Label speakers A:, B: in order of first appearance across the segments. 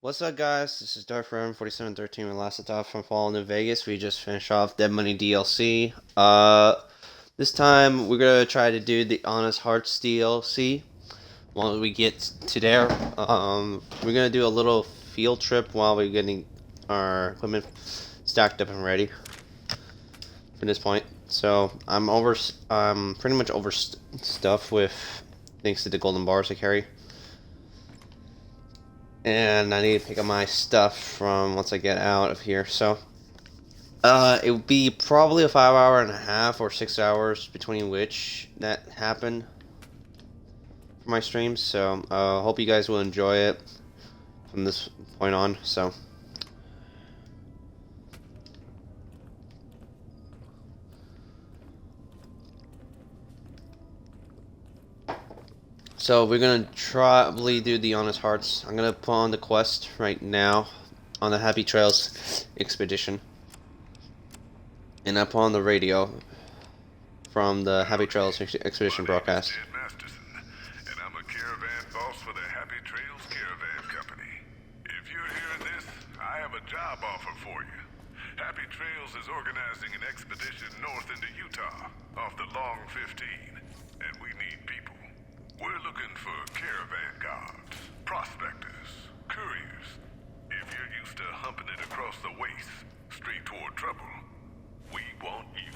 A: What's up, guys? This is Dark Forever 4713 with Last Stop from Fall New Vegas. We just finished off Dead Money DLC. This time we're gonna try to do the Honest Hearts DLC. While we get to there, we're gonna do a little field trip while we're getting our equipment stacked up and ready for this point. So I'm pretty much overstuffed with thanks to the golden bars I carry. And I need to pick up my stuff from once I get out of here. So, it would be probably a 5 hour and a half or 6 hours between which that happened for my streams. So, hope you guys will enjoy it from this point on. So we're gonna probably do the Honest Hearts. I'm gonna put on the quest right now on the Happy Trails expedition, and I put on the radio from the Happy Trails expedition broadcast.
B: Ed Masterson, and I'm a caravan boss for the Happy Trails Caravan Company. If you're hearing this, I have a job offer for you. Happy Trails is organizing an expedition north into Utah, off the Long 15, and we need people. We're looking for caravan guards, prospectors, couriers. If you're used to humping it across the waste, straight toward trouble, we want you.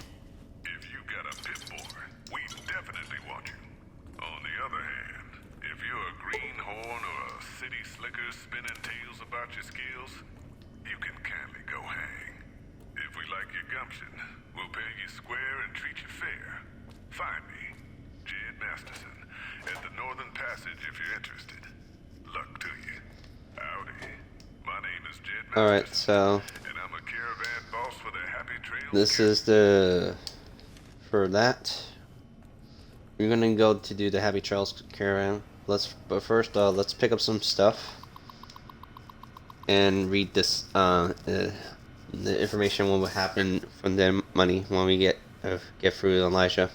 B: If you got a pit boy, we definitely want you. On the other hand, if you're a greenhorn or a city slicker spinning tales about your skills, you can kindly go hang. If we like your gumption, we'll pay you square and treat you fair. Find me, Jed Masterson, at the Northern Passage if you're interested. Luck to you. Howdy. My name is Jed Masterson.
A: Alright, so
B: And I'm a caravan boss for the Happy Trails.
A: this is for that. We're gonna go to do the Happy Trails caravan. But first, let's pick up some stuff and read this. The information will happen from the money when we get through Elijah.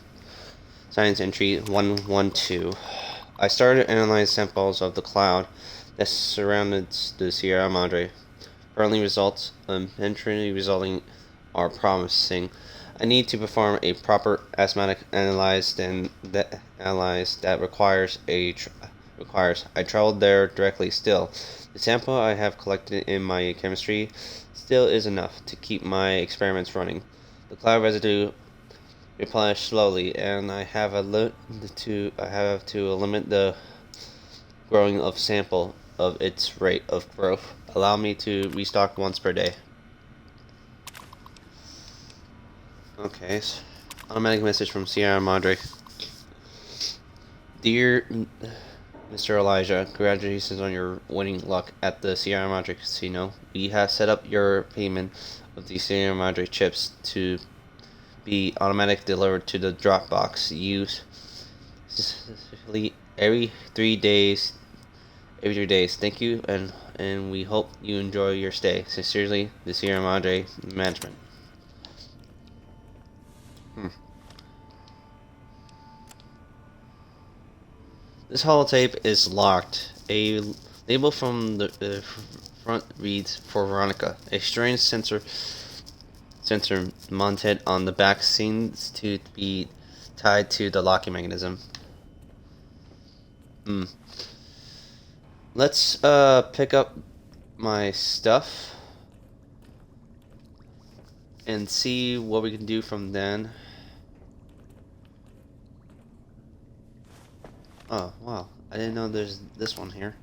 A: Science entry 112. I started analyzing samples of the cloud that surrounded the Sierra Madre. Currently, results eventually resulting are promising. I need to perform a proper asthmatic analysis that requires. I traveled there directly. Still, the sample I have collected in my chemistry still is enough to keep my experiments running. The cloud residue replenished slowly, and I have to limit the growing of sample of its rate of growth. Allow me to restock once per day. Okay, so automatic message from Sierra Madre. Dear Mr. Elijah, congratulations on your winning luck at the Sierra Madre Casino. We have set up your payment of the Sierra Madre chips to be automatically delivered to the drop box. Use every 3 days. Thank you, and we hope you enjoy your stay. Sincerely, the Sierra Madre management. This holotape is locked. A label from the front reads for Veronica. A strange sensor mounted on the back seems to be tied to the locking mechanism. Let's pick up my stuff and see what we can do from then. Oh, wow. I didn't know there's this one here.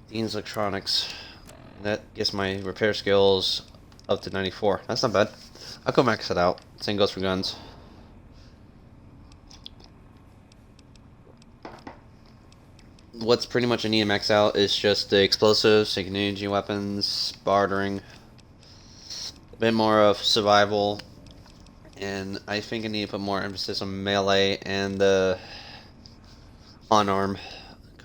A: Dean's Electronics. That gets my repair skills up to 94. That's not bad. I'll go max it out. Same goes for guns. What's pretty much I need to max out is just the explosives, energy weapons, bartering, a bit more of survival, and I think I need to put more emphasis on melee and the unarmed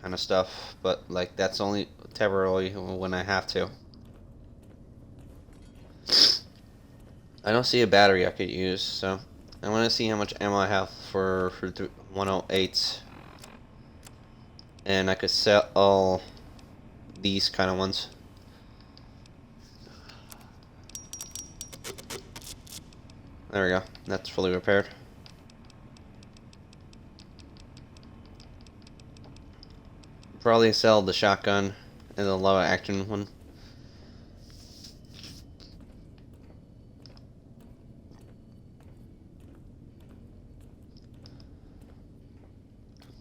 A: kind of stuff, but like that's only temporarily when I have to. I don't see a battery I could use, so I want to see how much ammo I have for 108, and I could sell these kind of ones. There we go. That's fully repaired. Probably sell the shotgun and the low action one.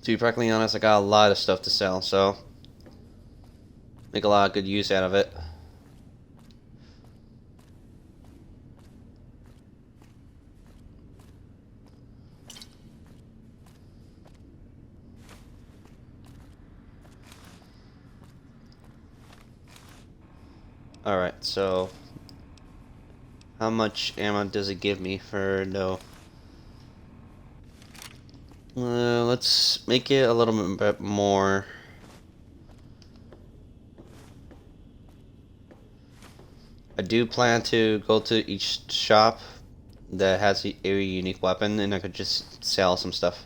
A: To be perfectly honest, I got a lot of stuff to sell, so make a lot of good use out of it. Alright, so how much ammo does it give me for no? Let's make it a little bit more. I do plan to go to each shop that has a unique weapon, and I could just sell some stuff.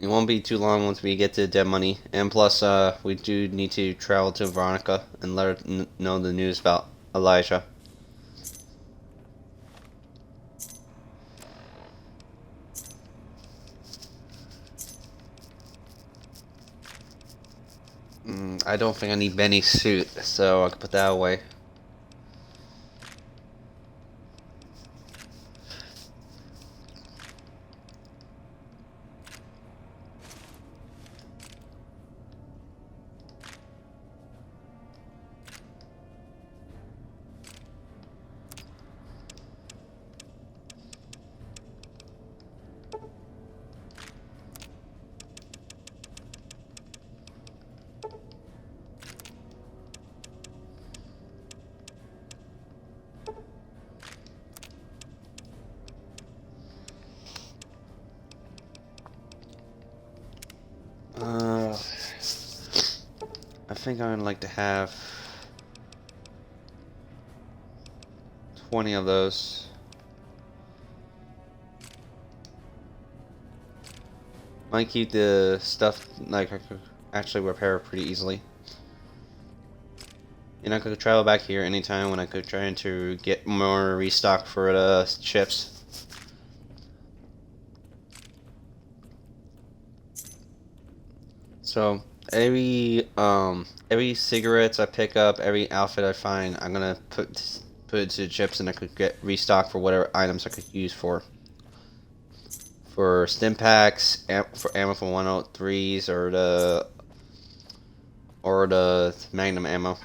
A: It won't be too long once we get to dead money, and plus, we do need to travel to Veronica and let her know the news about Elijah. I don't think I need Benny's suit, so I can put that away. I think I would like to have 20 of those. Might keep the stuff like I could actually repair pretty easily. And I could travel back here anytime when I could try to get more restock for the ships. So every cigarettes I pick up, every outfit I find, I'm gonna put it to the chips, and I could get restock for whatever items I could use for stim packs, for ammo for 103s, or the Magnum ammo.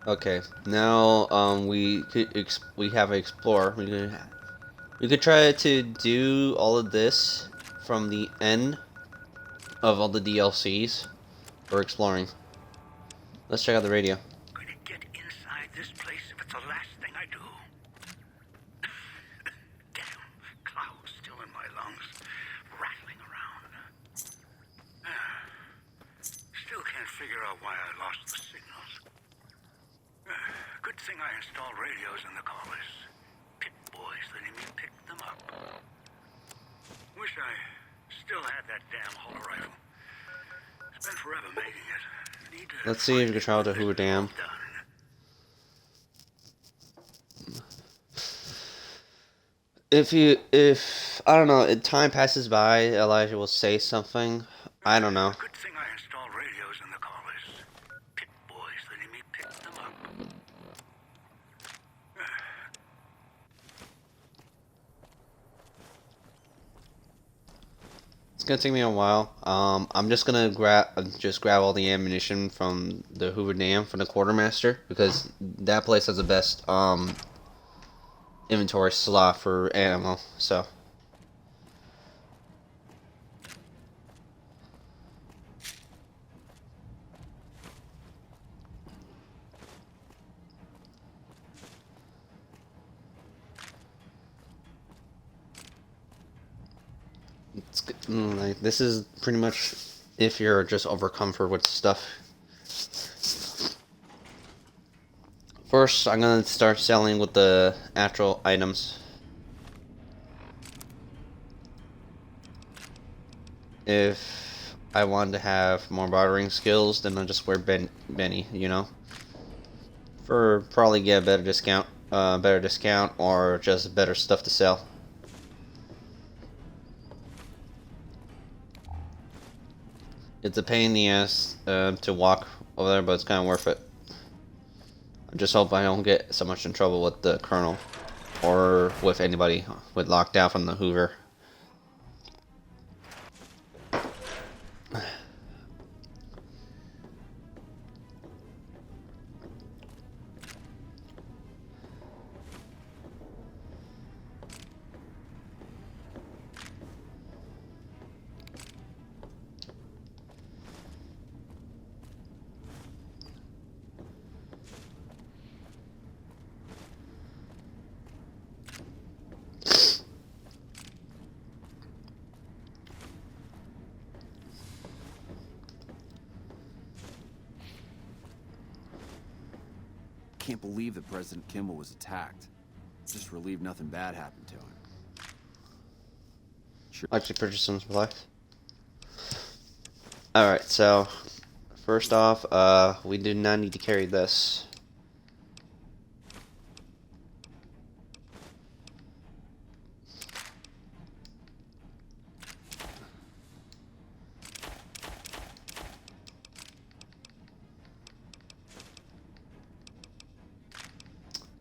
A: Okay, now we have an explorer. We could try to do all of this from the end of all the DLCs for exploring. Let's check out the radio.
C: Gonna get inside this place if it's the last thing I do. Damn, clouds still in my lungs, rattling around. Still can't figure out why I lost the signals. Good thing I installed radios in the collars. Pit boys letting me pick them up. Wish I still had that damn holo rifle. It's been forever making it.
A: Let's see if we can travel to Hoover Dam. If I don't know, time passes by, Elijah will say something. I don't know.
C: Good thing I installed radios in the collars. Pit boys letting me pick them up.
A: It's gonna take me a while. I'm just gonna grab all the ammunition from the Hoover Dam from the quartermaster, because that place has the best inventory slot for ammo. So. like this is pretty much if you're just over comfort with stuff. First, I'm gonna start selling with the actual items. If I want to have more bartering skills, then I'll just wear Benny, you know, for probably get a better discount, or just better stuff to sell. It's a pain in the ass to walk over there, but it's kind of worth it. I just hope I don't get so much in trouble with the Colonel or with anybody with locked out from the Hoover.
D: Can't believe that President Kimball was attacked. Just relieved nothing bad happened to him. Sure.
A: Actually, purchase some supplies. Alright, so first off, we do not need to carry this.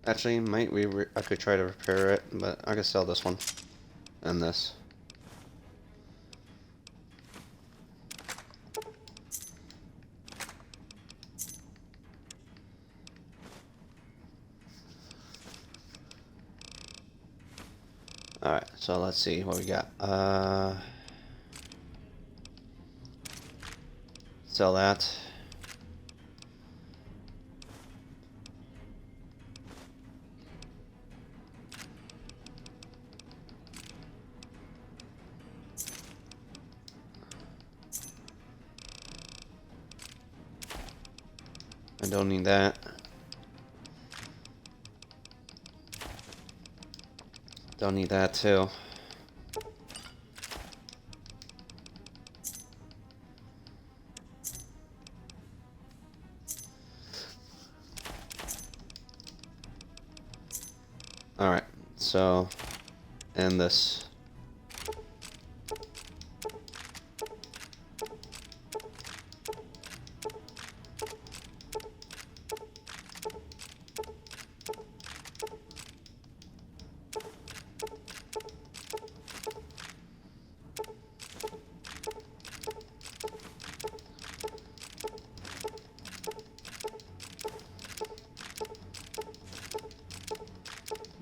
A: Actually, I could try to repair it, but I could sell this one and this. Alright, so let's see what we got. Sell that. I don't need that. Don't need that too. Alright, so, and this.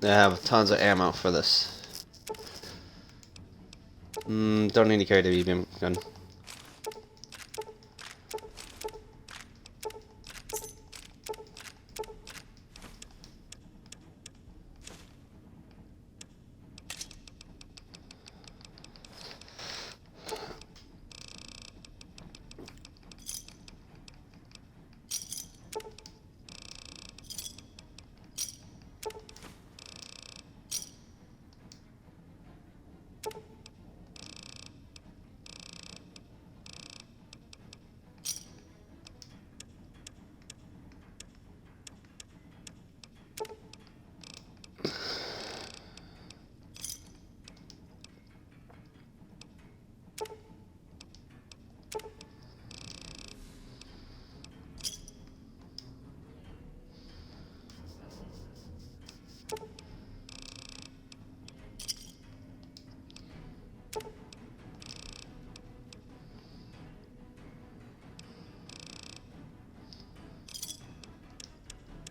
A: I have tons of ammo for this. Don't need to carry the BB gun.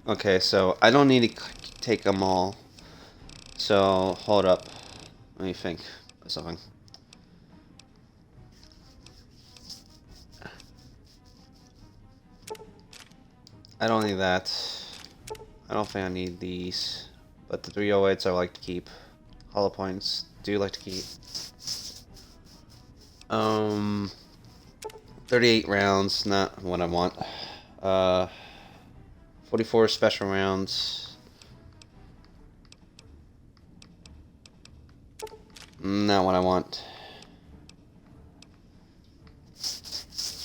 A: Okay, so I don't need to take them all. So, hold up. Let me think of something. I don't need that. I don't think I need these. But the 308s I like to keep. Hollow points do like to keep. Um, 38 rounds, not what I want. 44 special rounds. Not what I want.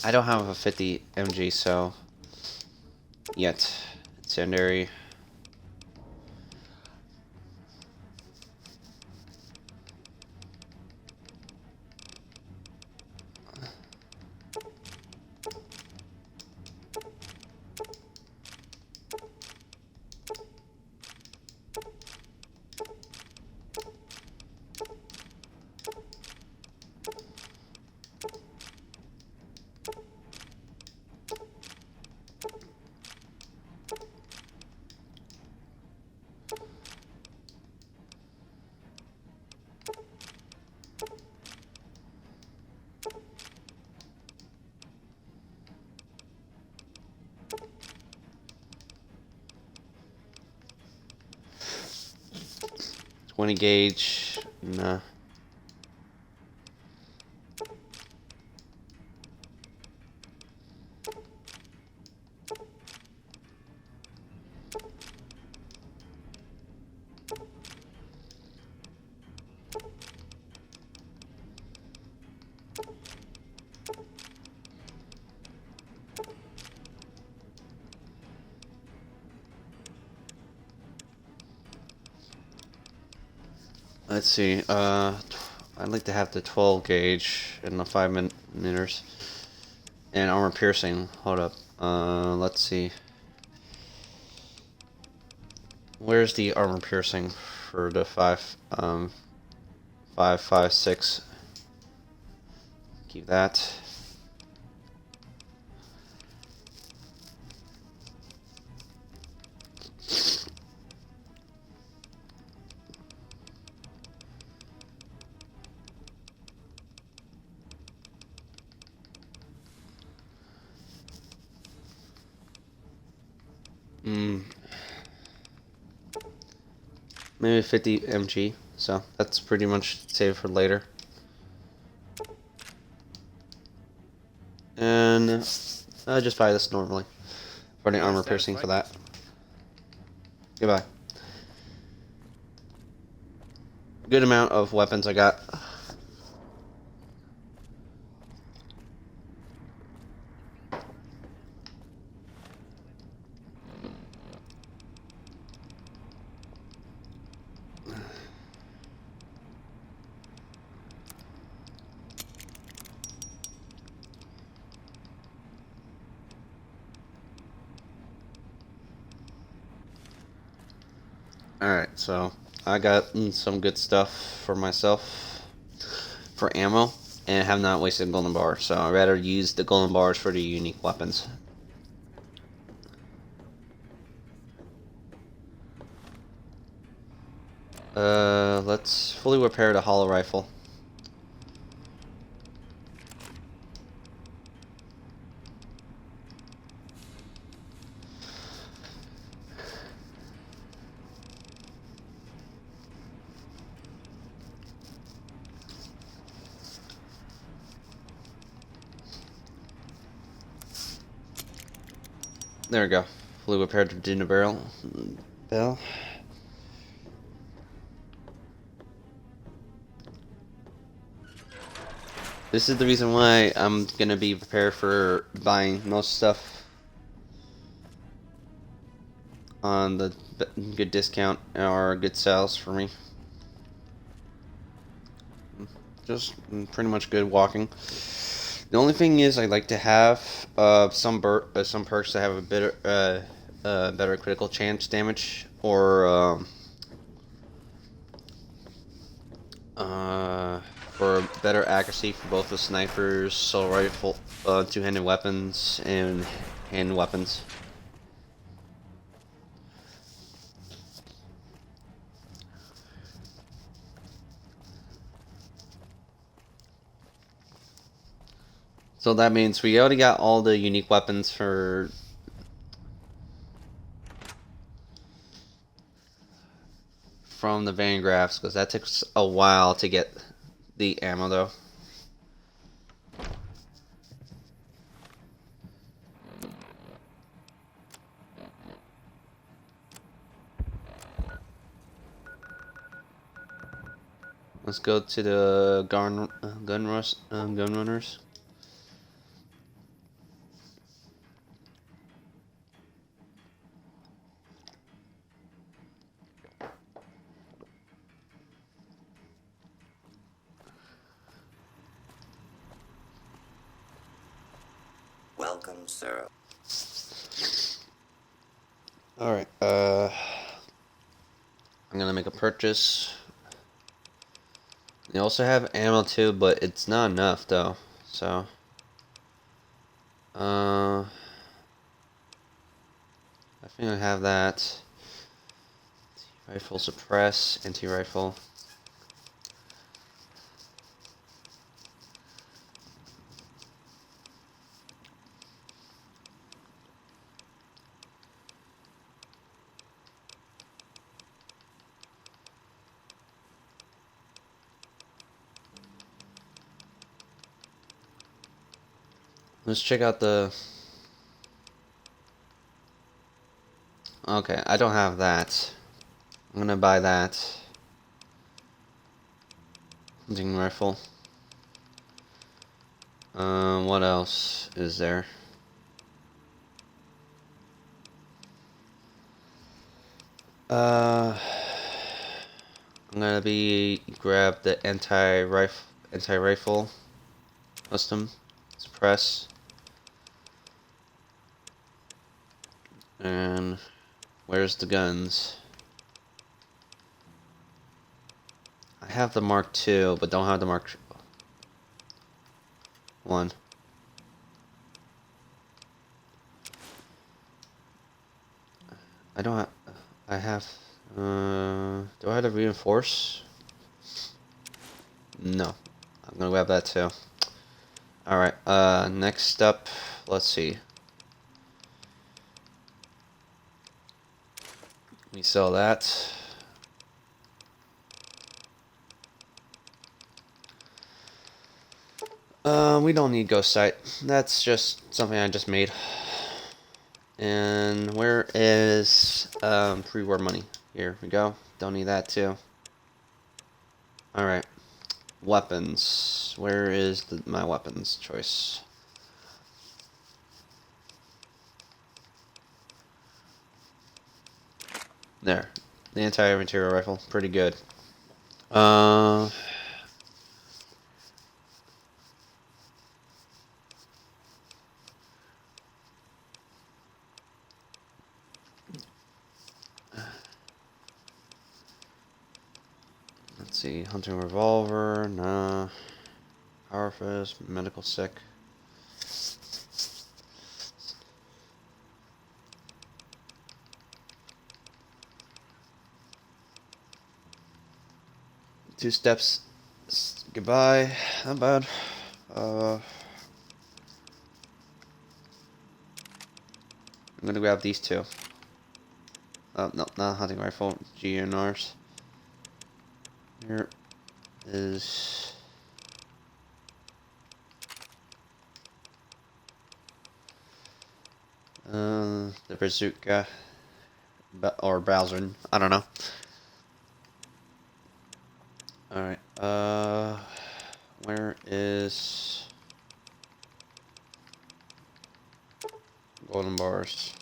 A: I don't have a 50 MG, so yet. Secondary. .20 gauge. Nah. Let's see. I'd like to have the 12 gauge and the 5 meters and armor piercing. Hold up. Let's see. Where's the armor piercing for the 5.56? Keep that. Maybe 50 MG, so that's pretty much saved for later. And I'll just buy this normally for the armor piercing for that. Goodbye. Good amount of weapons I got. Alright, so I got some good stuff for myself for ammo and have not wasted golden bar, so I'd rather use the golden bars for the unique weapons. Let's fully repair the hollow rifle. There we go. Fully repaired the dinner barrel. Bell. This is the reason why I'm gonna be prepared for buying most stuff on the good discount or good sales for me. Just pretty much good walking. The only thing is, I like to have some perks that have a better critical chance damage, or for better accuracy for both the snipers, assault rifle, two-handed weapons, and hand weapons. So that means we already got all the unique weapons from the Van Graffs, because that takes a while to get the ammo though. Let's go to the gun runners.
E: Welcome, sir.
A: Alright, I'm gonna make a purchase. They also have ammo too, but it's not enough though. So, I think I have that. Rifle suppress, anti-rifle. Let's check out the... Okay, I don't have that. I'm gonna buy that. Hunting rifle. What else is there? I'm gonna grab the anti-rifle custom suppress. And where's the guns? I have the Mark II, but don't have the Mark I. I don't have... I have... do I have to reinforce? No. I'm gonna grab that too. Alright, next up, let's see. We sell that. We don't need Ghost Sight. That's just something I just made. And where is pre-war money? Here we go. Don't need that too. Alright. Weapons. Where is my weapons choice? There. The anti-material rifle. Pretty good. Let's see. Hunting revolver. Nah. Power fist. Medical sick. Two steps. Goodbye. Not bad. I'm gonna grab these two. No, not hunting rifle. GNRs. Here is the bazooka or Bowser. I don't know. All right. Where is golden bars?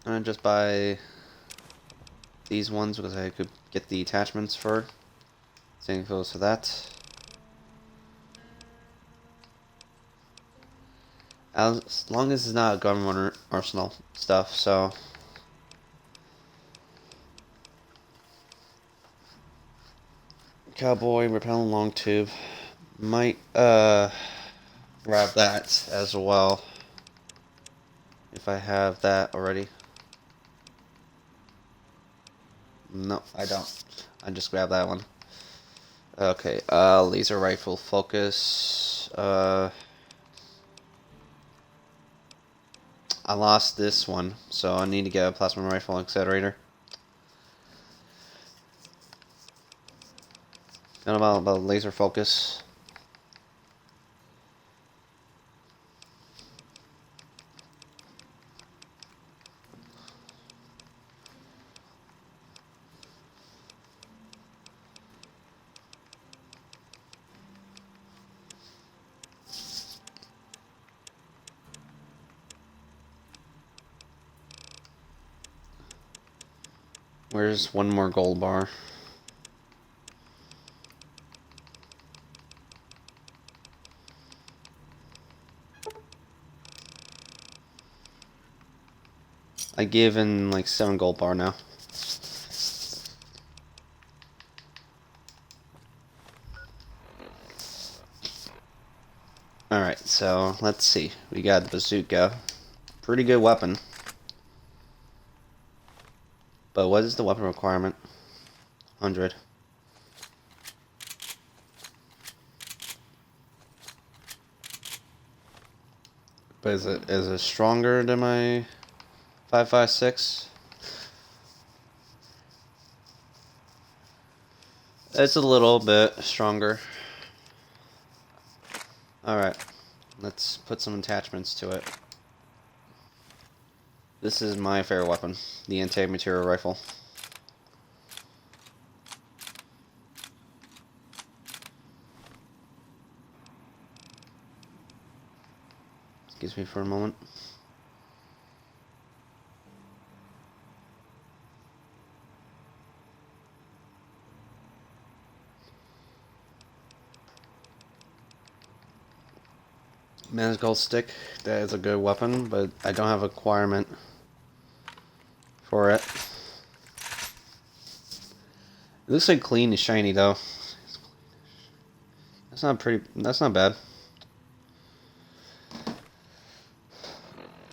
A: I'm gonna just buy these ones because I could get the attachments for. Same goes for that. As long as it's not a gun arsenal stuff, so. Cowboy, repellent long tube. Might, grab that as well. if I have that already. No, I don't. I just grabbed that one. Okay, laser rifle focus. I lost this one, so I need to get a plasma rifle accelerator. And about laser focus. Where's one more gold bar? I gave in like 7 gold bar now. Alright, so let's see. We got the bazooka. Pretty good weapon. But what is the weapon requirement? 100. But is it stronger than my 5.56? It's a little bit stronger. Alright, let's put some attachments to it. This is my favorite weapon, the anti-material rifle. Excuse me for a moment. Man's Gold Stick, that is a good weapon, but I don't have a requirement for it. It looks like clean and shiny though. That's not bad.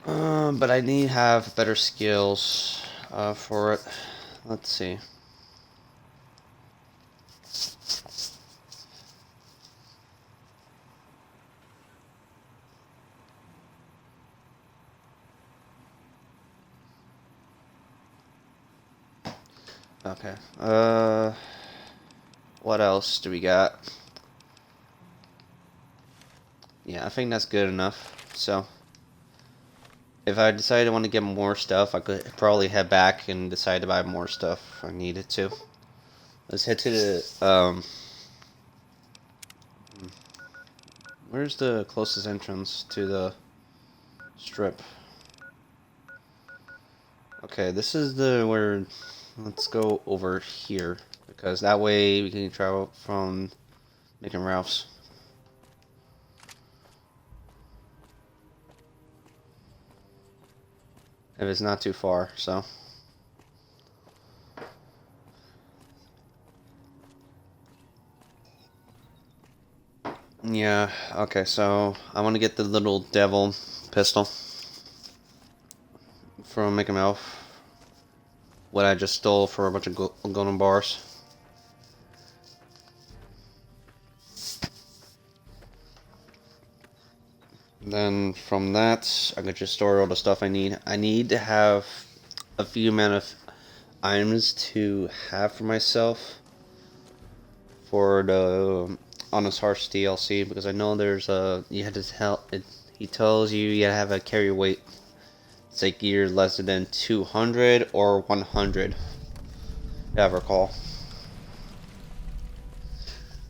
A: But I need to have better skills for it. Let's see. Okay. What else do we got? Yeah, I think that's good enough. So, if I decided I want to get more stuff, I could probably head back and decide to buy more stuff if I needed to. Let's head to the, where's the closest entrance to the strip? Okay, this is where, let's go over here, because that way we can travel from Nick and Ralph's. If it's not too far, so. Yeah, okay, so I want to get the little devil pistol from Mickey Mouse. What I just stole for a bunch of golden bars. Then from that, I could just store all the stuff I need. I need to have a few amount of items to have for myself for the Honest Hearts DLC, because I know there's you had to tell it. He tells you gotta have a carry weight. It's like either less than 200 or 100, if I recall.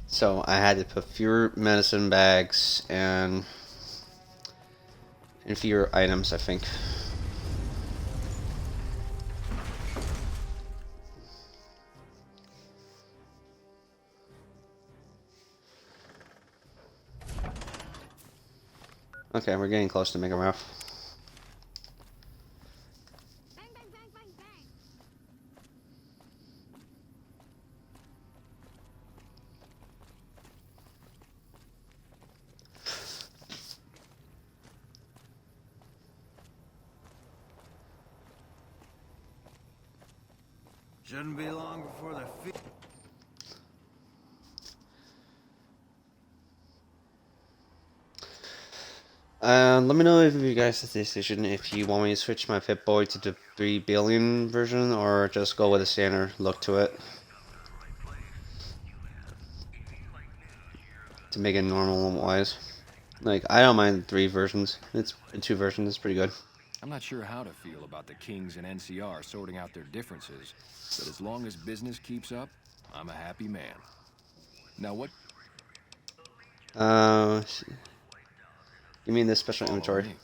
A: So I had to put fewer medicine bags and fewer items, I think. Okay, we're getting close to Mega Ralph.
F: Bang, bang, bang, bang, bang.
C: Shouldn't be long before the feet.
A: Let me know if you guys have this decision, if you want me to switch my Pip-Boy to the 3 billion version, or just go with a standard look to it. To make it normal and wise. Like, I don't mind the 3 versions. It's in 2 versions, it's pretty good.
G: I'm not sure how to feel about the Kings and NCR sorting out their differences, but as long as business keeps up, I'm a happy man. Now what?
A: You mean the special
G: Follow
A: inventory?
G: me.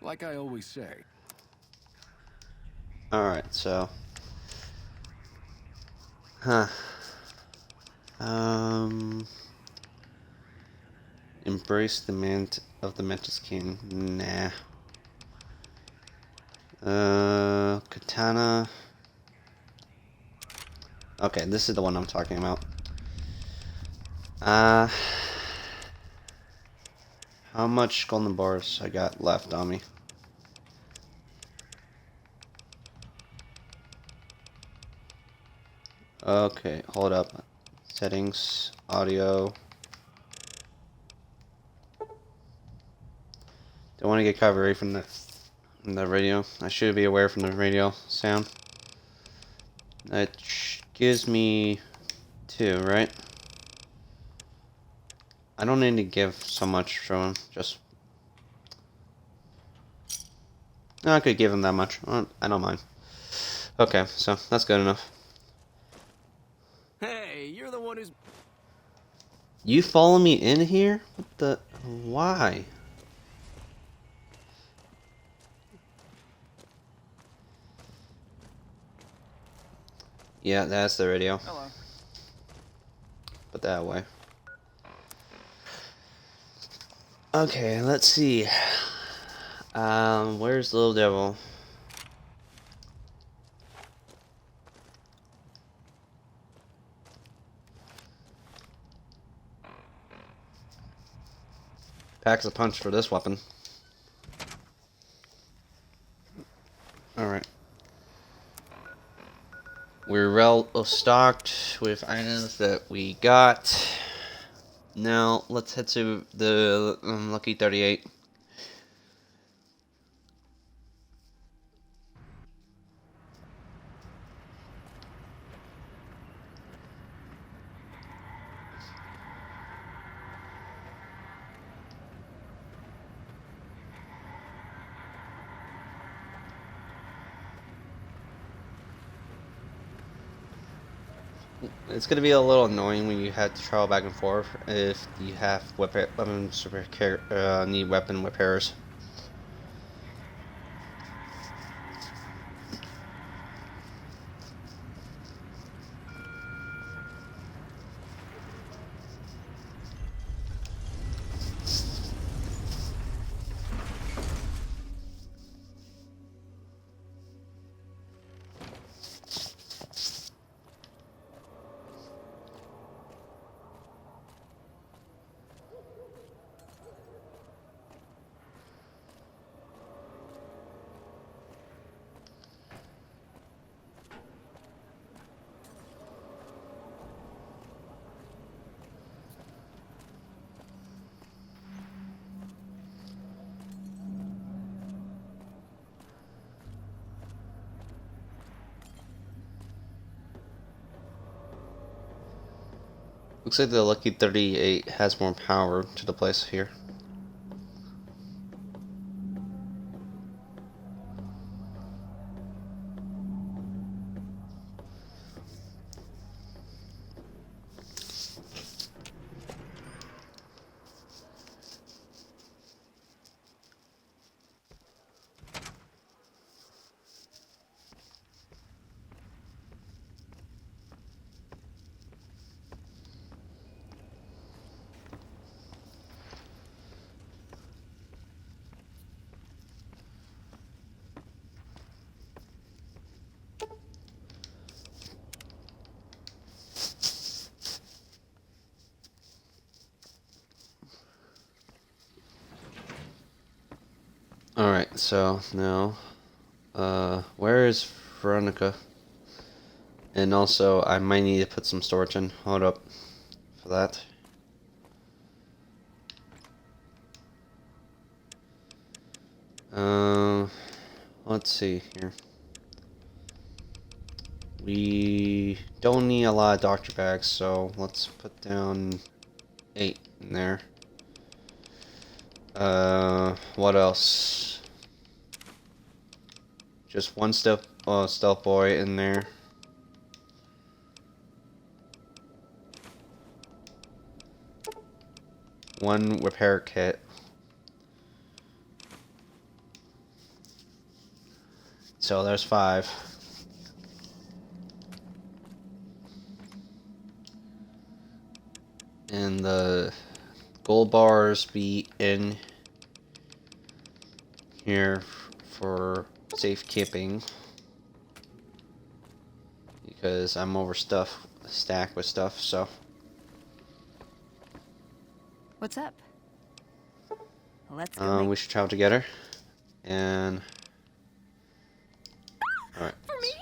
G: Like I always say.
A: Alright, so. Embrace the mant of the Mantis King. Nah. Katana. Okay, this is the one I'm talking about. How much golden bars I got left on me? Okay, hold up. Settings, audio. Don't want to get copyright from the radio. I should be aware from the radio sound. That gives me 2, right? I don't need to give so much to him. Just no, I could give him that much. I don't mind. Okay, so that's good enough.
D: Hey, you're the one who's...
A: You follow me in here? What the? Why? Yeah, that's the radio.
D: Hello.
A: Put that away. Okay, let's see. Where's Little Devil? Packs a punch for this weapon. Alright. We're well stocked with items that we got. Now, let's head to the Lucky 38. It's gonna be a little annoying when you have to travel back and forth if you have weapons need weapon repairs. Looks like the Lucky 38 has more power to the place here. Alright, so now, where is Veronica? And also, I might need to put some storage in. Hold up for that. Let's see here. We don't need a lot of doctor bags, so let's put down 8 in there. What else? Just one stealth boy in there. One repair kit. So there's 5. And the gold bars be in here for safekeeping. Because I'm stacked with stuff, so.
F: What's up? Let's go.
A: We should travel together. And alright.
F: For me?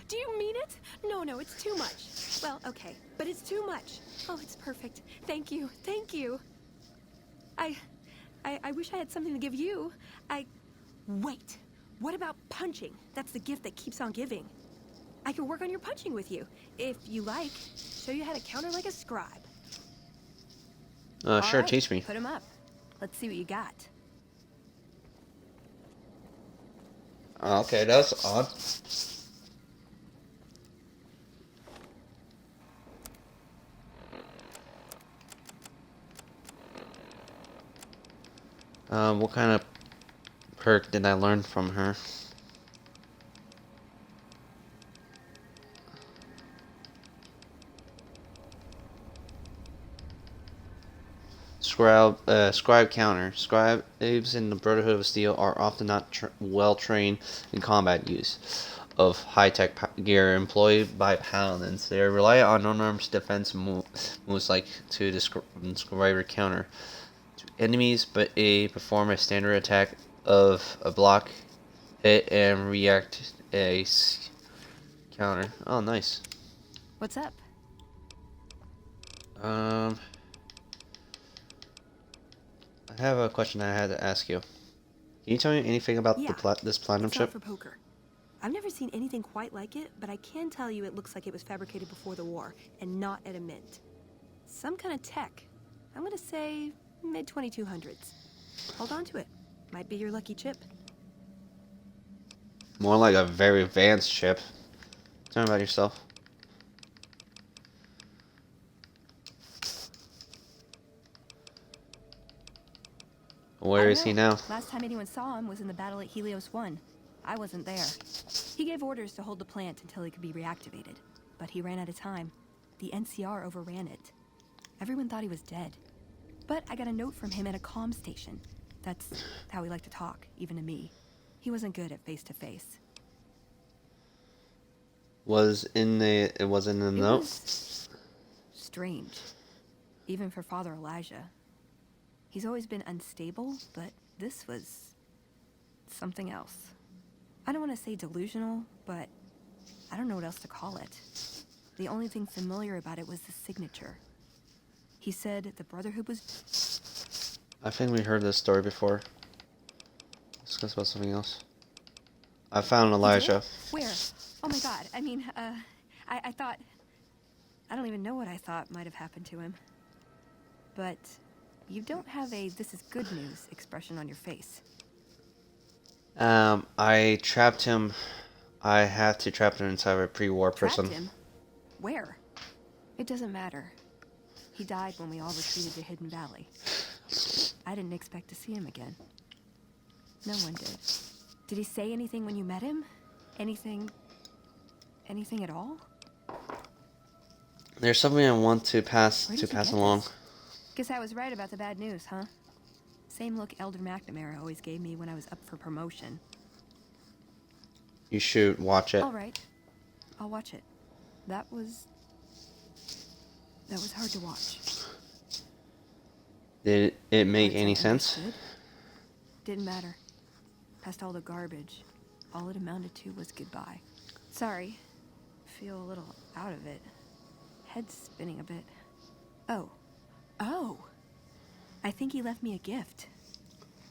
F: Do you mean it? No, it's too much. Well, okay, but it's too much. Oh, it's perfect. Thank you. I wish I had something to give you. Wait. What about punching? That's the gift that keeps on giving. I could work on your punching with you, if you like. Show you how to counter like a scribe.
A: Sure,
F: All right,
A: teach me.
F: Put 'em up. Let's see what you got.
A: Okay, that's odd. What kind of perk did I learn from her? Scribe counter. Scribes in the Brotherhood of Steel are often not well trained in combat use of high-tech gear employed by paladins. They rely on unarmed defense moves like to describe counter to enemies, but perform a standard attack of a block, hit, and react counter. Oh, nice.
F: What's up?
A: I have a question I had to ask you. Can you tell me anything about this platinum
F: It's
A: chip?
F: not for poker. I've never seen anything quite like it, but I can tell you it looks like it was fabricated before the war, and not at a mint. Some kind of tech. I'm gonna say mid-2200s. Hold on to it. Might be your lucky chip.
A: More like a very advanced chip. Tell me about yourself. Where is he now?
F: Last time anyone saw him was in the battle at Helios 1. I wasn't there. He gave orders to hold the plant until it could be reactivated, but he ran out of time. The NCR overran it. Everyone thought he was dead. But I got a note from him at a comm station. That's how he liked to talk, even to me. He wasn't good at face-to-face.
A: It wasn't in the
F: It
A: note?
F: was strange. Even for Father Elijah. He's always been unstable, but this was something else. I don't want to say delusional, but I don't know what else to call it. The only thing familiar about it was the signature. He said the Brotherhood was...
A: I think we heard this story before. Discuss about something else. I found Elijah.
F: Where? Oh my god, I mean, I thought... I don't even know what I thought might have happened to him. But you don't have a "this is good news" expression on your face.
A: I trapped him. I had to trap him inside of a pre-war prison.
F: Trapped him? Where? It doesn't matter. He died when we all retreated to Hidden Valley. I didn't expect to see him again. No one did. Did he say anything when you met him? Anything at all?
A: There's something I want to pass
F: Where did you get
A: along.
F: this? Guess I was right about the bad news, huh? Same look Elder McNamara always gave me when I was up for promotion.
A: You should watch it.
F: All right. I'll watch it. That was hard to watch.
A: Did it make
F: Words I
A: any sense?
F: understood. Didn't matter. Past all the garbage, all it amounted to was goodbye. Sorry. Feel a little out of it. Head's spinning a bit. Oh. Oh! I think he left me a gift.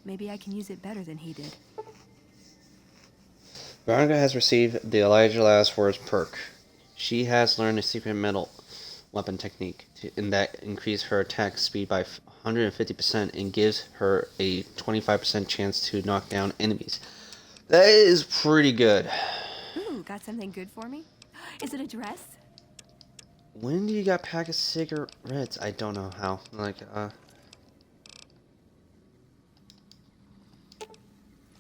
F: Maybe I can use it better than he did.
A: Veronica has received the Elijah Last Words perk. She has learned a secret metal weapon technique in that increases her attack speed by 150% and gives her a 25% chance to knock down enemies. That is pretty good.
F: Ooh, got something good for me? Is it a dress?
A: When do you got a pack of cigarettes? I don't know how.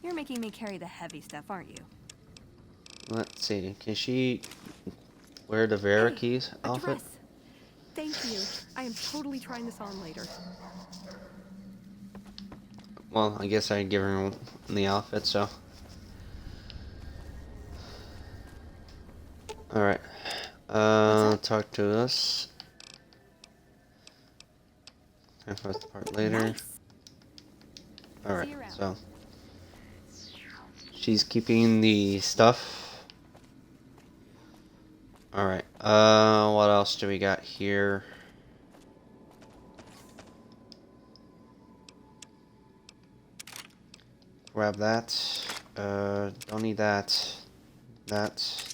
F: You're making me carry the heavy stuff, aren't you?
A: Let's see. Can she wear the Vera Keys
F: a
A: outfit?
F: Dress. Thank you. I am totally trying this on later.
A: Well, I guess I'd give her the outfit, so. Alright. Talk to us. And first the part later.
F: Nice.
A: Alright,
F: See you around.
A: so. She's keeping the stuff. Alright, what else do we got here? Grab that. Don't need that. That.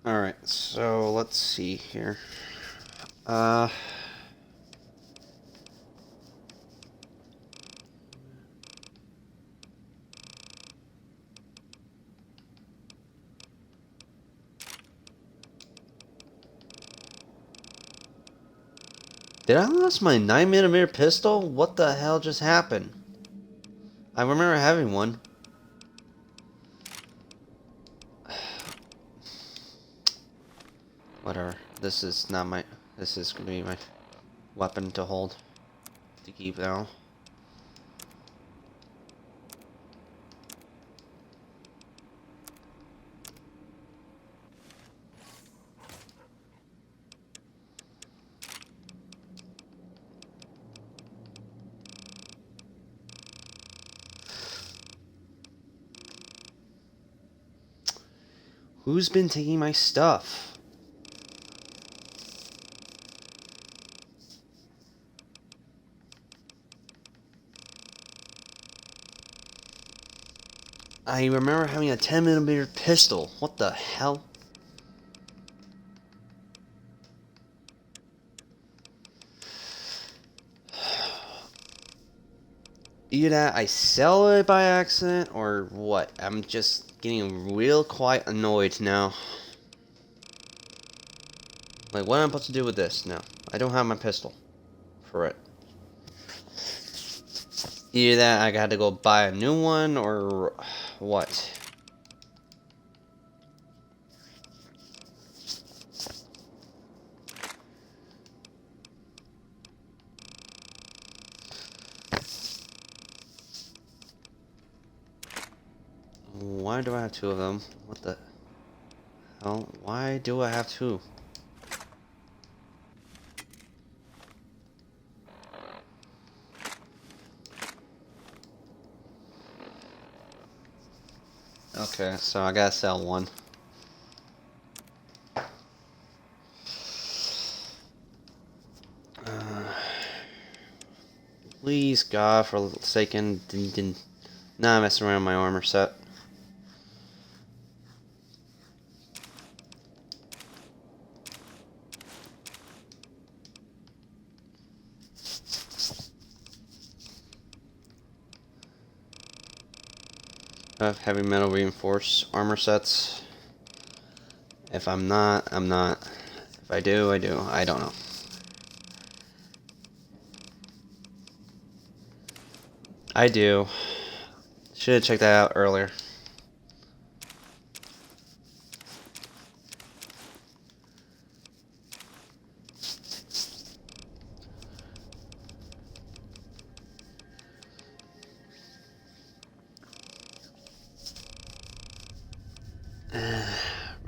A: Alright, so let's see here. Did I lose my 9mm pistol? What the hell just happened? I remember having one. Whatever. This is not my... This is going to be my weapon to hold. To keep now. Who's been taking my stuff? I remember having a 10mm pistol. What the hell? Either that I sell it by accident or what? I'm just getting real quite annoyed now. Like, what am I supposed to do with this now? I don't have my pistol for it. Either that I got to go buy a new one or what? Why do I have two of them? What the hell? Why do I have two? Okay, so I gotta sell one. Please, God, for sake, not messing around with my armor set. I have heavy metal reinforced armor sets. If I'm not, I'm not. If I do, I do. I don't know. I do. Should have checked that out earlier.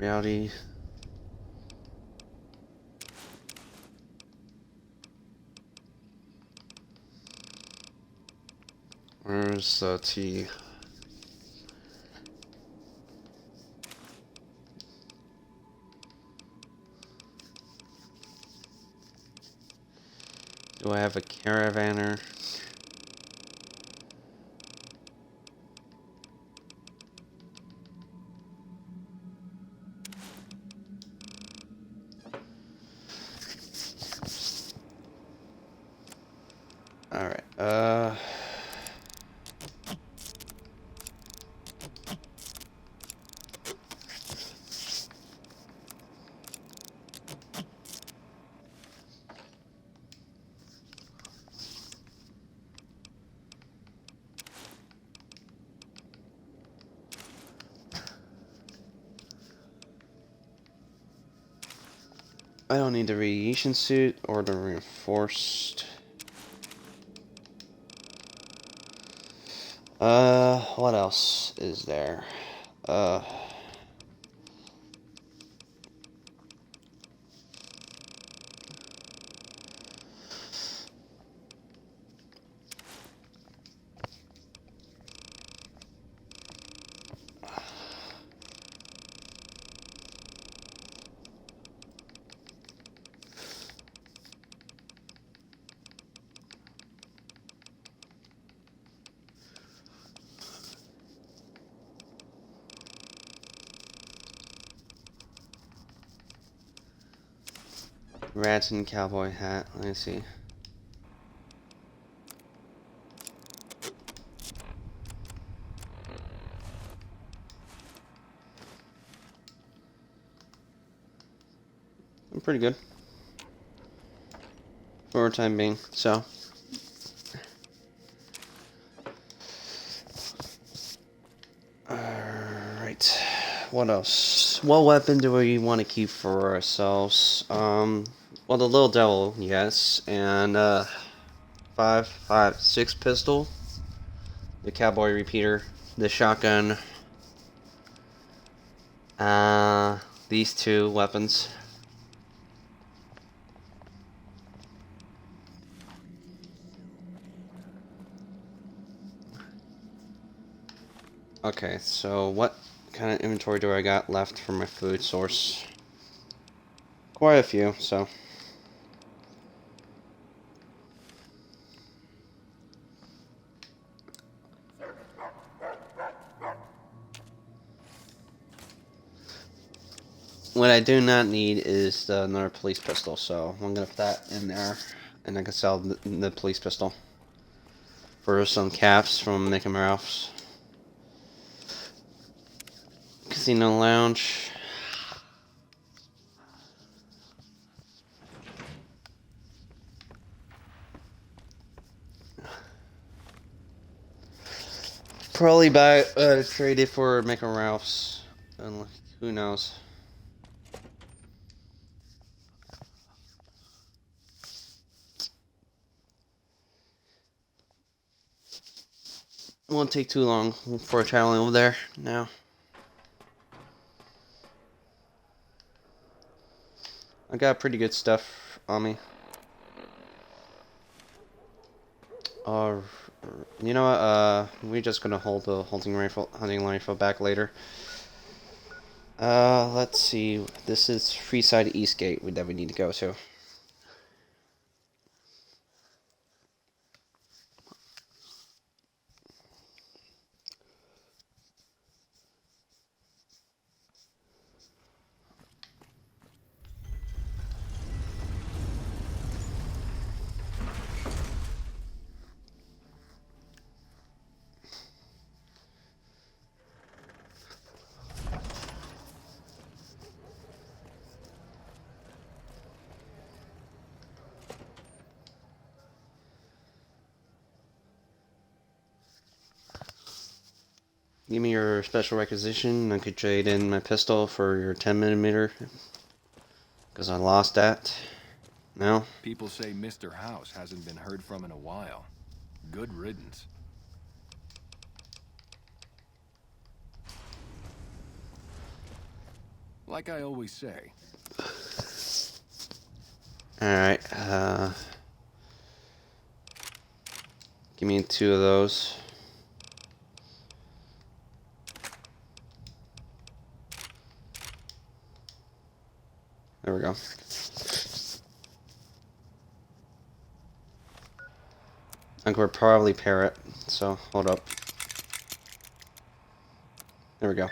A: Reality. Where's the T? Do I have a caravaner? Alright, I don't need the radiation suit or the reinforced. What else is there? Rats and cowboy hat. Let me see. I'm pretty good for the time being. So. Alright. What else? What weapon do we want to keep for ourselves? Well, the Little Devil, yes. And, 5.56 pistol. The Cowboy Repeater. The shotgun. These two weapons. Okay, so what kind of inventory do I got left for my food source? Quite a few, so. What I do not need is another police pistol, so I'm gonna put that in there, and I can sell the police pistol for some caps from Mickey Mouse Casino Lounge. Probably trade it for Mickey Ralph's. Who knows? It won't take too long for traveling over there now. I got pretty good stuff on me. You know what? We're just gonna hold the hunting rifle back later. Let's see. This is Freeside Eastgate that we need to go to. Give me your special requisition. I could trade in my pistol for your 10mm. Because I lost that. No?
G: People say Mr. House hasn't been heard from in a while. Good riddance. Like I always say,
A: Alright, give me 2 of those. There we go. I think we're probably parrot, so hold up. There we go.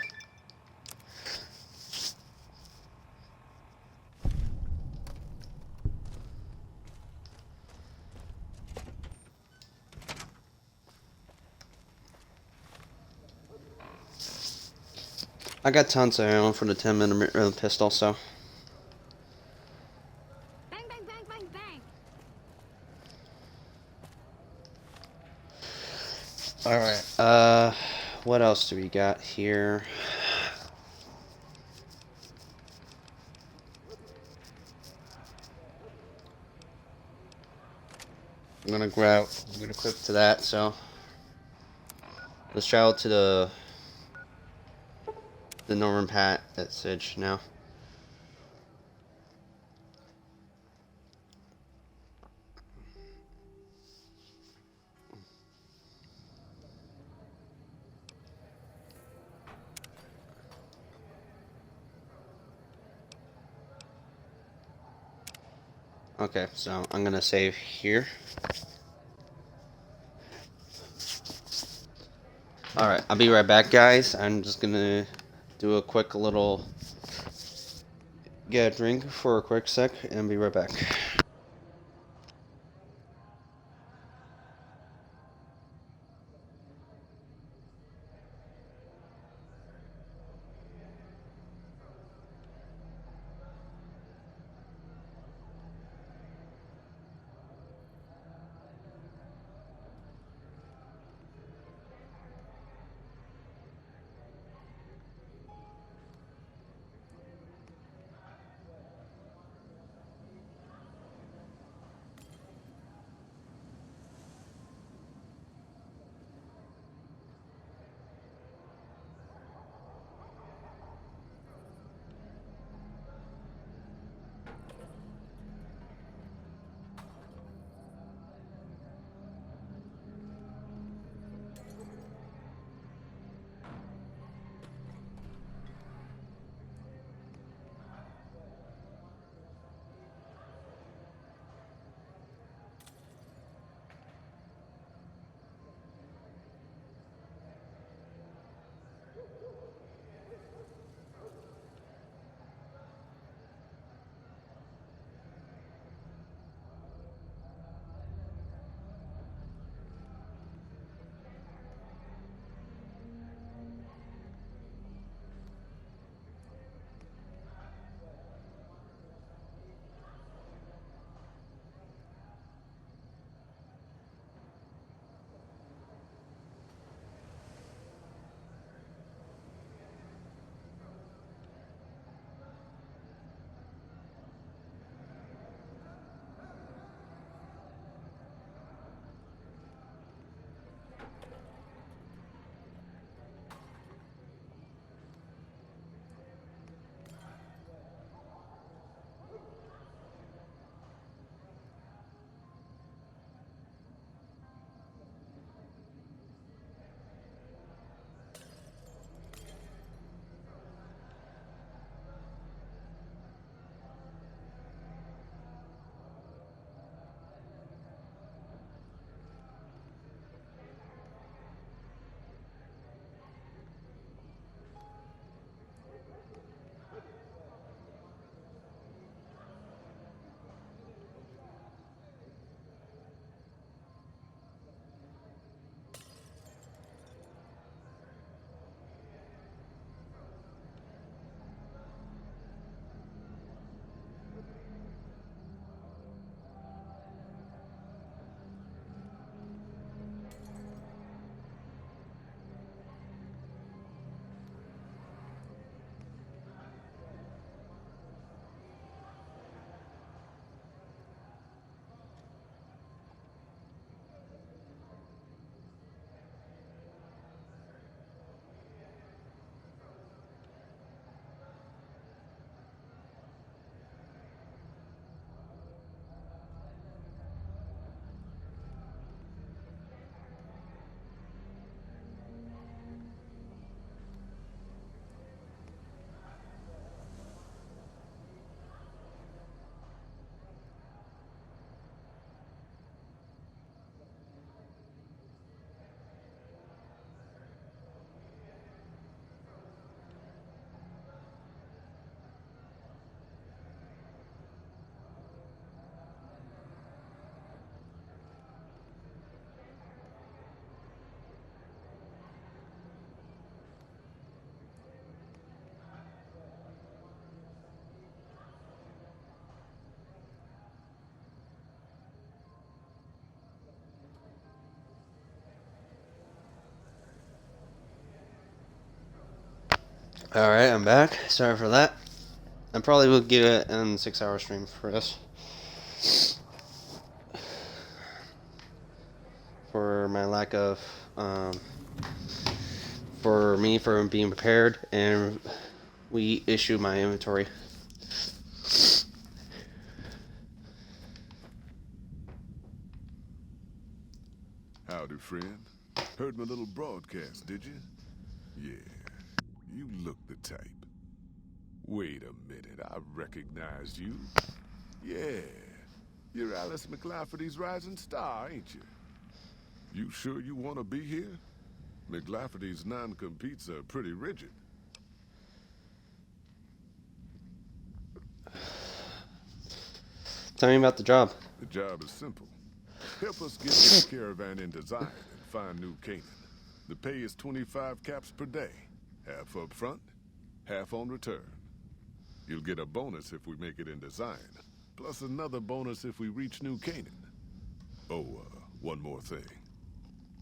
A: I got tons of ammo for the 10mm pistol, so.
H: Bang, bang, bang, bang, bang.
A: Alright, what else do we got here? I'm gonna equip to that, so. Let's travel to the Norman Passage now. Okay, so I'm gonna save here. Alright, I'll be right back, guys. I'm just gonna do a quick little get a drink for a quick sec and be right back. Alright, I'm back. Sorry for that. I probably will give it a 6-hour stream for this. For my lack of, for me for being prepared, and we issue my inventory.
B: Howdy, friend. Heard my little broadcast, did you? Yeah, you look the type. Wait a minute, I recognized you. Yeah, you're Alice McLafferty's rising star, ain't you? You sure you want to be here? McLafferty's non-competes are pretty rigid.
A: Tell me about the job.
B: The job is simple. Help us get this caravan in design and find New Canaan. The pay is 25 caps per day. Half up front, half on return. You'll get a bonus if we make it in design, plus another bonus if we reach New Canaan. Oh, one more thing.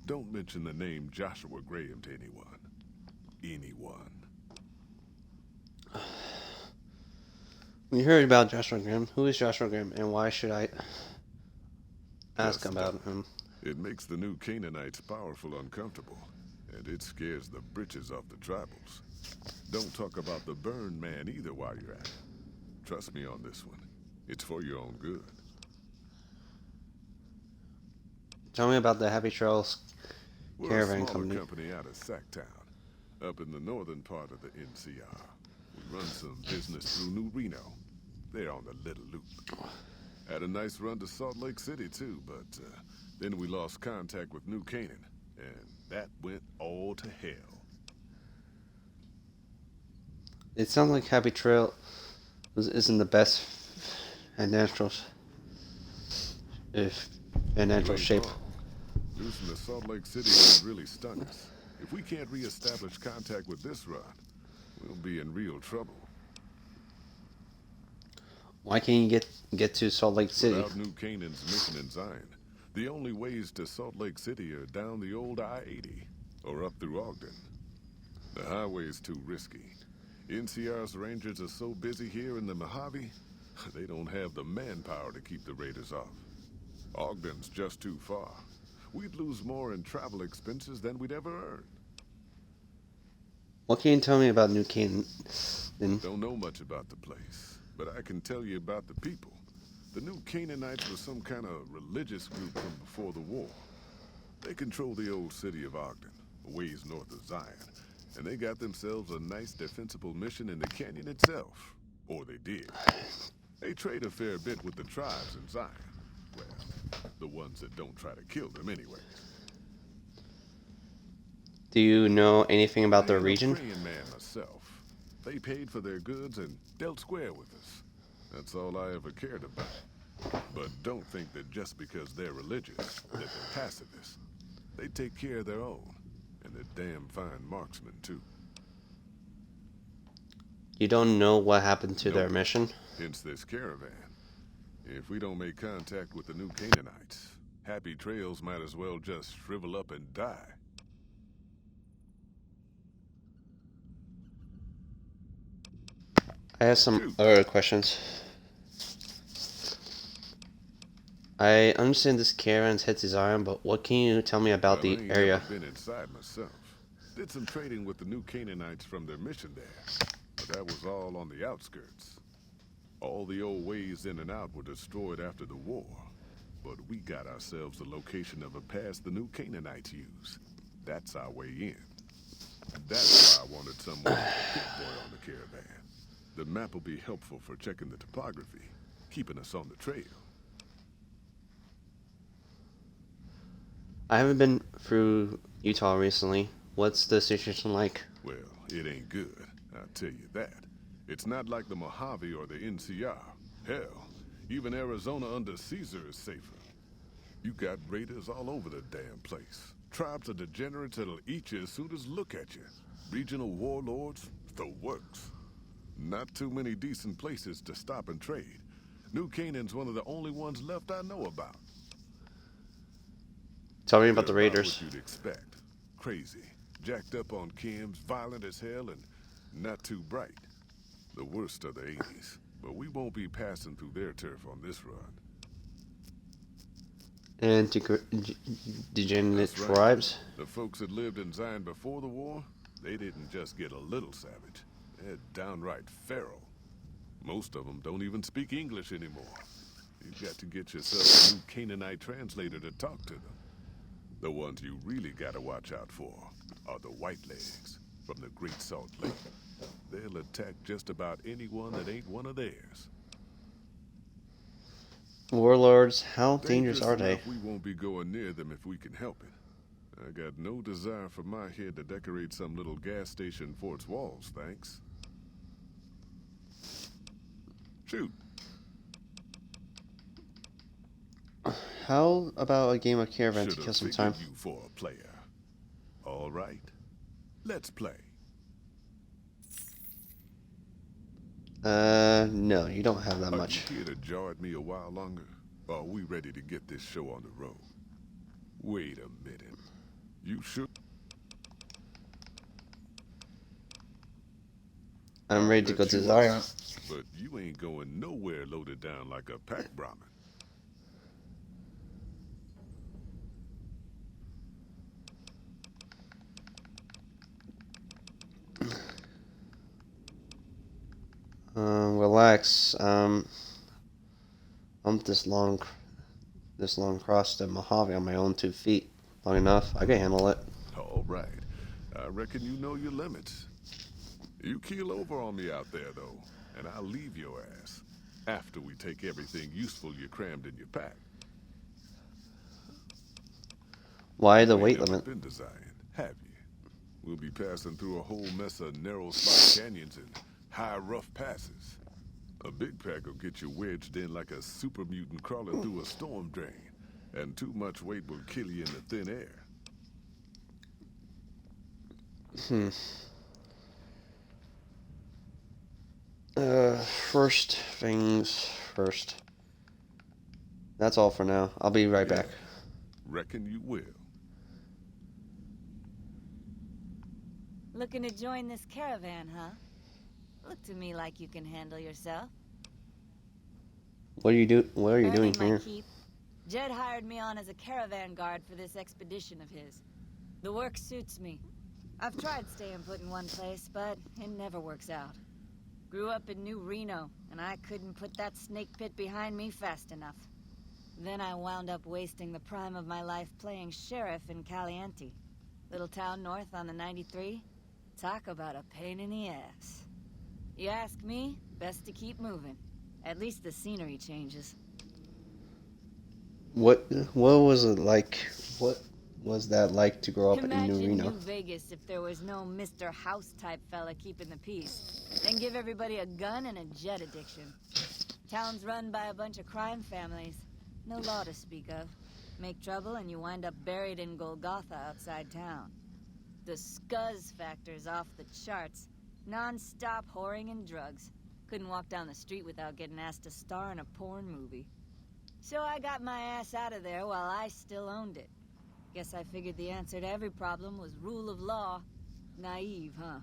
B: Don't mention the name Joshua Graham to anyone. Anyone.
A: We heard about Joshua Graham. Who is Joshua Graham, and why should I ask about him?
B: It makes the New Canaanites powerful uncomfortable, and it scares the britches off the tribals. Don't talk about the Burn Man either while you're at it. Trust me on this one. It's for your own good.
A: Tell me about the Happy Trails
B: We're
A: Caravan
B: a smaller
A: Company.
B: out of Sacktown, up in the northern part of the NCR. We run some business through New Reno. They're on the Little Loop. Had a nice run to Salt Lake City too, but then we lost contact with New Canaan, and that went all to hell.
A: It sounds like Happy Trail isn't the best financial shape.
B: Wrong. Losing to Salt Lake City would really stung us. If we can't re-establish contact with this run, we'll be in real trouble.
A: Why can't you get to Salt Lake City?
B: Without New Canaan's mission in Zion, the only ways to Salt Lake City are down the old I-80 or up through Ogden. The highway's too risky. NCR's rangers are so busy here in the Mojave, they don't have the manpower to keep the raiders off. Ogden's just too far. We'd lose more in travel expenses than we'd ever earn.
A: What can you tell me about New Canaan?
B: Don't know much about the place, but I can tell you about the people. The New Canaanites were some kind of religious group from before the war. They control the old city of Ogden, a ways north of Zion, and they got themselves a nice defensible mission in the canyon itself. Or they did. They trade a fair bit with the tribes in Zion. Well, the ones that don't try to kill them anyway.
A: Do you know anything about the
B: I ain't a
A: region?
B: praying man myself. They paid for their goods and dealt square with us. That's all I ever cared about. But don't think that just because they're religious, that they're pacifists. They take care of their own, and they're damn fine marksmen, too.
A: You don't know what happened to their
B: Nope.
A: mission?
B: Hence this caravan. If we don't make contact with the New Canaanites, Happy Trails might as well just shrivel up and die.
A: I have some other questions. I understand this caravan's head to Zion, but what can you tell me about
B: Well, I
A: the
B: ain't
A: area?
B: never been inside myself. Did some trading with the New Canaanites from their mission there, but that was all on the outskirts. All the old ways in and out were destroyed after the war, but we got ourselves the location of a pass the New Canaanites use. That's our way in. That's why I wanted someone with a pit-boy on the caravan. The map will be helpful for checking the topography, keeping us on the trail.
A: I haven't been through Utah recently. What's the situation like?
B: Well, it ain't good, I'll tell you that. It's not like the Mojave or the NCR. Hell, even Arizona under Caesar is safer. You got raiders all over the damn place. Tribes of degenerates that'll eat you as soon as look at you. Regional warlords, the works. Not too many decent places to stop and trade. New Canaan's one of the only ones left I know about.
A: Tell me about the
B: They're
A: Raiders.
B: what you'd expect. Crazy, jacked up on chems, violent as hell, and not too bright. The worst of the 80s, but we won't be passing through their turf on this run.
A: And degenerate
B: That's right.
A: tribes.
B: The folks that lived in Zion before the war, they didn't just get a little savage. They're downright feral. Most of them don't even speak English anymore. You've got to get yourself a new Canaanite translator to talk to them. The ones you really gotta watch out for are the Whitelegs from the Great Salt Lake. They'll attack just about anyone that ain't one of theirs.
A: Warlords, how dangerous are they?
B: enough, we won't be going near them if we can help it. I got no desire for my head to decorate some little gas station fort's walls, thanks. Shoot.
A: How about a game of Caravan to
B: Should've
A: kill some
B: figured
A: time?
B: you for a player. All right, let's play.
A: No, you don't have that
B: Are
A: much.
B: you here to jar at me a while longer? Or are we ready to get this show on the road? Wait a minute. You sure?
A: I'm ready to go
B: Bet
A: to
B: you
A: Zion.
B: are. But you ain't going nowhere loaded down like a pack Brahmin.
A: Relax. I'm this long across the Mojave on my own 2 feet. Long enough. I can handle it.
B: All right. I reckon you know your limits. You keel over on me out there, though, and I'll leave your ass after we take everything useful you crammed in your pack.
A: Why the
B: You ain't
A: weight
B: never
A: limit?
B: been to Zion, have you? We'll be passing through a whole mess of narrow spot canyons and high rough passes. A big pack will get you wedged in like a super mutant crawling through a storm drain, and too much weight will kill you in the thin air.
A: First things first. That's all for now. I'll be right back.
B: Reckon you will.
H: Looking to join this caravan, huh? Look to me like you can handle yourself.
A: What are you doing
H: Earning my
A: here?
H: keep. Jed hired me on as a caravan guard for this expedition of his. The work suits me. I've tried staying put in one place, but it never works out. Grew up in New Reno, and I couldn't put that snake pit behind me fast enough. Then I wound up wasting the prime of my life playing sheriff in Caliente. Little town north on the 93. Talk about a pain in the ass. You ask me, best to keep moving. At least the scenery changes.
A: What was it like? What was that like to grow up in
H: Imagine
A: New Reno?
H: New Vegas if there was no Mr. House type fella keeping the peace. Then give everybody a gun and a jet addiction. Town's run by a bunch of crime families. No law to speak of. Make trouble and you wind up buried in Golgotha outside town. The scuzz factor's off the charts. Non-stop whoring and drugs. Couldn't walk down the street without getting asked to star in a porn movie. So I got my ass out of there while I still owned it. Guess I figured the answer to every problem was rule of law. Naive, huh?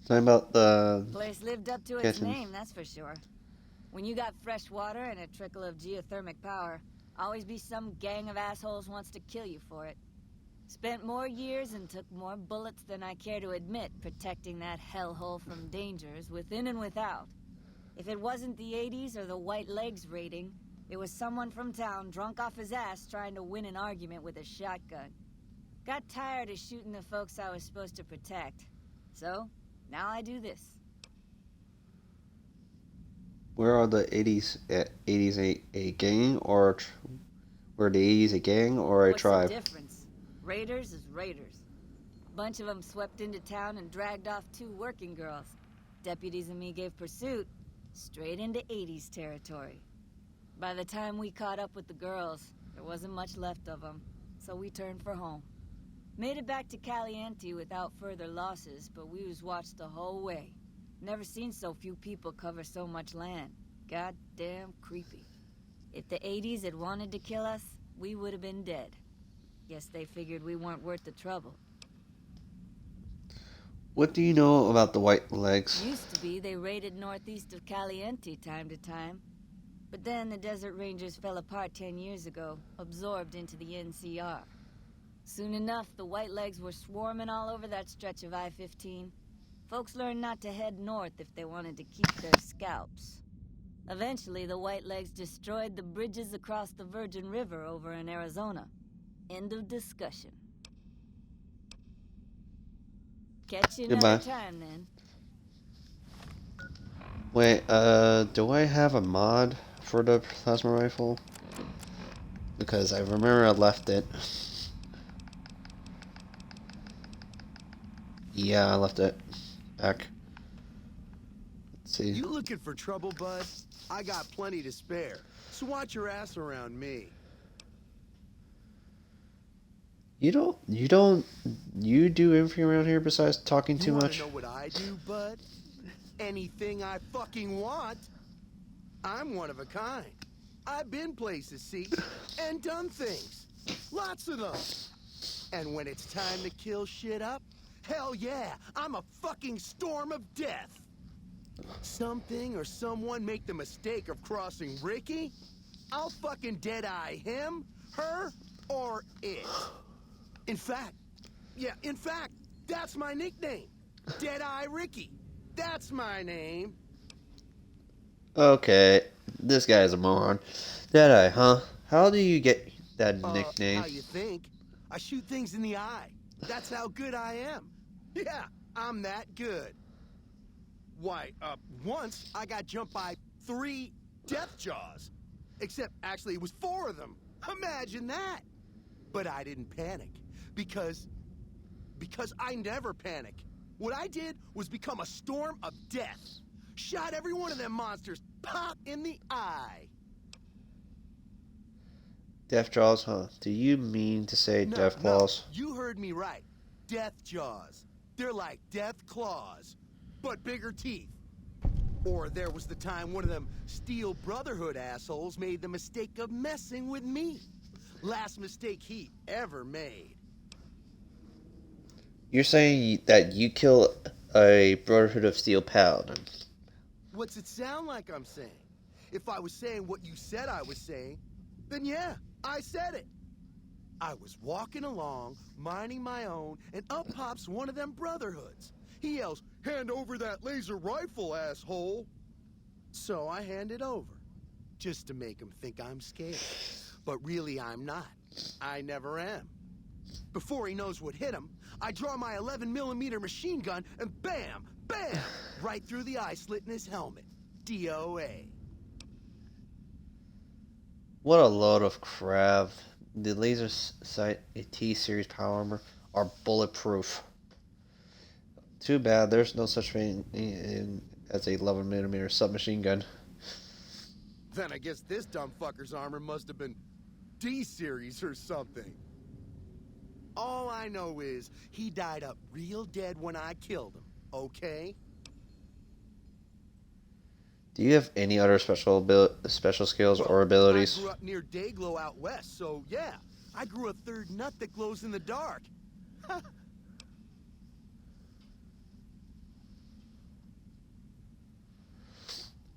A: Talking about the
H: Place lived up to its
A: Getting-
H: name, that's for sure. When you got fresh water and a trickle of geothermic power, always be some gang of assholes wants to kill you for it. Spent more years and took more bullets than I care to admit protecting that hellhole from dangers within and without. If it wasn't the 80s or the white legs raiding, it was someone from town drunk off his ass trying to win an argument with a shotgun. Got tired of shooting the folks I was supposed to protect. So, now I do this.
A: where are the 80s? 80s a gang or were the 80s a gang or a
H: What's
A: tribe?
H: the difference? Raiders is raiders. Bunch of them swept into town and dragged off 2 working girls. Deputies and me gave pursuit, straight into 80s territory. By the time we caught up with the girls, there wasn't much left of them, so we turned for home. Made it back to Caliente without further losses, but we was watched the whole way. Never seen so few people cover so much land. Goddamn creepy. If the 80s had wanted to kill us, we would have been dead. Guess they figured we weren't worth the trouble.
A: What do you know about the White Legs?
H: Used to be they raided northeast of Caliente time to time. But then the Desert Rangers fell apart 10 years ago, absorbed into the NCR. Soon enough, the Whitelegs were swarming all over that stretch of I-15. Folks learned not to head north if they wanted to keep their scalps. Eventually, the Whitelegs destroyed the bridges across the Virgin River over in Arizona. End of discussion. Catch you another
A: Goodbye.
H: time, then.
A: Wait, do I have a mod for the plasma rifle? Because I remember I left it. Yeah, I left it back. Let's see.
I: You looking for trouble, bud? I got plenty to spare. So watch your ass around me.
A: You do anything around here besides talking too much?
I: You wanna know what I do, bud? Anything I fucking want. I'm one of a kind. I've been places, see, and done things. Lots of them. And when it's time to kill shit up, hell yeah, I'm a fucking storm of death. Something or someone make the mistake of crossing Ricky, I'll fucking dead-eye him, her, or it. In fact, that's my nickname. Dead-Eye Ricky. That's my name.
A: Okay, this guy's a moron. Deadeye, huh? How do you get that nickname?
I: How you think? I shoot things in the eye. That's how good I am. Yeah, I'm that good. Why, once I got jumped by 3 death jaws. Except, actually, it was 4 of them. Imagine that. But I didn't panic. Because I never panic. What I did was become a storm of death. Shot every one of them monsters pop in the eye.
A: Death Jaws, huh? Do you mean to say Death Claws?
I: No, you heard me right. Death jaws. They're like death claws, but bigger teeth. Or there was the time one of them Steel Brotherhood assholes made the mistake of messing with me. Last mistake he ever made.
A: You're saying that you kill a Brotherhood of Steel Paladin.
I: What's it sound like I'm saying? If I was saying what you said I was saying, then yeah, I said it. I was walking along, minding my own, and up pops one of them Brotherhoods. He yells, "Hand over that laser rifle, asshole!" So I hand it over, just to make him think I'm scared. But really I'm not. I never am. Before he knows what hit him, I draw my 11mm machine gun and bam, bam, right through the eye slit in his helmet. DOA.
A: What a load of crap. The Laser Sight T-Series power armor are bulletproof. Too bad there's no such thing as a 11mm submachine gun.
I: Then I guess this dumb fucker's armor must have been D-Series or something. All I know is he died up real dead when I killed him, okay?
A: Do you have any other special skills or abilities?
I: I grew up near Dayglow out west, so yeah. I grew a third nut that glows in the dark.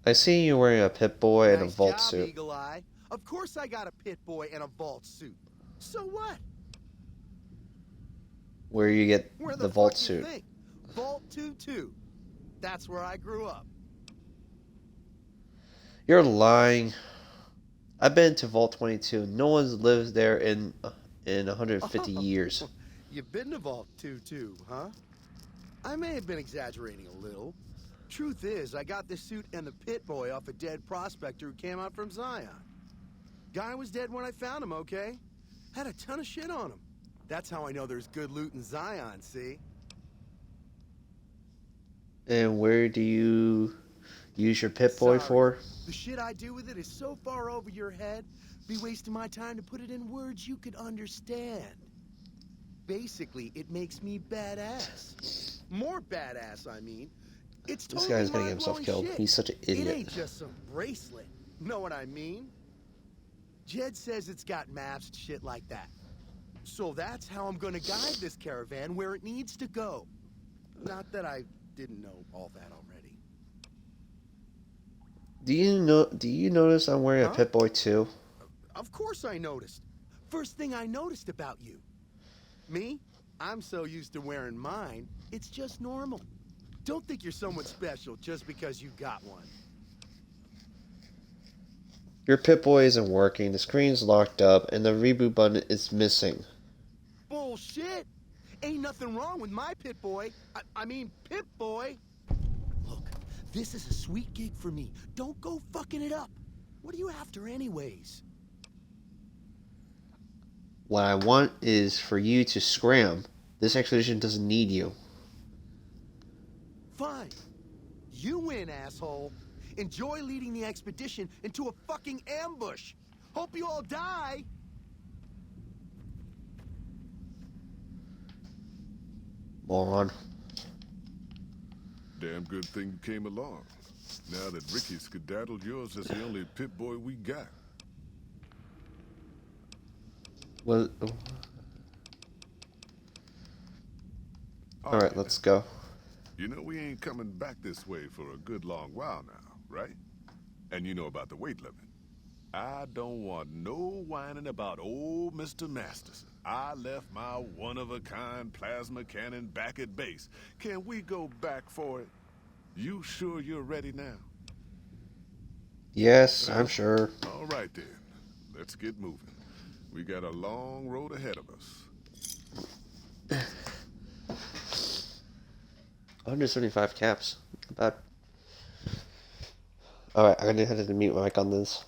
A: I see you wearing a Pip-Boy and a
I: Nice
A: Vault
I: job,
A: suit.
I: Eagle Eye. Of course I got a Pit-Boy and a Vault suit. So what?
A: Where you get
I: Where
A: the Vault
I: fuck you
A: suit?
I: think? Vault 22. That's where I grew up.
A: You're lying. I've been to Vault 22. No one's lived there in 150 years.
I: You've been to Vault 22, huh? I may have been exaggerating a little. Truth is, I got this suit and the Pit-Boy off a dead prospector who came out from Zion. Guy was dead when I found him, okay? Had a ton of shit on him. That's how I know there's good loot in Zion, see?
A: And where do you use your Pip-Boy
I: Sorry.
A: for?
I: The shit I do with it is so far over your head, be wasting my time to put it in words you could understand. Basically, it makes me badass. More badass, I mean. It's
A: This
I: totally
A: guy's gonna get himself
I: mind-blowing
A: killed.
I: shit.
A: He's such an
I: It
A: idiot.
I: ain't just some bracelet. Know what I mean? Jed says it's got maps and shit like that. So that's how I'm gonna guide this caravan where it needs to go. Not that I didn't know all that already.
A: Do you notice I'm wearing a
I: Huh?
A: Pip-Boy too?
I: Of course I noticed. First thing I noticed about you. Me? I'm so used to wearing mine, it's just normal. Don't think you're someone special just because you got one.
A: Your Pip-Boy isn't working, the screen's locked up, and the reboot button is missing.
I: Bullshit! Ain't nothing wrong with my Pip-Boy. I mean, Pip-Boy. Look, this is a sweet gig for me. Don't go fucking it up. What are you after anyways?
A: What I want is for you to scram. This expedition doesn't need you.
I: Fine. You win, asshole. Enjoy leading the expedition into a fucking ambush. Hope you all die.
A: Moron.
B: Damn good thing you came along. Now that Ricky skedaddled, yours is the only Pip-Boy we got.
A: Well, alright, let's go.
B: You know we ain't coming back this way for a good long while now, right? And you know about the weight limit. I don't want no whining about old Mr. Masterson. I left my one-of-a-kind plasma cannon back at base. Can we go back for it? You sure you're ready now?
A: Yes, I'm sure.
B: All right then. Let's get moving. We got a long road ahead of us.
A: 175 caps. Not bad. Alright, I'm gonna have to mute my mic on this.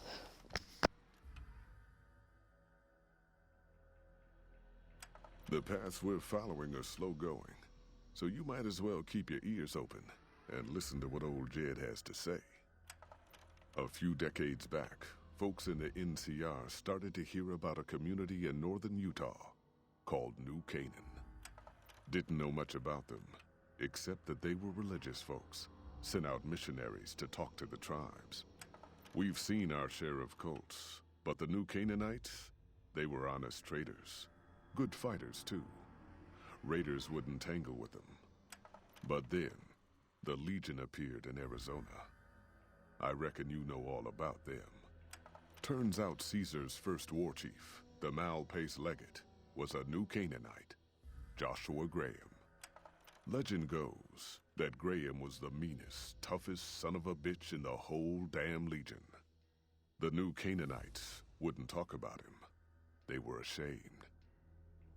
B: The paths we're following are slow going, so you might as well keep your ears open and listen to what old Jed has to say. A few decades back, folks in the NCR started to hear about a community in northern Utah called New Canaan. Didn't know much about them, except that they were religious folks, sent out missionaries to talk to the tribes. We've seen our share of cults, but the New Canaanites, they were honest traders. Good fighters, too. Raiders wouldn't tangle with them. But then, the Legion appeared in Arizona. I reckon you know all about them. Turns out Caesar's first war chief, the Malpais Legate, was a New Canaanite, Joshua Graham. Legend goes that Graham was the meanest, toughest son of a bitch in the whole damn Legion. The New Canaanites wouldn't talk about him. They were ashamed.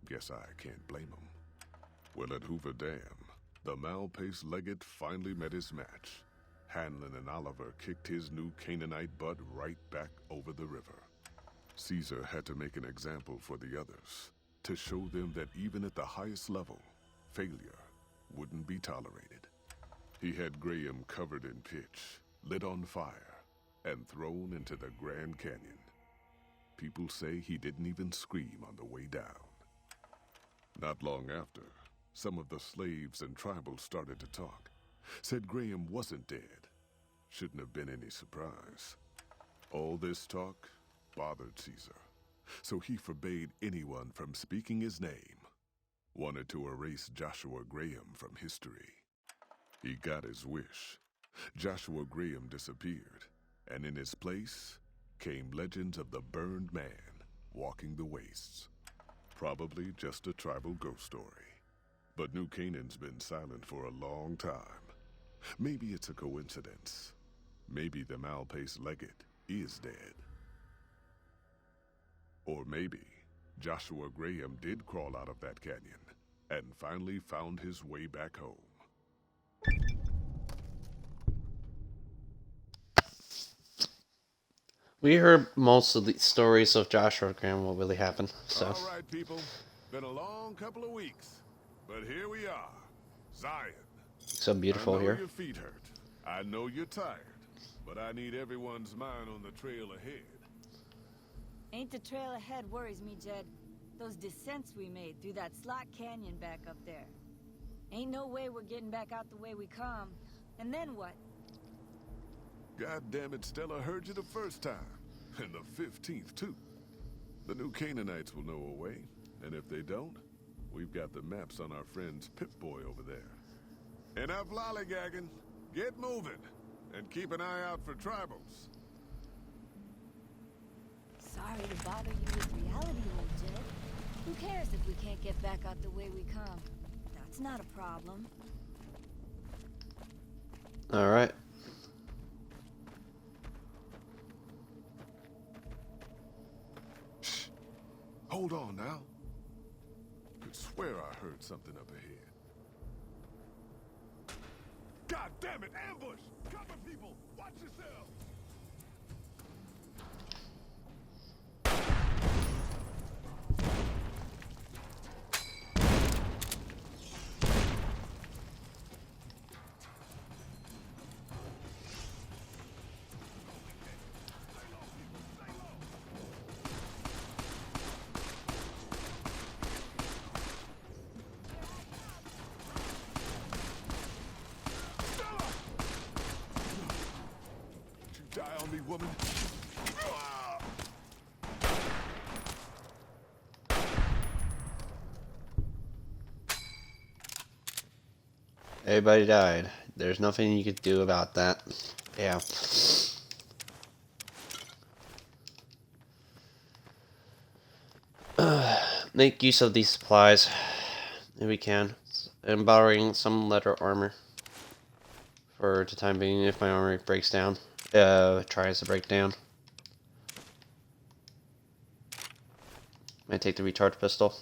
B: Guess I can't blame them. Well, at Hoover Dam, the Malpais Legate finally met his match. Hanlon and Oliver kicked his New Canaanite butt right back over the river. Caesar had to make an example for the others, to show them that even at the highest level, failure wouldn't be tolerated. He had Graham covered in pitch, lit on fire, and thrown into the Grand Canyon. People say he didn't even scream on the way down. Not long after, some of the slaves and tribals started to talk. Said Graham wasn't dead. Shouldn't have been any surprise. All this talk bothered Caesar, so he forbade anyone from speaking his name. Wanted to erase Joshua Graham from history. He got his wish. Joshua Graham disappeared, and in his place came legends of the burned man walking the wastes. Probably just a tribal ghost story. But New Canaan's been silent for a long time. Maybe it's a coincidence. Maybe the Malpais Legate is dead. Or maybe Joshua Graham did crawl out of that canyon and finally found his way back home.
A: We heard most of the stories of Joshua Graham, what really happened, so.
B: All right, people. Been a long couple of weeks, but here we are. Zion.
A: So beautiful
B: I know
A: here.
B: your feet hurt. I know you're tired, but I need everyone's mind on the trail ahead.
H: Ain't the trail ahead worries me, Jed. Those descents we made through that slot canyon back up there. Ain't no way we're getting back out the way we come. And then what?
B: God damn it, Stella heard you the first time. And the 15th, too. The New Canaanites will know a way. And if they don't, we've got the maps on our friend's Pip-Boy over there. Enough lollygagging. Get moving. And keep an eye out for tribals.
H: Sorry to bother you with reality, old Jed. Who cares if we can't get back out the way we come? That's not a problem.
A: Alright.
B: Hold on now. Could swear I heard something up ahead. God damn it! Ambush! Cover people! Watch yourselves! Die on me, woman.
A: Everybody died. There's nothing you could do about that. Yeah. Make use of these supplies if we can. I'm borrowing some leather armor for the time being if my armor breaks down. Tries to break down. Might take the recharge pistol.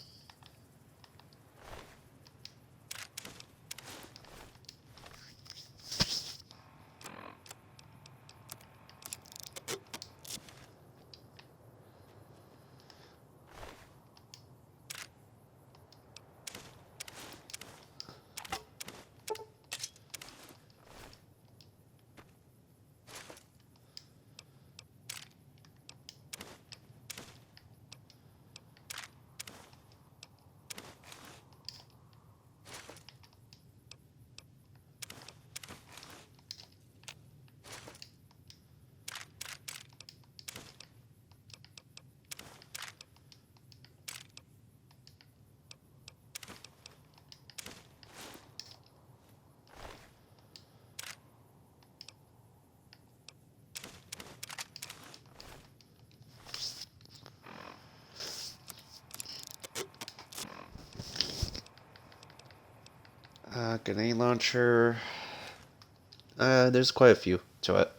A: Grenade launcher. There's quite a few to it.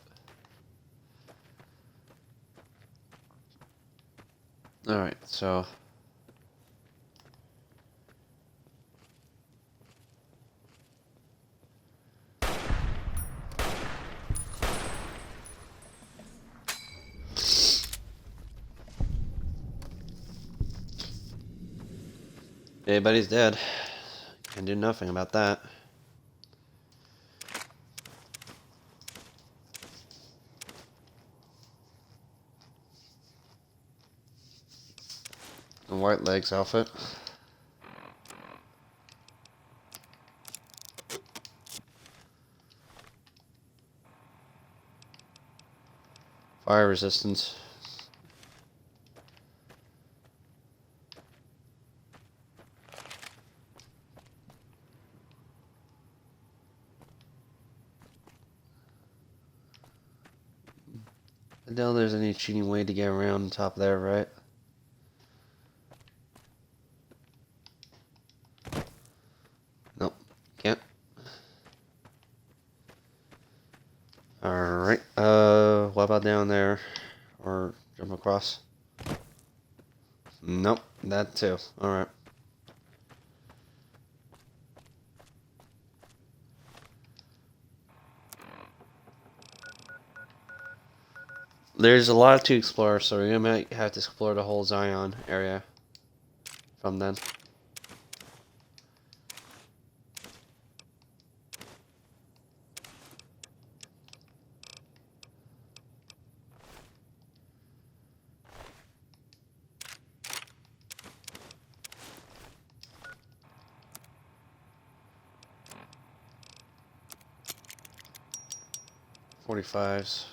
A: Alright, so... everybody's dead. Can do nothing about that. The White Legs outfit. Fire resistance. I doubt there's any cheating way to get around the top there, right? Nope, can't. Alright, what about down there? Or jump across? Nope, that too. Alright. There's a lot to explore, so we might have to explore the whole Zion area from then. .45s.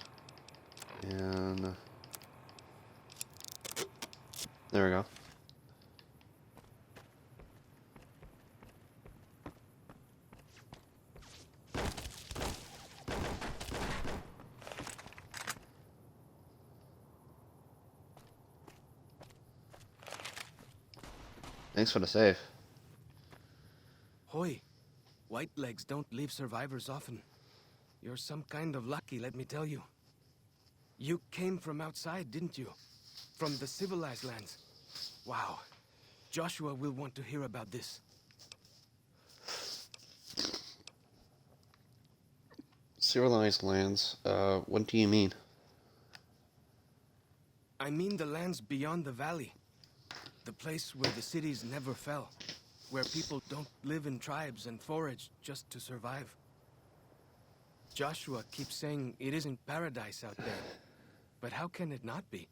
A: And there we go. Thanks for the save.
J: Hoy, white legs don't leave survivors often. You're some kind of lucky, let me tell you. You came from outside, didn't you? From the civilized lands. Wow. Joshua will want to hear about this.
A: Civilized lands. What do you mean?
J: I mean the lands beyond the valley. The place where the cities never fell. Where people don't live in tribes and forage just to survive. Joshua keeps saying it isn't paradise out there. But how can it not be,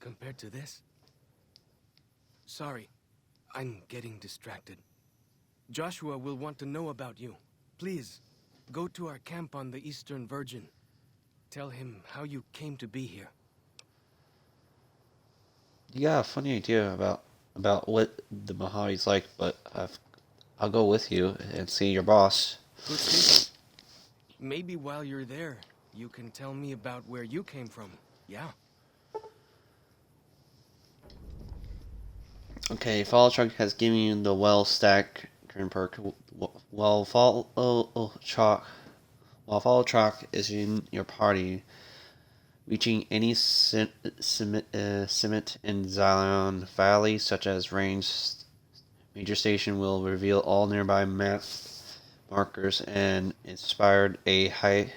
J: compared to this? Sorry, I'm getting distracted. Joshua will want to know about you. Please, go to our camp on the Eastern Virgin. Tell him how you came to be here.
A: You got a funny idea about what the Mojave's like, but I'll go with you and see your boss.
J: Good thinking. Maybe while you're there, you can tell me about where you came from. Yeah.
A: Okay, Follow Truck has given you the well stack current perk. While Follow Truck is in your party, reaching any summit in Zion Valley, such as range major station, will reveal all nearby map markers and inspired a high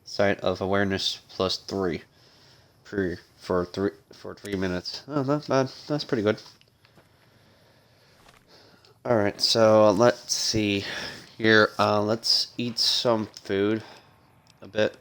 A: site of awareness +3 for 3 minutes. Oh, not bad. That's pretty good. All right, so let's see here. Let's eat some food a bit.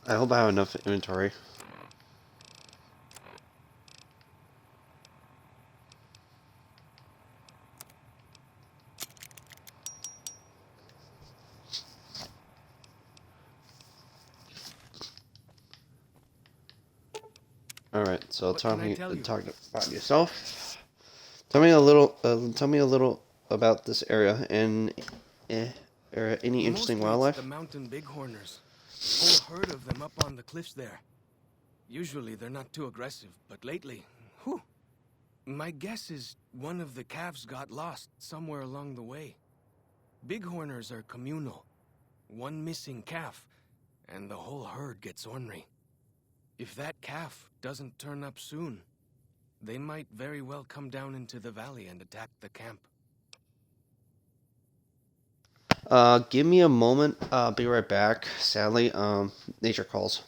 A: I hope I have enough inventory. All right, so talk about yourself. Tell me a little about this area and any interesting
J: Mostly
A: wildlife.
J: it's the mountain bighorners. Whole herd of them up on the cliffs there. Usually they're not too aggressive, but lately, whew. My guess is one of the calves got lost somewhere along the way. Bighorners are communal. One missing calf, and the whole herd gets ornery. If that calf doesn't turn up soon, they might very well come down into the valley and attack the camp.
A: Give me a moment. I'll be right back. Sadly, nature calls.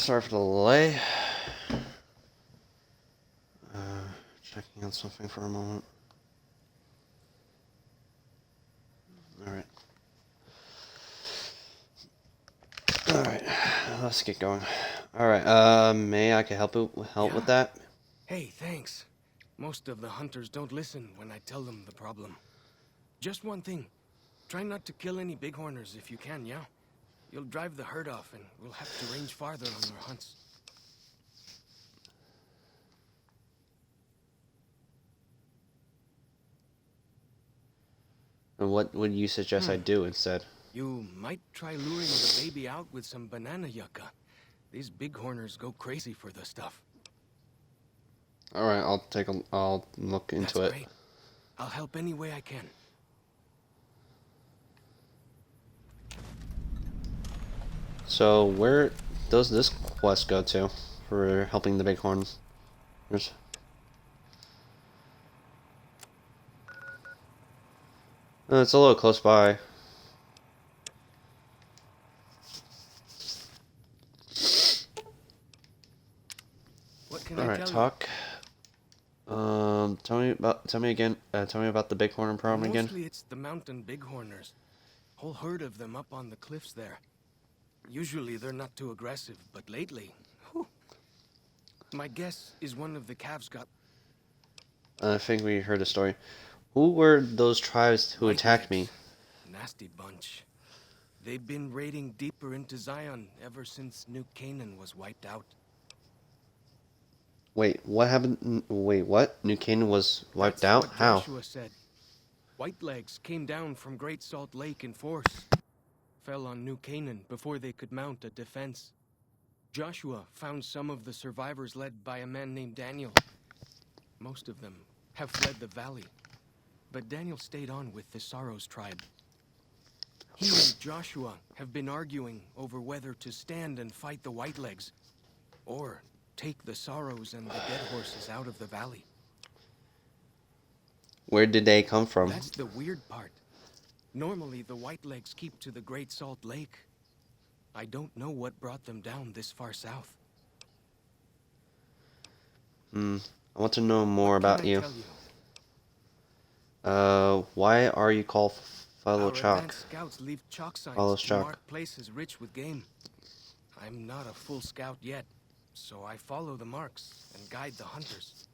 A: Sorry for the delay. Checking on something for a moment. Alright. Alright, let's get going. Alright, May I can help with that?
J: Hey, thanks. Most of the hunters don't listen when I tell them the problem. Just one thing. Try not to kill any bighorners if you can, yeah? You'll drive the herd off and we'll have to range farther on our hunts.
A: And what would you suggest I do instead?
J: You might try luring the baby out with some banana yucca. These bighorners go crazy for the stuff.
A: Alright, I'll look into it.
J: Great. I'll help any way I can.
A: So where does this quest go to for helping the bighorns? It's a little close by.
J: What can
A: All
J: I
A: right,
J: tell
A: talk. Tell me about the bighorn problem again.
J: Mostly it's the mountain bighorners. Whole herd of them up on the cliffs there. Usually they're not too aggressive, but lately, whew. My guess is one of the calves got...
A: I think we heard a story. Who were those tribes who attacked me?
J: Nasty bunch. They've been raiding deeper into Zion ever since New Canaan was wiped out.
A: Wait, what happened? Wait, what? New Canaan was wiped out?
J: What
A: How?
J: Joshua said. Whitelegs came down from Great Salt Lake in force. Fell on New Canaan before they could mount a defense. Joshua found some of the survivors led by a man named Daniel. Most of them have fled the valley. But Daniel stayed on with the Saros tribe. He and Joshua have been arguing over whether to stand and fight the Whitelegs, or take the Saros and the dead horses out of the valley.
A: Where did they come from?
J: That's the weird part. Normally, the Whitelegs keep to the Great Salt Lake. I don't know what brought them down this far south.
A: I want to know more about you. Why are you called Follow Chalk?
J: Scouts leave chalk signs
A: Follows
J: to
A: Chalk.
J: mark places rich with game. I'm not a full scout yet, so I follow the marks and guide the hunters.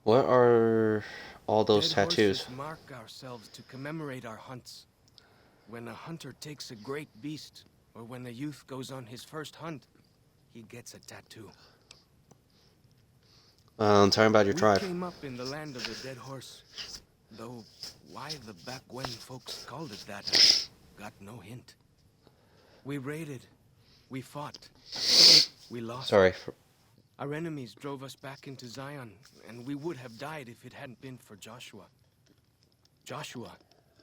A: What are all those
J: Dead
A: tattoos?
J: horses mark ourselves to commemorate our hunts. When a hunter takes a great beast, or when a youth goes on his first hunt, he gets a tattoo.
A: Tell me about your
J: We
A: tribe.
J: came up in the land of the dead horse, though why the back when folks called it that, I got no hint. We raided, we fought, we lost.
A: Sorry.
J: Our enemies drove us back into Zion, and we would have died if it hadn't been for Joshua. Joshua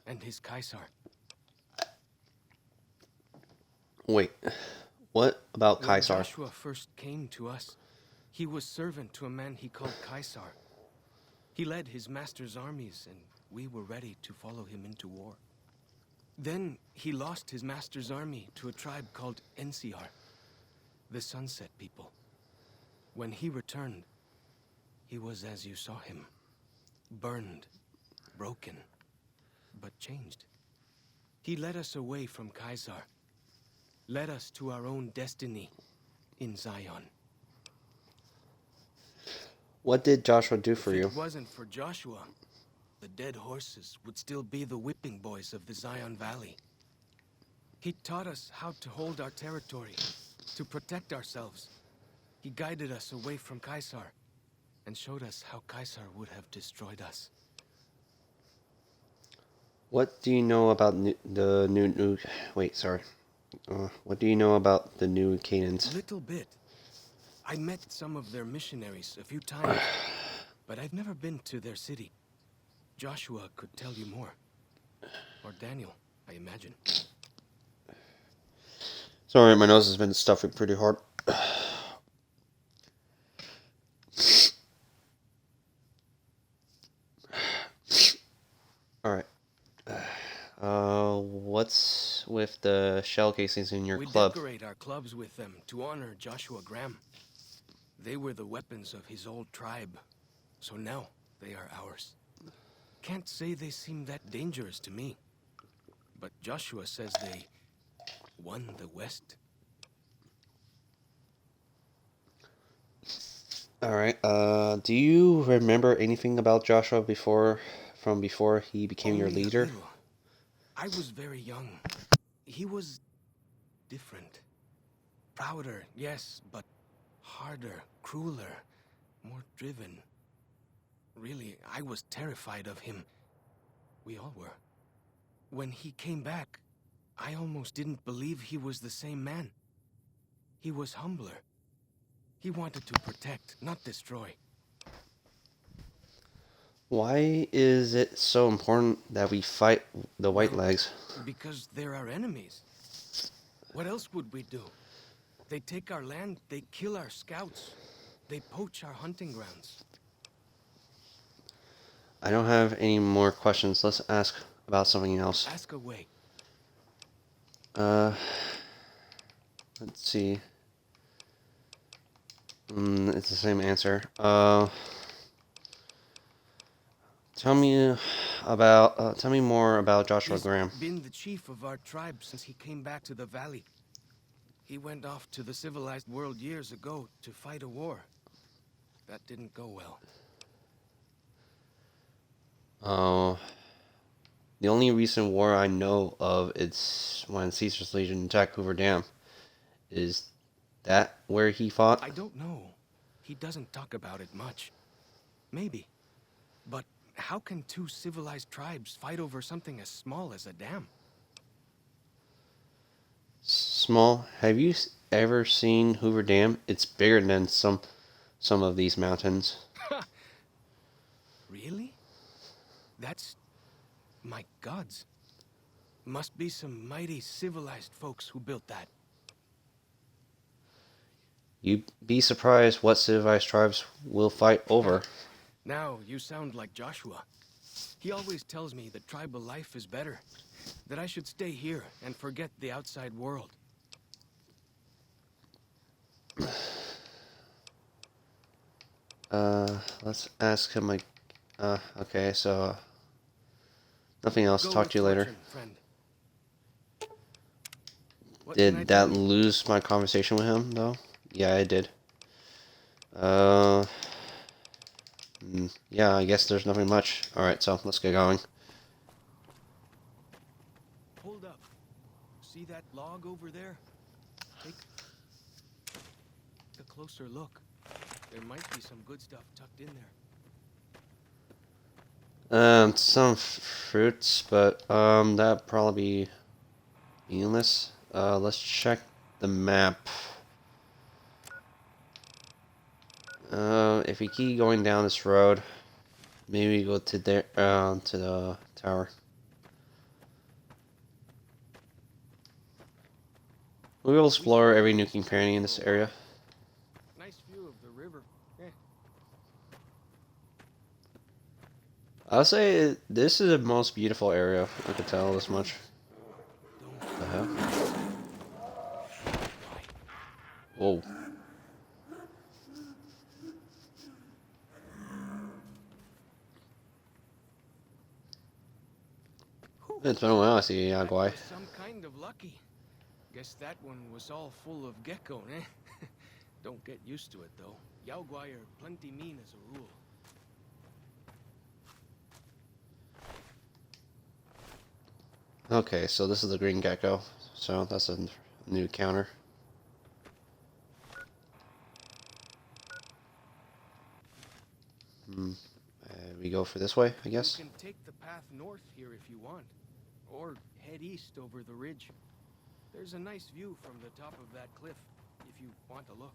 J: and his Caesar.
A: Wait, what about
J: When
A: Caesar?
J: Joshua first came to us, he was servant to a man he called Caesar. He led his master's armies, and we were ready to follow him into war. Then he lost his master's army to a tribe called NCR, the Sunset People. When he returned, he was as you saw him. Burned, broken, but changed. He led us away from Caesar, led us to our own destiny in Zion.
A: What did Joshua do for you?
J: If it wasn't for Joshua, the dead horses would still be the whipping boys of the Zion Valley. He taught us how to hold our territory, to protect ourselves. He guided us away from Caesar, and showed us how Caesar would have destroyed us.
A: What do you know about the new? Wait, sorry. What do you know about the New Canaans?
J: Little bit. I met some of their missionaries a few times, but I've never been to their city. Joshua could tell you more. Or Daniel, I imagine.
A: Sorry, my nose has been stuffing pretty hard. All right. with the shell casings in your
J: We
A: club?
J: decorate our clubs with them to honor Joshua Graham. They were the weapons of his old tribe, so now they are ours. Can't say they seem that dangerous to me, but Joshua says they won the West.
A: Alright, do you remember anything about Joshua from before he became your
J: Only a
A: leader?
J: little. I was very young. He was different. Prouder, yes, but harder, crueler, more driven. Really, I was terrified of him. We all were. When he came back, I almost didn't believe he was the same man. He was humbler. He wanted to protect, not destroy.
A: Why is it so important that we fight the White Legs?
J: Because they're our enemies. What else would we do? They take our land, they kill our scouts, they poach our hunting grounds.
A: I don't have any more questions. Let's ask about something else.
J: Ask away.
A: Let's see. It's the same answer. Tell me more about Joshua
J: He's
A: Graham.
J: been the chief of our tribe since he came back to the valley. He went off to the civilized world years ago to fight a war. That didn't go well.
A: The only recent war I know of is when Caesar's Legion attacked Hoover Dam. Is that where he fought?
J: I don't know. He doesn't talk about it much. Maybe. But how can two civilized tribes fight over something as small as a dam?
A: Small. Have you ever seen Hoover Dam? It's bigger than some of these mountains.
J: Really? That's... my gods. Must be some mighty civilized folks who built that.
A: You'd be surprised what civilized tribes will fight over.
J: Now you sound like Joshua. He always tells me that tribal life is better. That I should stay here and forget the outside world.
A: Let's ask him like... okay, so... Nothing else.
J: Go
A: Talk
J: with
A: to you later.
J: fortune, friend. What can I
A: Did
J: tell
A: that
J: you?
A: lose my conversation with him, though? Yeah, I did. Yeah, I guess there's nothing much. Alright, so let's get going.
J: Hold up. See that log over there? Take a closer look. There might be some good stuff tucked in there.
A: Some fruits, but, that'd probably be meaningless. Let's check the map. If we keep going down this road, maybe go to there, to the tower. We will explore every nook and cranny in this area.
J: Nice view of the river. Yeah.
A: I would say this is the most beautiful area. I could tell this much. What the hell? Whoa. It's been a while I see
J: That
A: Yaguai.
J: was some kind of lucky. Guess that one was all full of gecko, eh? Don't get used to it, though. Yaoguai are plenty mean as a rule.
A: Okay, so this is the green gecko. So that's a new counter. We go for this way, I guess.
J: You can take the path north here if you want, or head east over the ridge. There's a nice view from the top of that cliff, if you want to look.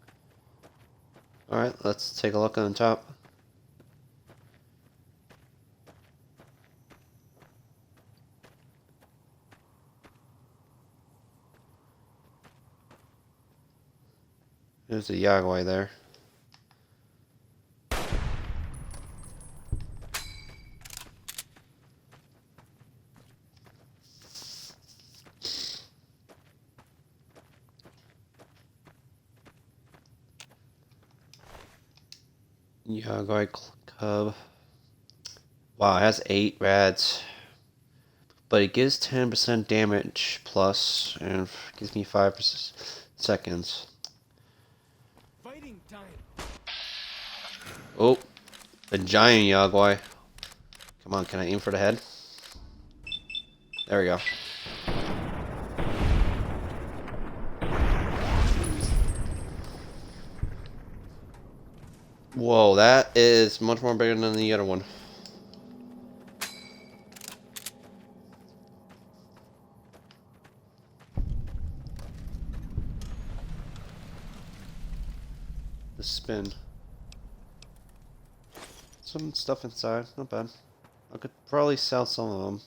A: Alright, let's take a look on the top. There's a Yaguai there. Yagoi Cub. Wow, it has 8 rads. But it gives 10% damage plus and gives me 5% seconds.
J: Fighting time.
A: Oh, a giant Yagoi. Come on, can I aim for the head? There we go. Whoa, that is much more bigger than the other one. The spin. Some stuff inside, not bad. I could probably sell some of them.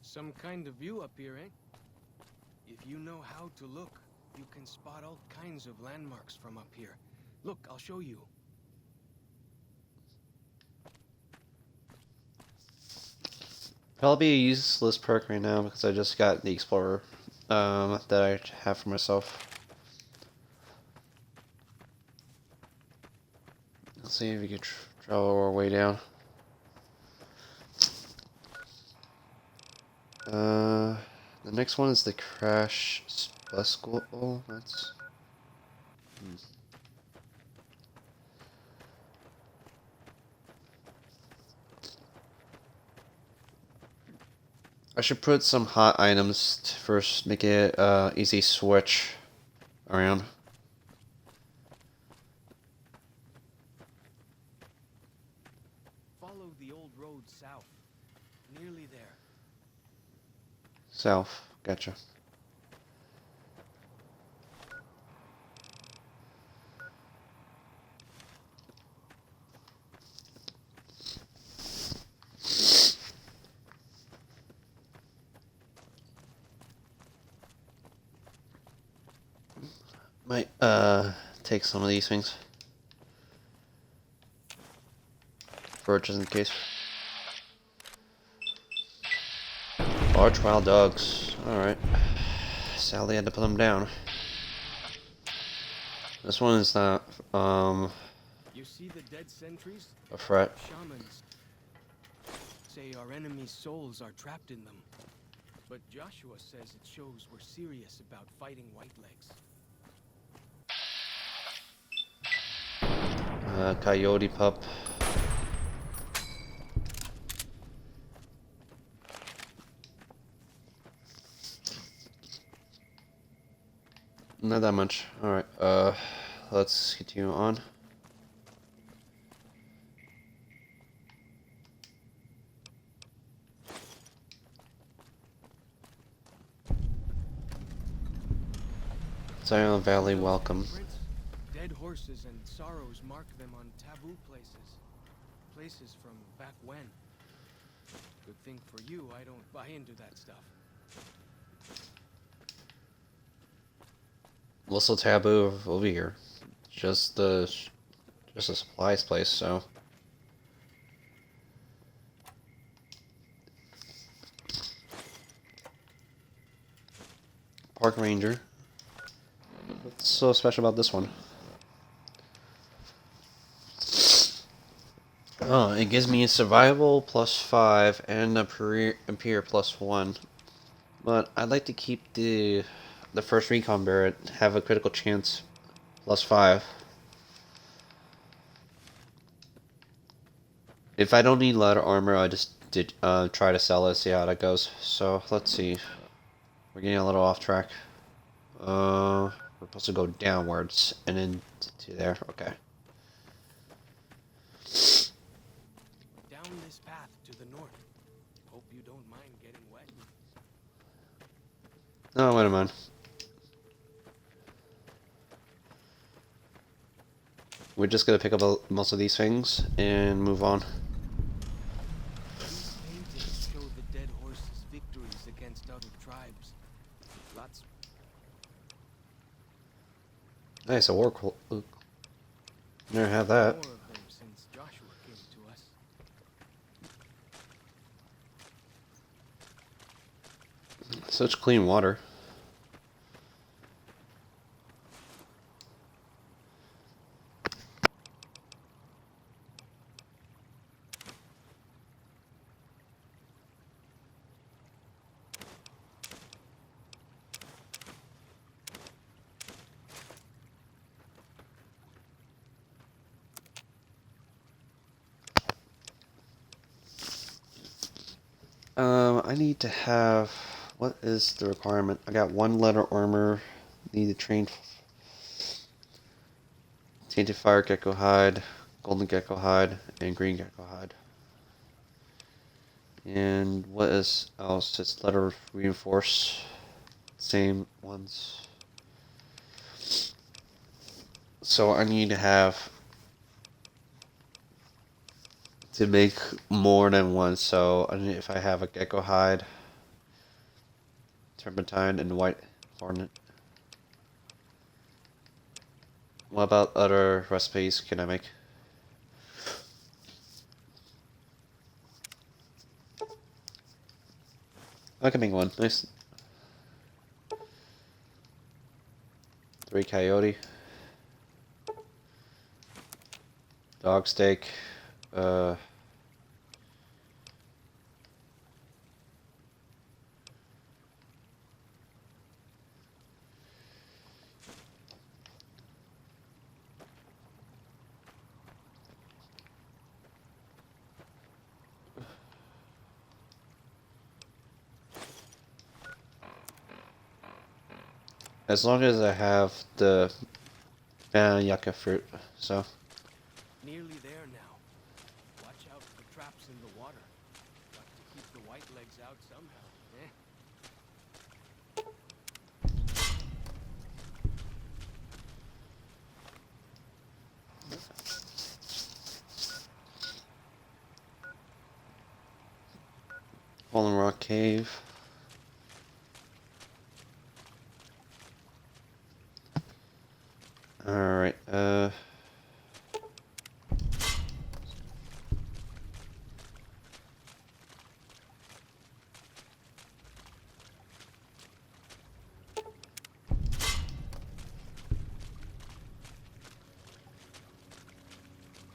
J: Some kind of view up here, eh? If you know how to look, you can spot all kinds of landmarks from up here. Look, I'll show you.
A: Probably a useless perk right now because I just got the Explorer that I have for myself. Let's see if we can travel our way down. The next one is the Crash Bus School. Oh, that's... I should put some hot items to first make it easy switch around.
J: Follow the old road south. Nearly there.
A: South, gotcha. Might take some of these things for just in case. Large wild dogs. Alright. Sadly, I had to put them down. This one is not
J: You see the dead sentries?
A: a threat.
J: Shamans say our enemies' souls are trapped in them. But Joshua says it shows we're serious about fighting Whitelegs.
A: Coyote pup. Not that much. Alright, let's continue on. Zion Valley, welcome.
J: Dead horses and sorrows mark them on taboo places. Places from back when. Good thing for you, I don't buy into that stuff.
A: Also taboo over here. Just a supplies place, so. Park Ranger. What's so special about this one? Oh, it gives me a survival +5 and a appear +1. But I'd like to keep the first recon Barrett have a critical chance +5. If I don't need leather armor, I just did try to sell it, see how that goes. So let's see. We're getting a little off track. We're supposed to go downwards and then to there. Okay.
J: Down this path to the north. Hope you don't mind getting wet.
A: No, wait a minute. We're just gonna pick up most of these things and move on.
J: These paintings show the dead horses' victories against other tribes. Lots.
A: Nice, a war cloak. Never have that.
J: More of them since Joshua came to us.
A: Such clean water. I need to have... What is the requirement? I got 1 letter armor. Need to train... Tainted Fire Gecko Hide, Golden Gecko Hide, and Green Gecko Hide. And what is else? It's letter reinforce. Same ones. So I need to have to make more than one. So if I have a gecko hide, turpentine, and white hornet. What about other recipes can I make? I can make one. Nice. 3 coyote. Dog steak. As long as I have the banana yucca fruit, so.
J: Nearly there now. Watch out for traps in the water. Got to keep the white legs out somehow, eh?
A: Fallen Rock Cave. Alright,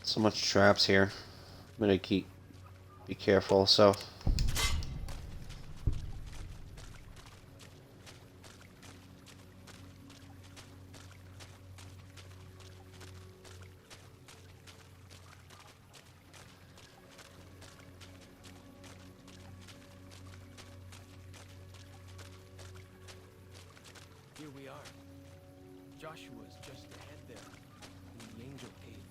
A: so much traps here. I'm gonna be careful, so.
J: Here we are. Joshua's just ahead there, in the Angel Cave.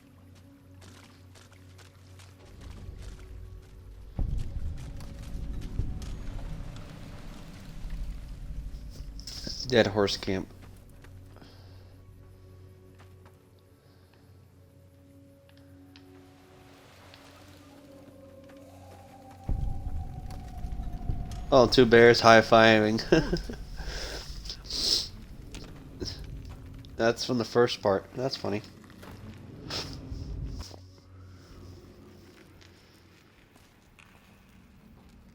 A: Dead horse camp. Oh, 2 bears high-fiving. That's from the first part. That's funny.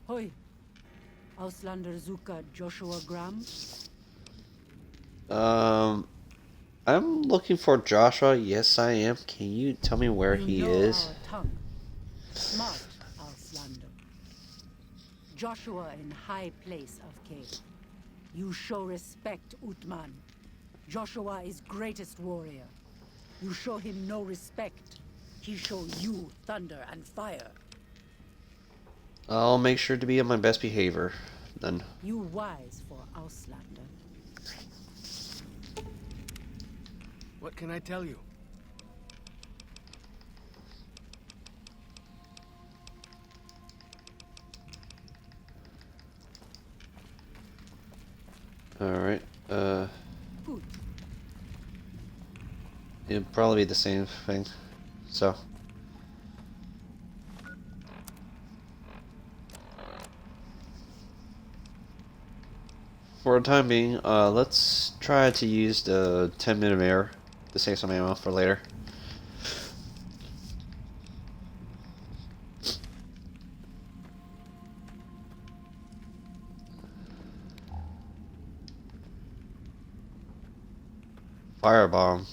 K: Hoi. Auslander Zuka Joshua Graham?
A: I'm looking for Joshua. Yes, I am. Can you tell me where he is?
K: Our tongue. Smart, Auslander. Joshua in high place of cave. You show respect, Utman. Joshua is greatest warrior. You show him no respect. He show you thunder and fire.
A: I'll make sure to be on my best behavior, then.
K: You wise for Auslander.
J: What can I tell you?
A: Alright,
K: Good.
A: it'd probably be the same thing, so. For the time being, let's try to use the 10mm to save some ammo for later. Firebomb.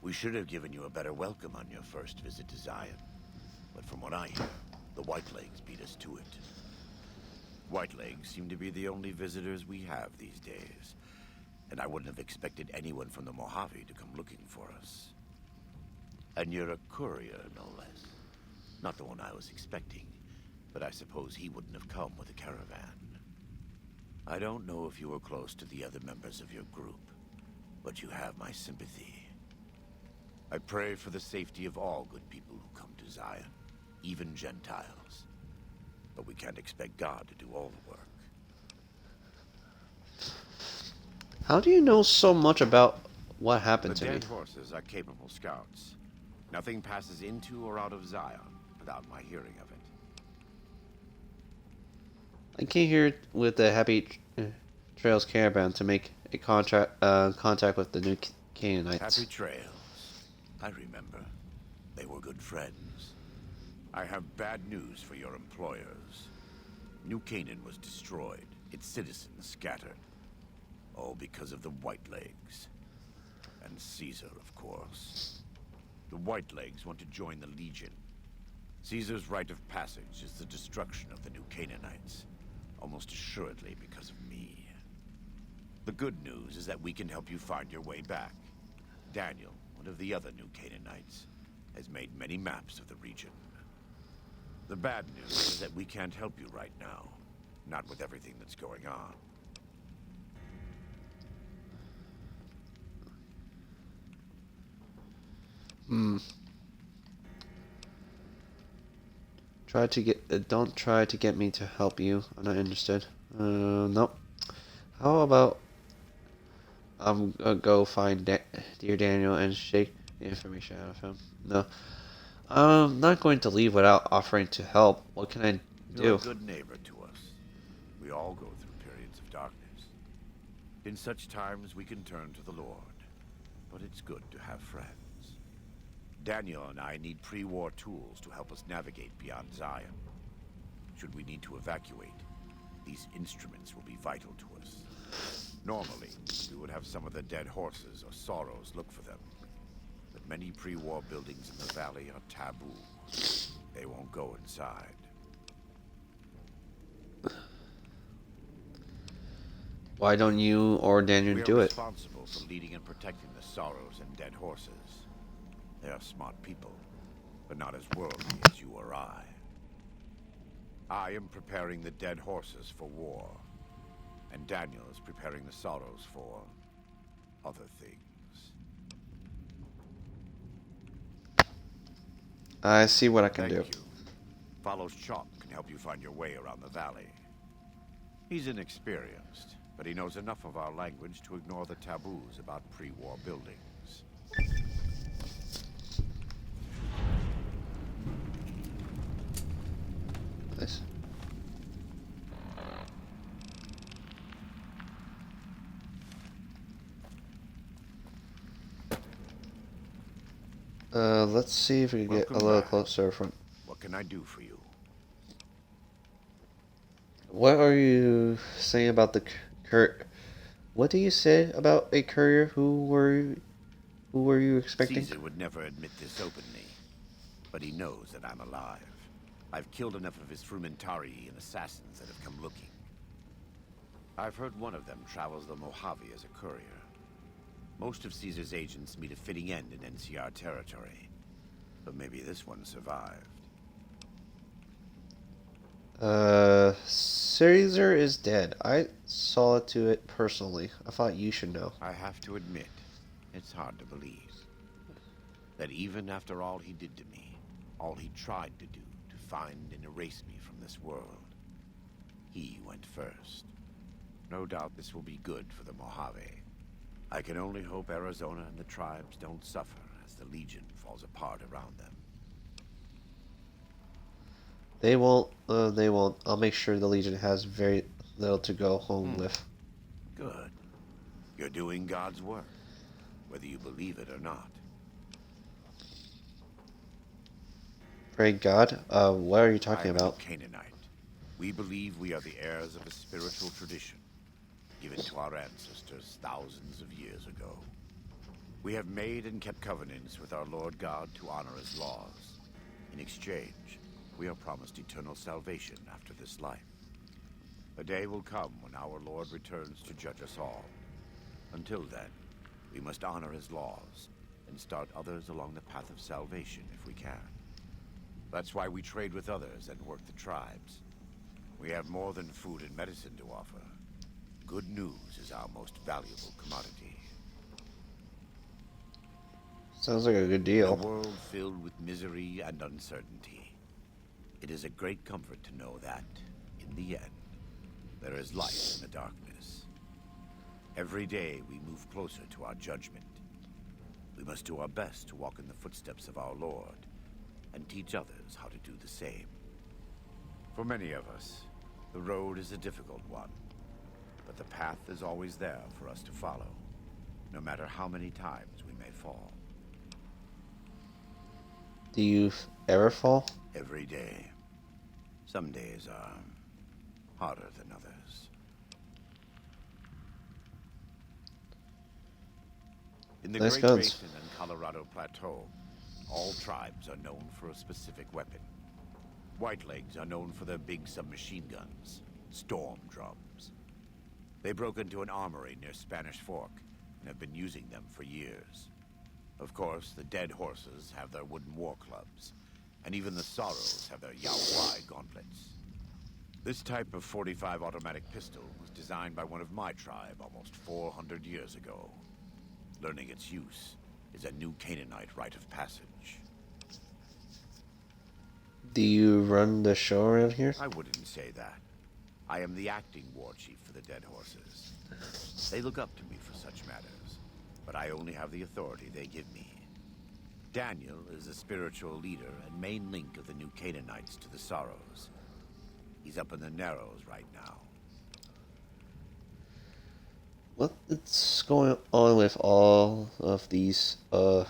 L: We should have given you a better welcome on your first visit to Zion. But from what I hear, the Whitelegs beat us to it. Whitelegs seem to be the only visitors we have these days. And I wouldn't have expected anyone from the Mojave to come looking for us. And you're a courier, no less. Not the one I was expecting, but I suppose he wouldn't have come with a caravan. I don't know if you were close to the other members of your group, but you have my sympathy. I pray for the safety of all good people who come to Zion, even Gentiles. But we can't expect God to do all the work.
A: How do you know so much about what happened to
L: The
A: me?
L: dead horses are capable scouts. Nothing passes into or out of Zion without my hearing of it.
A: I came here with the Happy Trails caravan to make a contact with the new Canaanites.
L: Happy Trails. I remember. They were good friends. I have bad news for your employers. New Canaan was destroyed, its citizens scattered. All because of the Whitelegs. And Caesar, of course. The Whitelegs want to join the Legion. Caesar's rite of passage is the destruction of the new Canaanites. Almost assuredly because of me. The good news is that we can help you find your way back. Daniel, one of the other new Canaanites, has made many maps of the region. The bad news is that we can't help you right now. Not with everything that's going on.
A: Don't try to get me to help you. I'm not interested. Nope. How about I'm gonna go find dear Daniel and shake the information out of him? No. I'm not going to leave without offering to help. What can I do?
L: You're a good neighbor to us. We all go through periods of darkness. In such times, we can turn to the Lord. But it's good to have friends. Daniel and I need pre-war tools to help us navigate beyond Zion. Should we need to evacuate, these instruments will be vital to us. Normally, we would have some of the dead horses or sorrows look for them. But many pre-war buildings in the valley are taboo. They won't go inside.
A: Why don't you or Daniel do
L: We are
A: it?
L: responsible for leading and protecting the sorrows and dead horses. They are smart people, but not as worldly as you or I. I am preparing the dead horses for war, and Daniel is preparing the sorrows for other things.
A: I see what I can do.
L: Thank you. Follows Chalk can help you find your way around the valley. He's inexperienced, but he knows enough of our language to ignore the taboos about pre-war buildings.
A: Nice. Let's see if we can get a
L: Welcome
A: little
L: back.
A: closer from.
L: What can I do for you?
A: What are you saying about the What do you say about a courier? Who were you expecting?
L: Caesar would never admit this openly, but he knows that I'm alive. I've killed enough of his Frumentarii and assassins that have come looking. I've heard one of them travels the Mojave as a courier. Most of Caesar's agents meet a fitting end in NCR territory, but maybe this one survived.
A: Caesar is dead. I saw to it personally. I thought you should know.
L: I have to admit, it's hard to believe that even after all he did to me, all he tried to do to find and erase me from this world, he went first. No doubt this will be good for the Mojave. I can only hope Arizona and the tribes don't suffer as the Legion falls apart around them.
A: They won't. They won't. I'll make sure the Legion has very little to go home with.
L: Good. You're doing God's work, whether you believe it or not.
A: Pray God. What are you talking
L: I am
A: about?
L: a Canaanite. We believe we are the heirs of a spiritual tradition given to our ancestors thousands of years ago. We have made and kept covenants with our Lord God to honor his laws. In exchange, we are promised eternal salvation after this life. A day will come when our Lord returns to judge us all. Until then, we must honor his laws and start others along the path of salvation if we can. That's why we trade with others and work the tribes. We have more than food and medicine to offer. Good news is our most valuable commodity.
A: Sounds like a good deal.
L: In a world filled with misery and uncertainty, it is a great comfort to know that, in the end, there is light in the darkness. Every day we move closer to our judgment. We must do our best to walk in the footsteps of our Lord and teach others how to do the same. For many of us, the road is a difficult one, but the path is always there for us to follow, no matter how many times we may fall.
A: Do you ever fall?
L: Every day. Some days are harder than others. In the
A: Nice
L: Great
A: guns.
L: Basin and Colorado Plateau, all tribes are known for a specific weapon. Whitelegs are known for their big submachine guns, storm drums. They broke into an armory near Spanish Fork and have been using them for years. Of course, the Dead Horses have their wooden war clubs, and even the Sorrows have their Yao Guai gauntlets. This type of .45 automatic pistol was designed by one of my tribe almost 400 years ago. Learning its use is a new Canaanite rite of passage.
A: Do you run the show around here?
L: I wouldn't say that. I am the acting war chief for the Dead Horses. They look up to me for such matters, but I only have the authority they give me. Daniel is the spiritual leader and main link of the new Canaanites to the Sorrows. He's up in the Narrows right now.
A: What's going on with all of these?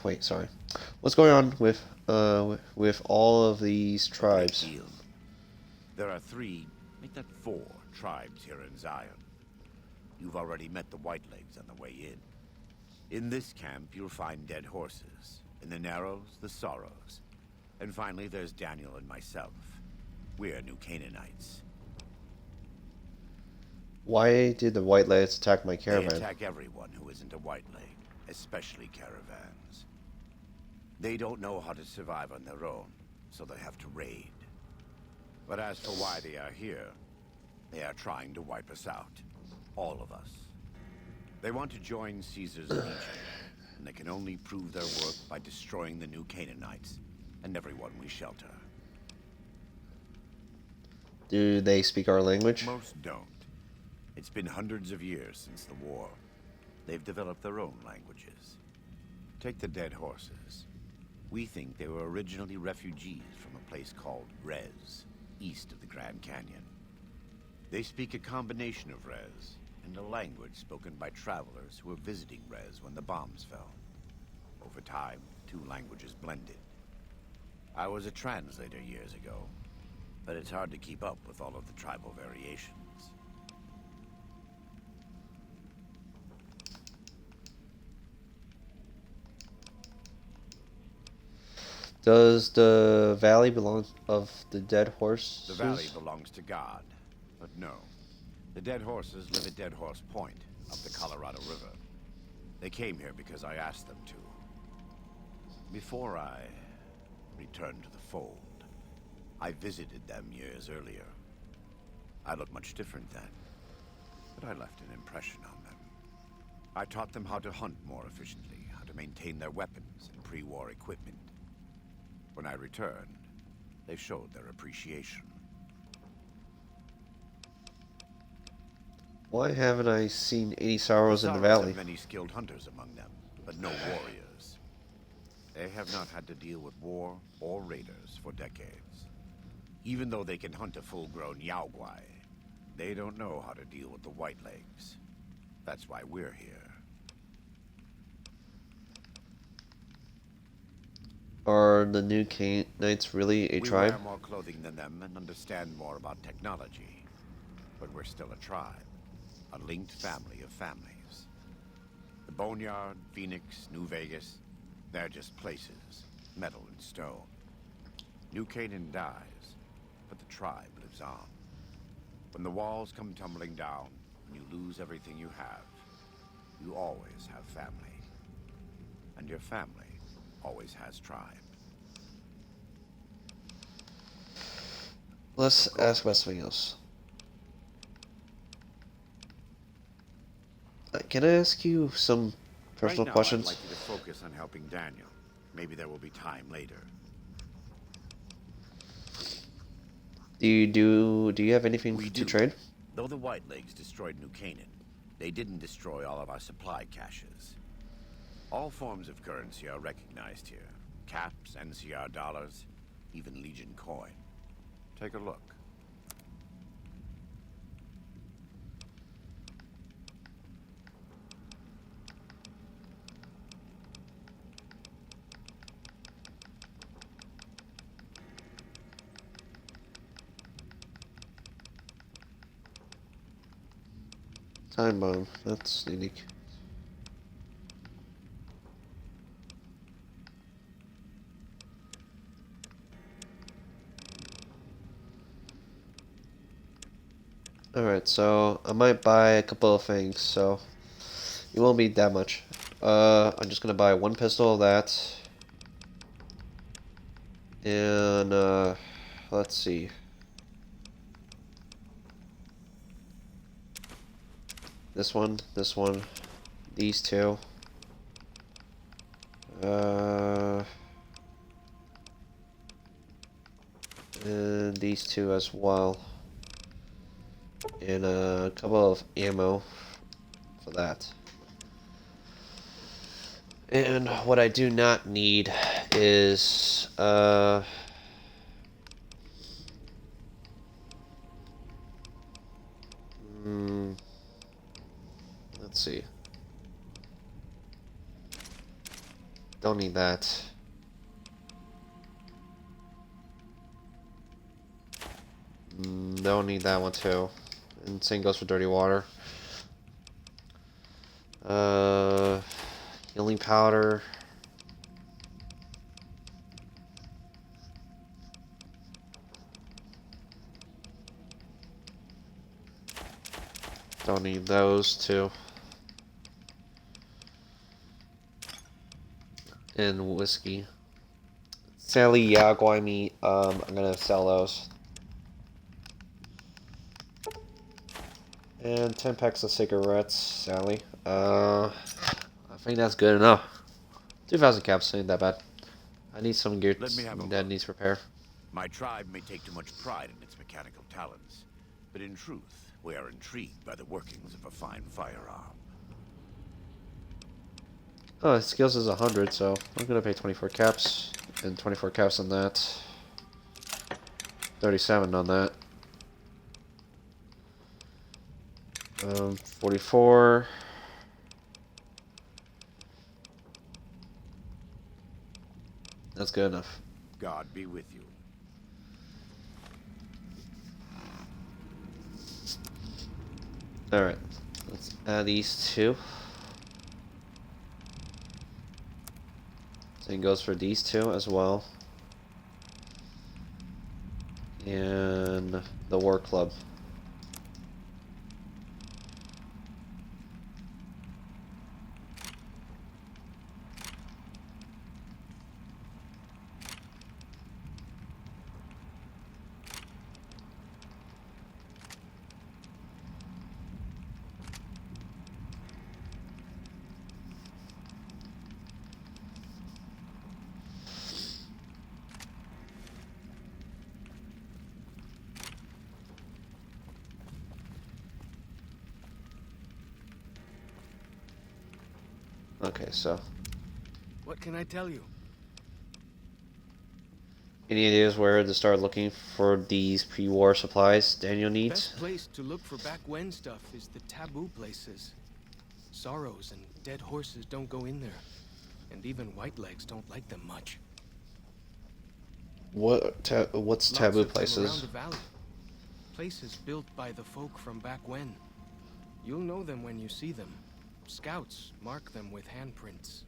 A: Wait, sorry. What's going on with all of these tribes?
L: There are 3, make that 4 tribes here in Zion. You've already met the Whitelegs on the way in. In this camp, you'll find Dead Horses. In the Narrows, the Sorrows. And finally, there's Daniel and myself. We're New Canaanites.
A: Why did the Whitelegs attack my
L: They
A: caravan?
L: attack everyone who isn't a Whiteleg, especially caravans. They don't know how to survive on their own, so they have to raid. But as for why they are here, they are trying to wipe us out. All of us. They want to join Caesar's legion, and they can only prove their work by destroying the new Canaanites and everyone we shelter.
A: Do they speak our language?
L: Most don't. It's been hundreds of years since the war. They've developed their own languages. Take the Dead Horses. We think they were originally refugees from a place called Rez, east of the Grand Canyon. They speak a combination of Rez and a language spoken by travelers who were visiting Rez when the bombs fell. Over time, 2 languages blended. I was a translator years ago, but it's hard to keep up with all of the tribal variations.
A: Does the valley belong of the Dead Horses?
L: The valley belongs to God, but no. The Dead Horses live at Dead Horse Point, up the Colorado River. They came here because I asked them to. Before I returned to the fold, I visited them years earlier. I looked much different then, but I left an impression on them. I taught them how to hunt more efficiently, how to maintain their weapons and pre-war equipment. When I returned, they showed their appreciation.
A: Why haven't I seen any Sorrows in the valley?
L: Have many skilled hunters among them, but no warriors. They have not had to deal with war or raiders for decades. Even though they can hunt a full-grown Yao Guai, they don't know how to deal with the Whitelegs. That's why we're here.
A: Are the new Canaanites really a
L: We
A: tribe?
L: wear more clothing than them and understand more about technology. But we're still a tribe. A linked family of families. The Boneyard, Phoenix, New Vegas, they're just places. Metal and stone. New Canaan dies, but the tribe lives on. When the walls come tumbling down, and you lose everything you have, you always have family. And your family always has tribe.
A: Let's ask about something else. Can I ask you some personal
L: Right now,
A: questions?
L: I'd like you to focus on helping Daniel. Maybe there will be time later.
A: Do you have anything
L: We
A: to
L: do.
A: trade?
L: Though the Whitelegs destroyed New Canaan, they didn't destroy all of our supply caches. All forms of currency are recognized here. Caps, NCR dollars, even Legion coin. Take a look.
A: Time bomb. That's unique. Alright, so I might buy a couple of things, so it won't be that much. I'm just gonna buy one pistol of that. And let's see. This one, these two. And these two as well. And a couple of ammo for that. And what I do not need is let's see. Don't need that. Don't need that one too. And same goes for dirty water. Healing powder. Don't need those two. And whiskey. Sadly, yeah, guai meat. I'm gonna sell those. And 10 packs of cigarettes, Sally. I think that's good enough. 2,000 caps ain't that bad. I need some gear that needs repair.
L: My tribe may take too much pride in its mechanical talents, but in truth, we are intrigued by the workings of a fine firearm.
A: Oh, skills is 100, so I'm gonna pay 24 caps and 24 caps on that. 37 on that. 44. That's good enough.
L: God be with you.
A: Alright, let's add these two. Same goes for these two as well. And the war club. Okay, so
J: What can I tell you?
A: any ideas where to start looking for these pre-war supplies Daniel needs?
J: Best place to look for back when stuff is the taboo places. Sorrows and dead horses don't go in there. And even Whitelegs don't like them much.
A: What's
J: Lots
A: taboo
J: of them
A: places?
J: around the valley. Places built by the folk from back when. You'll know them when you see them. Scouts mark them with handprints.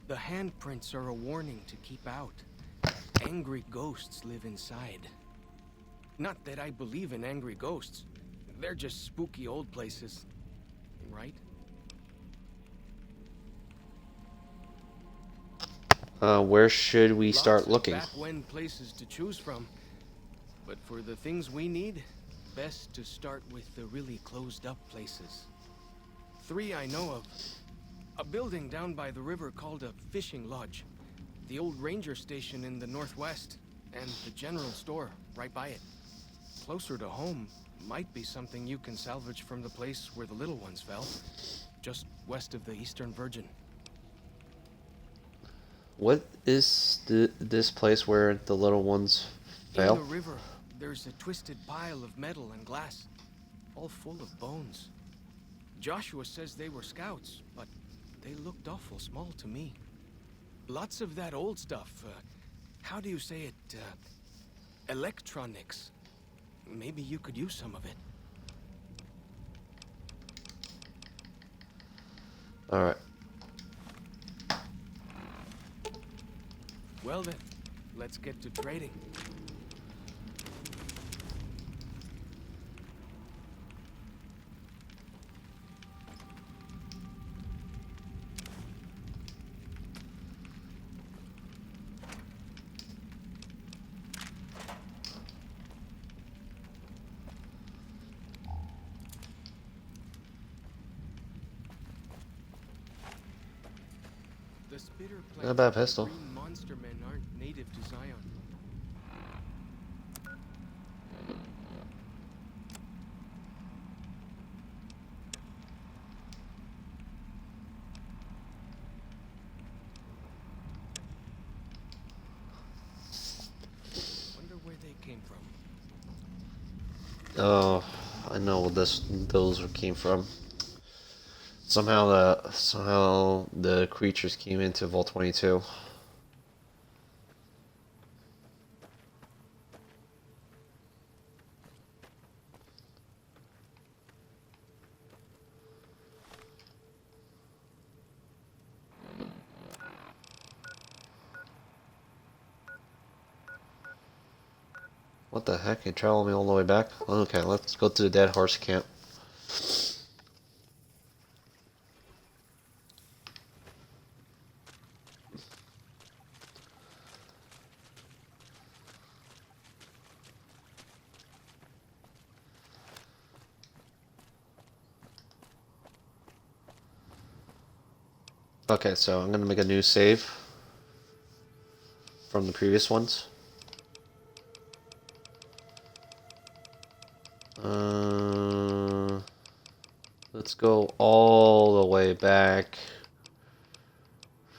J: The handprints are a warning to keep out. Angry ghosts live inside. Not that I believe in angry ghosts. They're just spooky old places. Right?
A: Where should we
J: Lots
A: start
J: of
A: looking?
J: back when places to choose from. But for the things we need, best to start with the really closed up places. 3 I know of. A building down by the river called a fishing lodge. The old ranger station in the northwest. And the general store right by it. Closer to home might be something you can salvage from the place where the little ones fell. Just west of the Eastern Virgin.
A: What is this place where the little ones fell?
J: In the river, there's a twisted pile of metal and glass, all full of bones. Joshua says they were scouts, but they looked awful small to me. Lots of that old stuff, how do you say it, electronics. Maybe you could use some of it.
A: Alright.
J: Well then, let's get to trading. The spitter
A: Not a bad pistol.
J: green monster men aren't native to Zion. Wonder where they came from.
A: Oh, I know where those came from. Somehow the creatures came into Vault 22. What the heck? You travel me all the way back? Okay, let's go to the Dead Horse Camp. Okay, so I'm gonna make a new save from the previous ones. Let's go all the way back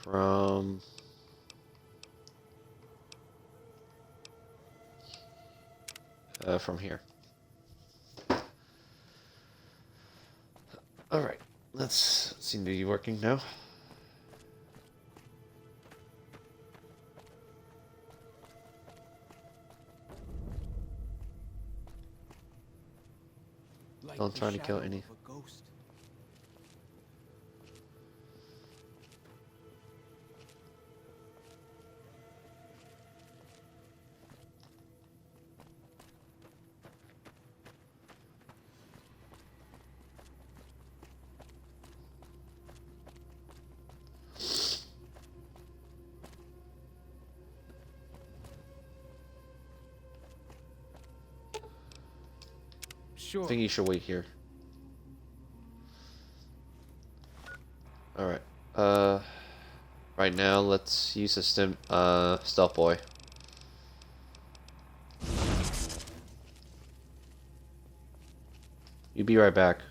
A: from here. All right, let's seem to be working now.
J: Like
A: Don't
J: the
A: try to kill
J: shadow
A: any.
J: of a ghost.
A: I
J: Sure.
A: think you should wait here. Alright. Right now, let's use a stealth boy. You be right back.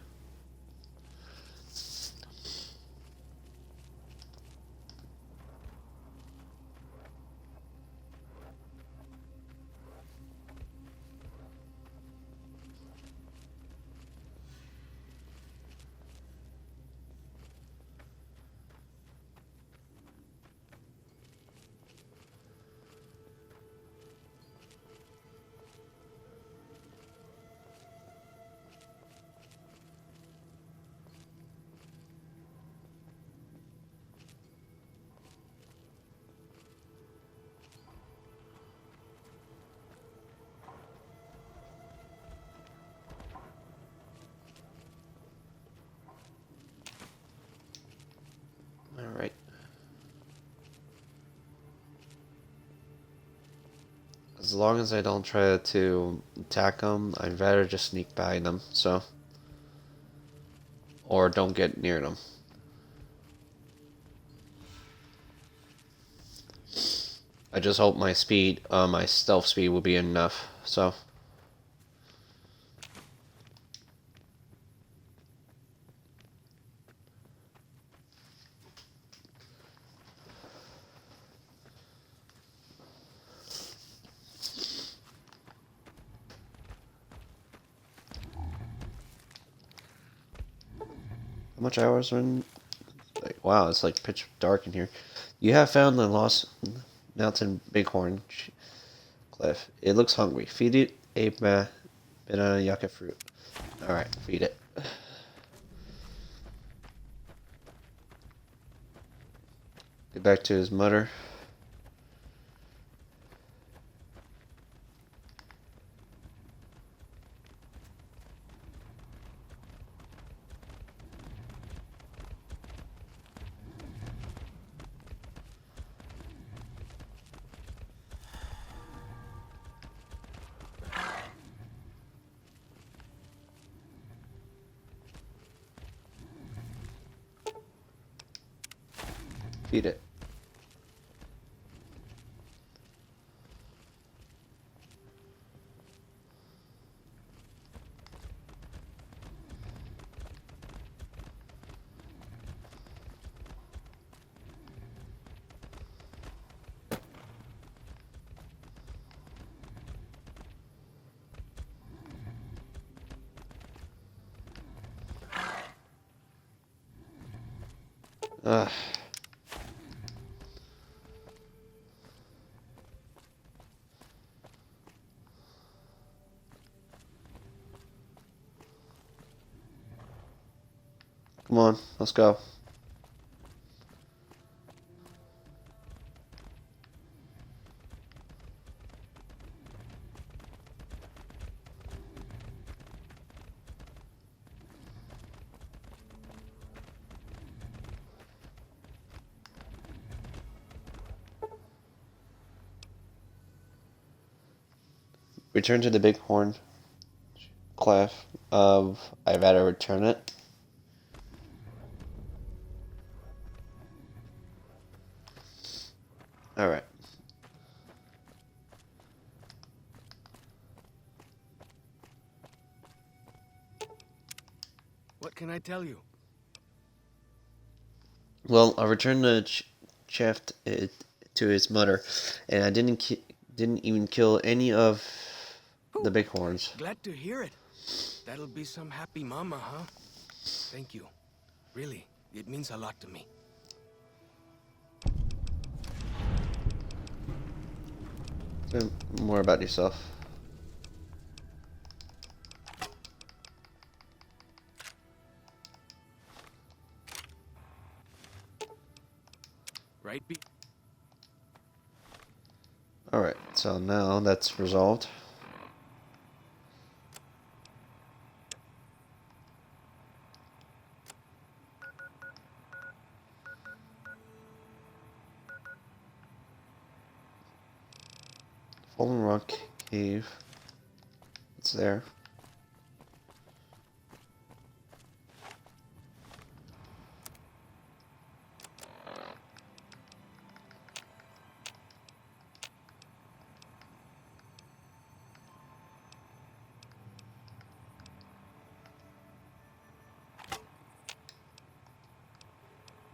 A: long as I don't try to attack them, I'd rather just sneak by them, so. Or don't get near them. I just hope my speed, my stealth speed will be enough, so. How much hours are in? Like, wow, it's like pitch dark in here. You have found the lost mountain bighorn cliff. It looks hungry. Feed it a banana yucca fruit. Alright, feed it. Get back to his mother. Feed it. Ugh. Come on, let's go. Return to the bighorn cliff of I'd rather return it. Alright.
J: What can I tell you?
A: Well, I returned the shaft to his mother, and I didn't even kill any of the bighorns.
J: Glad to hear it. That'll be some happy mama, huh? Thank you. Really, it means a lot to me.
A: So, more about yourself.
J: Right,
A: Alright, so now that's resolved. Fallen Rock Cave. It's there.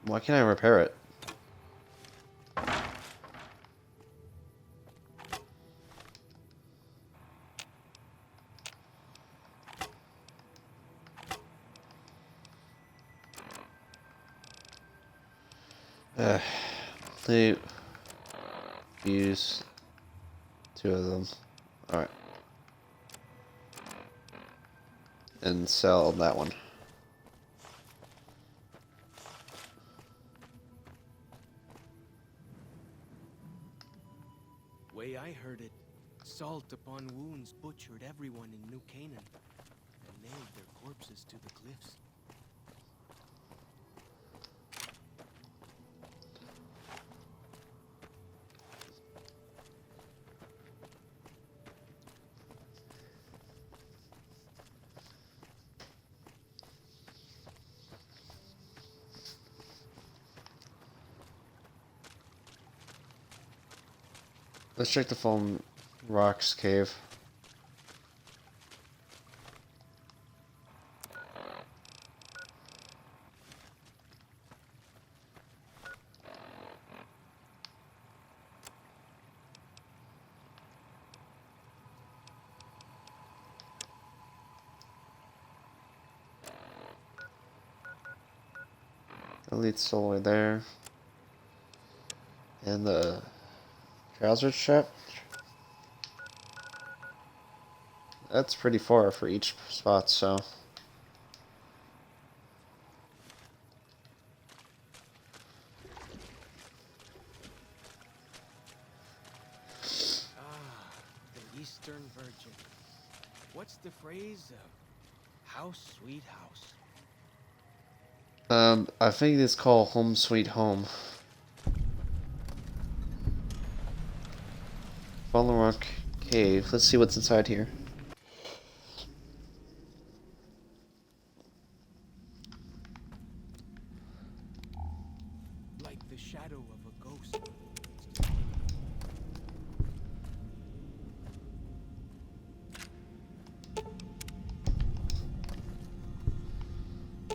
A: Why can't I repair it? They use 2 of them. Alright. And sell that one.
J: Way I heard it, salt upon wounds butchered everyone in New Canaan and nailed their corpses to the cliffs.
A: Let's check the Foam Rocks cave. Elite's all the way there. And the trouser strap. That's pretty far for each spot, so.
J: The Eastern Virgin. What's the phrase? House, sweet house.
A: I think it's called Home Sweet Home. Fallen Rock Cave. Let's see what's inside here.
J: Like the shadow of a ghost.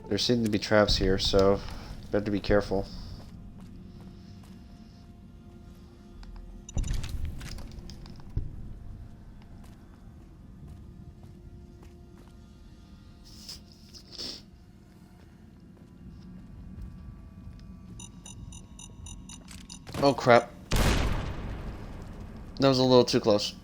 A: There seem to be traps here, so better be careful. Oh crap. That was a little too close.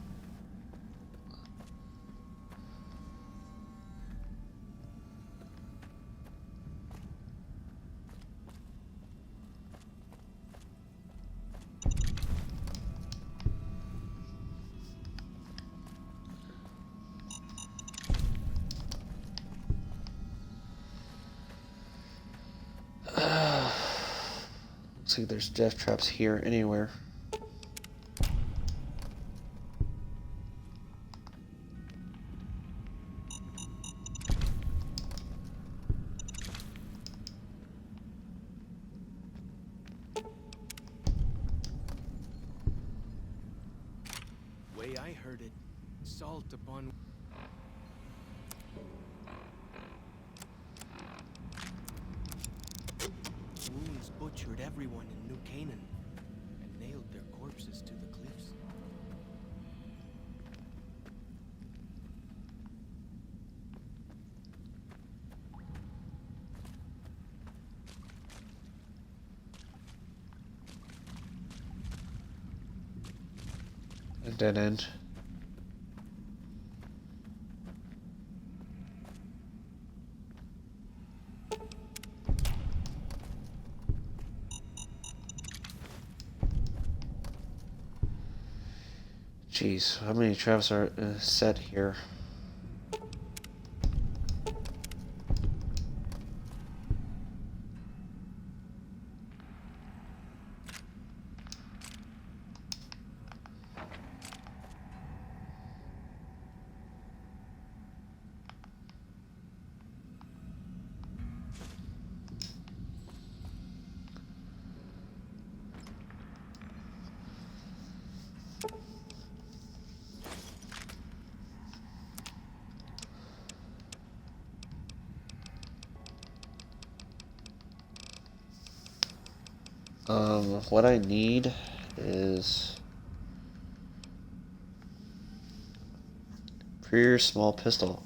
A: Looks like there's death traps here anywhere.
J: Way I heard it, salt upon wounds butchered everyone in New Canaan and nailed their corpses to the cliffs.
A: A dead end. Jeez, how many traps are set here? What I need is rear small pistol.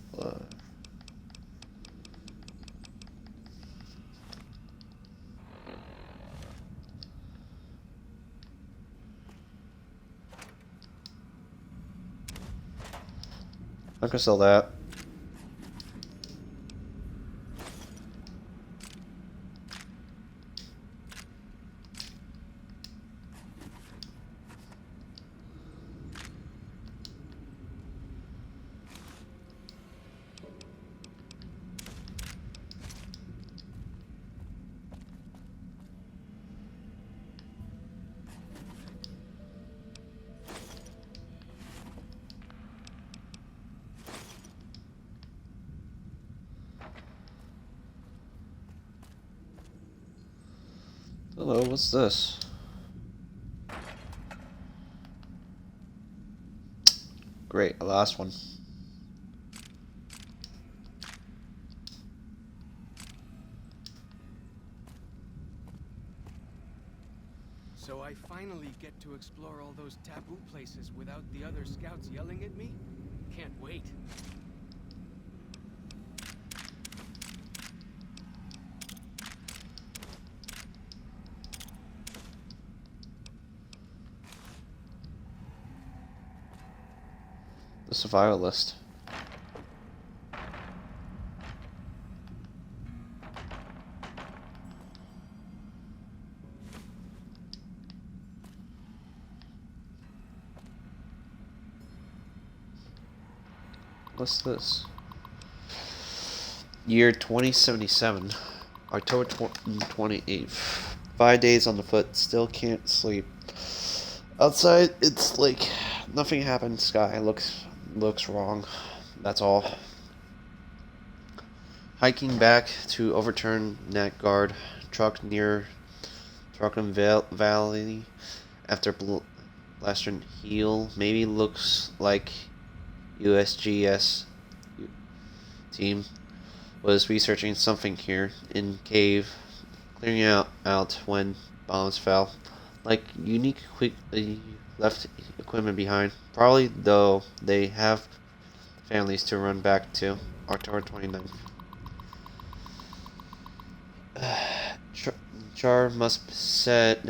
A: I can sell that. Hello, what's this? great, the last one.
J: So I finally get to explore all those taboo places without the other scouts yelling at me? Can't wait.
A: The survival list. What's this? Year 2077, October 28th. 5 days on the foot, still can't sleep. Outside, it's like nothing happened. Sky looks wrong. That's all. Hiking back to overturn Nat Guard truck near Truckham Valley after Blastern Heel. Maybe looks like USGS team was researching something here in cave, clearing out when bombs fell. Like unique quickly left equipment behind. Probably though they have families to run back to. October 29th. Char must said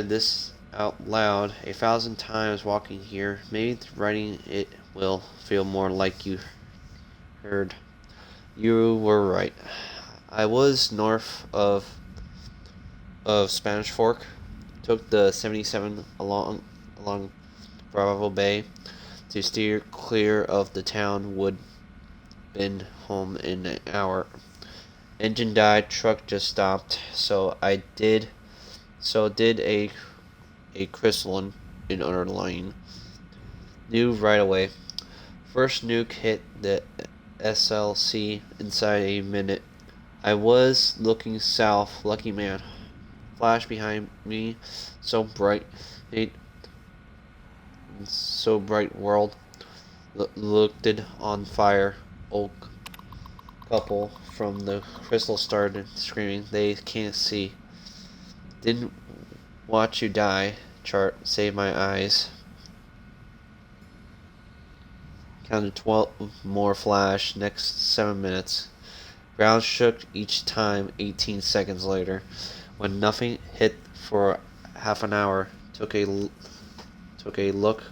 A: this out loud 1,000 times walking here. Maybe writing it will feel more like you heard. You were right. I was north of Spanish Fork. Took the 77 along Bravo Bay to steer clear of the town. Would been home in an hour. Engine died. Truck just stopped. So did a crystalline in underlying. Knew right away. First nuke hit the SLC inside a minute. I was looking south. Lucky man. Flash behind me. So bright. So bright world. Looked it on fire. Old couple from the crystal started screaming. They can't see. Didn't watch you die. Chart. Save my eyes. Counted 12 more flash. Next 7 minutes. Ground shook each time. 18 seconds later. When nothing hit for half an hour. Took a look.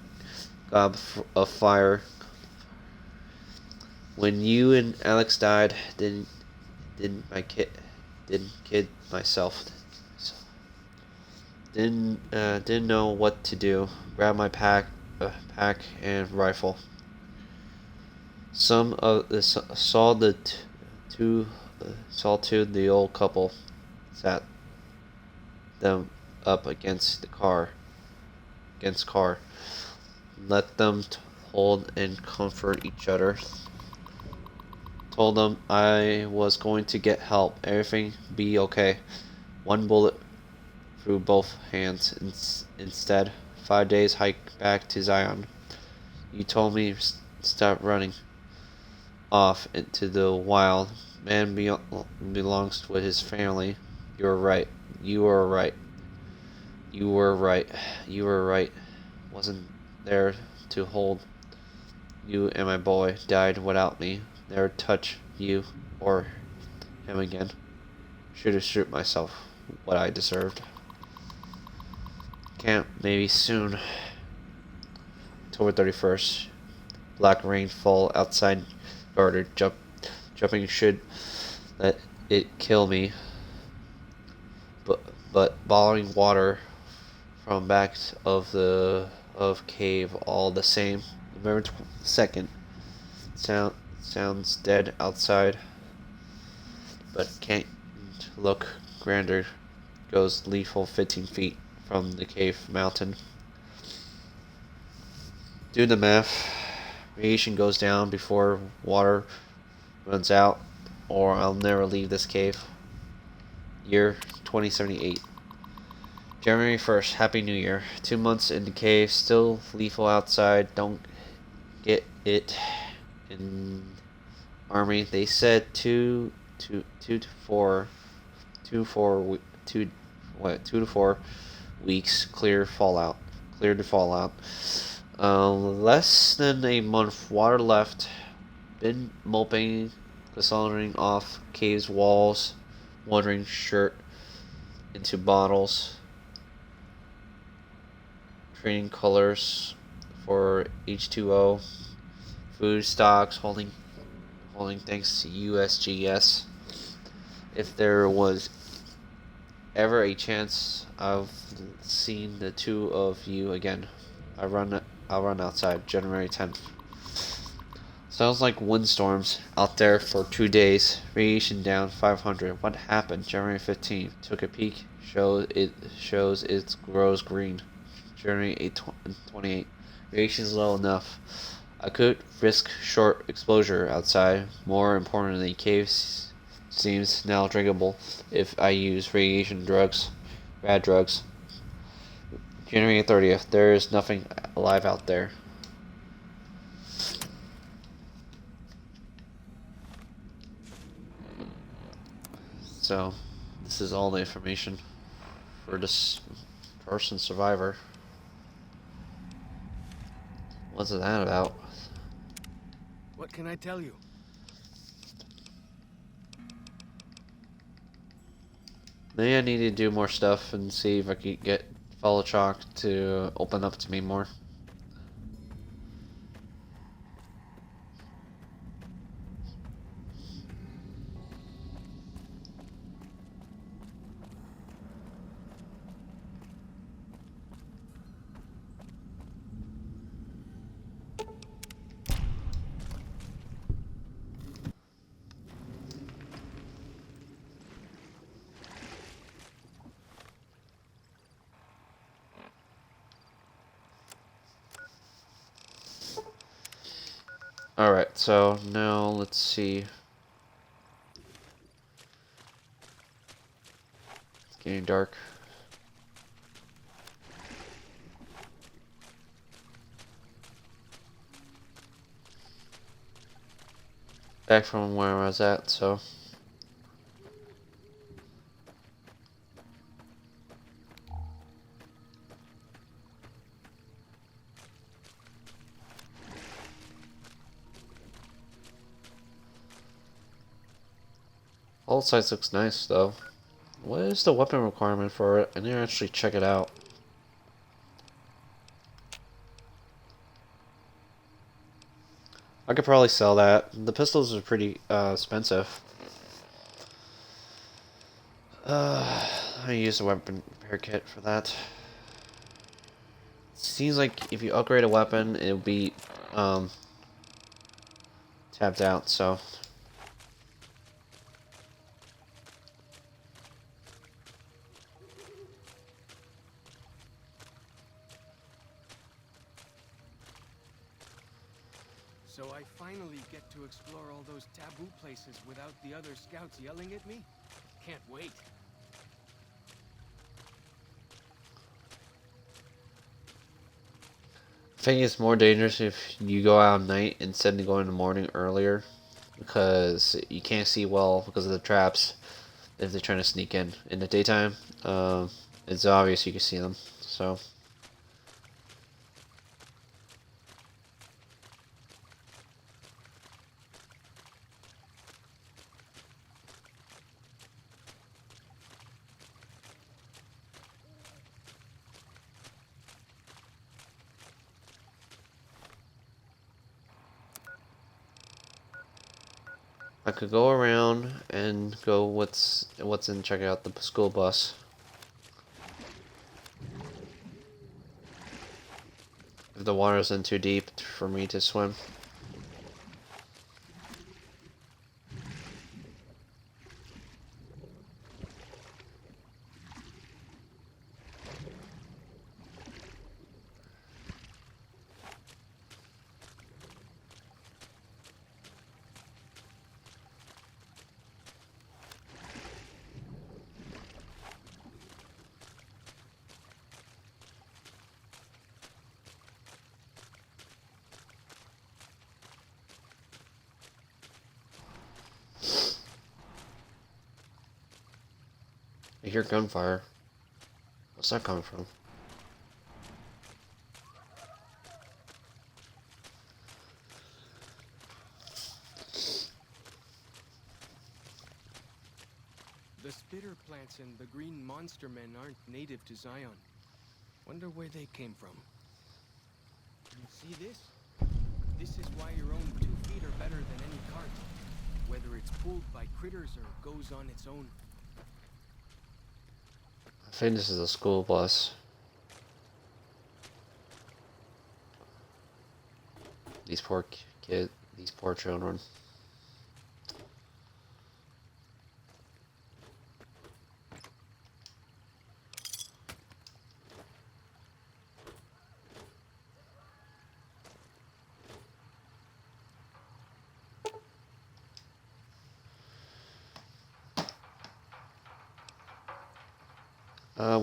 A: Gob of fire. When you and Alex died, didn't kid myself. Didn't know what to do. Grabbed my pack and rifle. Some of the saw the the old couple. Sat them up against car. Let them hold and comfort each other. Told them I was going to get help. Everything be okay. One bullet through both hands. Instead, 5 days hike back to Zion. You told me stop running off into the wild. Man belongs with his family. You were right. You were right. You were right. You were right. Wasn't there to hold you, and my boy died without me. Never touch you or him again. Should have shoot myself what I deserved. Camp maybe soon. October 31st. Black rain fall outside. Garter jumping should let it kill me. But boiling water from back of cave all the same. November 2nd. Sounds dead outside, but can't look grander. Goes lethal 15 feet from the cave mountain. Do the math. Radiation goes down before water runs out, or I'll never leave this cave. Year 2078. January 1st. Happy New Year. 2 months in the cave, still lethal outside. Don't get it in Army. They said 2 to 4 weeks clear fallout. Clear to fallout. Less than a month. Water left. Been moping, soldering off caves walls, watering shirt into bottles, trading colors for H2O, food stocks, holding thanks to USGS. If there was ever a chance of seeing the two of you again, I'll run outside. January 10th. Sounds like windstorms out there for 2 days. Radiation down 500. What happened? January 15th. Took a peek. Shows it grows green. January 28th. Radiation's low enough. I could risk short exposure outside. More importantly, caves seems now drinkable if I use radiation drugs. Rad drugs. January 30th. There is nothing alive out there. So, this is all the information for this person survivor. What's that about?
J: What can I tell you?
A: Maybe I need to do more stuff and see if I can get Follow Chalk to open up to me more. Alright, so now let's see. It's getting dark. Back from where I was at, so. All sides looks nice though. What is the weapon requirement for it? I need to actually check it out. I could probably sell that. The pistols are pretty expensive. I use a weapon repair kit for that. Seems like if you upgrade a weapon, it'll be tapped out, so.
J: So I finally get to explore all those taboo places without the other scouts yelling at me? Can't wait.
A: I think it's more dangerous if you go out at night instead of going in the morning earlier, because you can't see well because of the traps if they're trying to sneak in. In the daytime, it's obvious you can see them, so. I could go around and go what's in, check out the school bus. If the water isn't too deep for me to swim. I hear gunfire. What's that coming from?
J: The spitter plants and the green monster men aren't native to Zion. Wonder where they came from. You see this? This is why your own 2 feet are better than any cart. Whether it's pulled by critters or goes on its own.
A: I think this is a school bus. These poor kids, these poor children.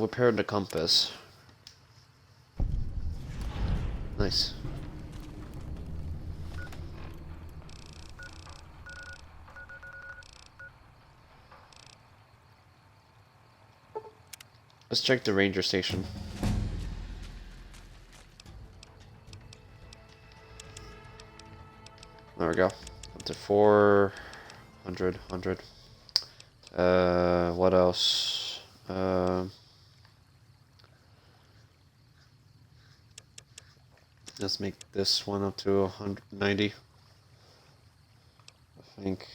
A: Repair the compass. Nice. Let's check the ranger station. There we go. Up to 400, 100. What else? Let's make this one up to 190. I think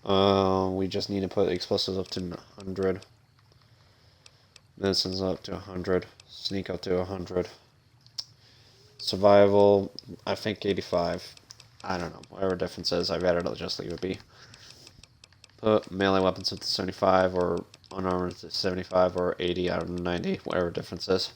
A: we just need to put explosives up to 100. Medicine's up to 100. Sneak up to 100. Survival, I think 85. I don't know. Whatever difference is, I'd rather just leave it be. Put melee weapons up to 75, or unarmored to 75, or 80 out of 90. Whatever difference is.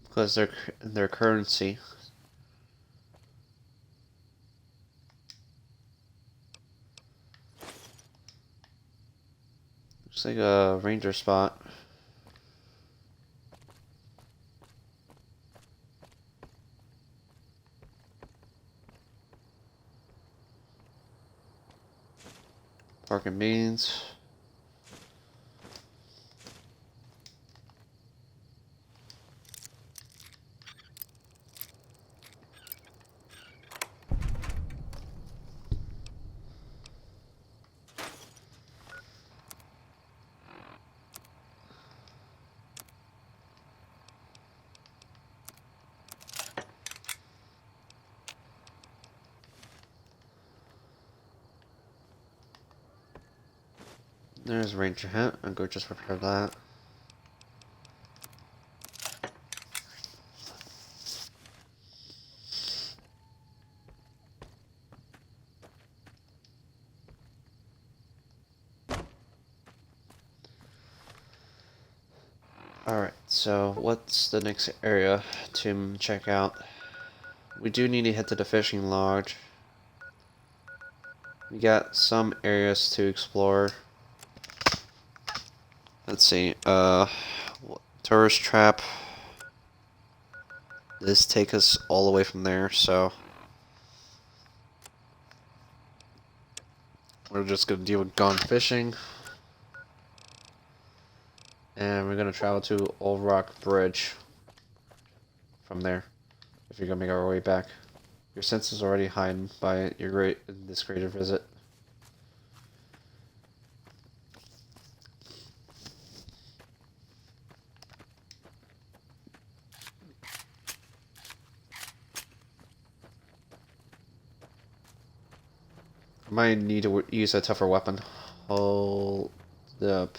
A: Because their currency. Looks like a ranger spot. Pork and beans. There's a ranger hat. I'll go just repair that. Alright, so what's the next area to check out? We do need to head to the fishing lodge. We got some areas to explore. Let's see, tourist trap. This takes us all the way from there, so we're just gonna deal with gone fishing. And we're gonna travel to Old Rock Bridge from there. If you're gonna make our way back. Your sense is already heightened by this greater visit. I might need to use a tougher weapon. Hold up.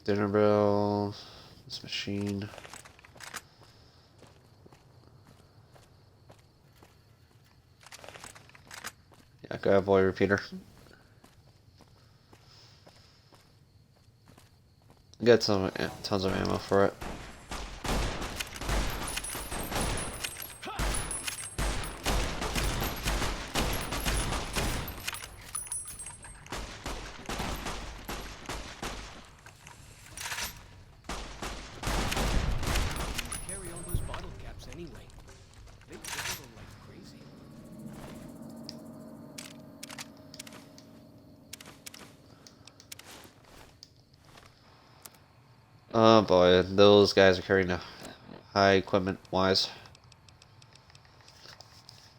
A: Dinner bell. This machine. Yeah, go ahead, boy, repeater. Got some tons of ammo for it.
J: Carry all those bottle caps anyway. They jangle like crazy.
A: Oh boy, those guys are carrying a high equipment wise.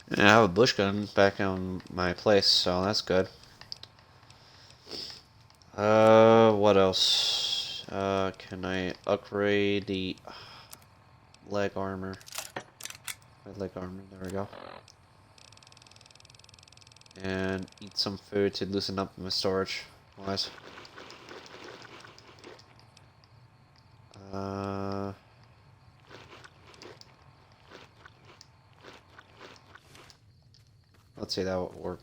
A: And I have a bush gun back on my place, so that's good. What else? Can I upgrade the leg armor? Leg armor, there we go. And eat some food to loosen up my storage wise. Let's see, that would work.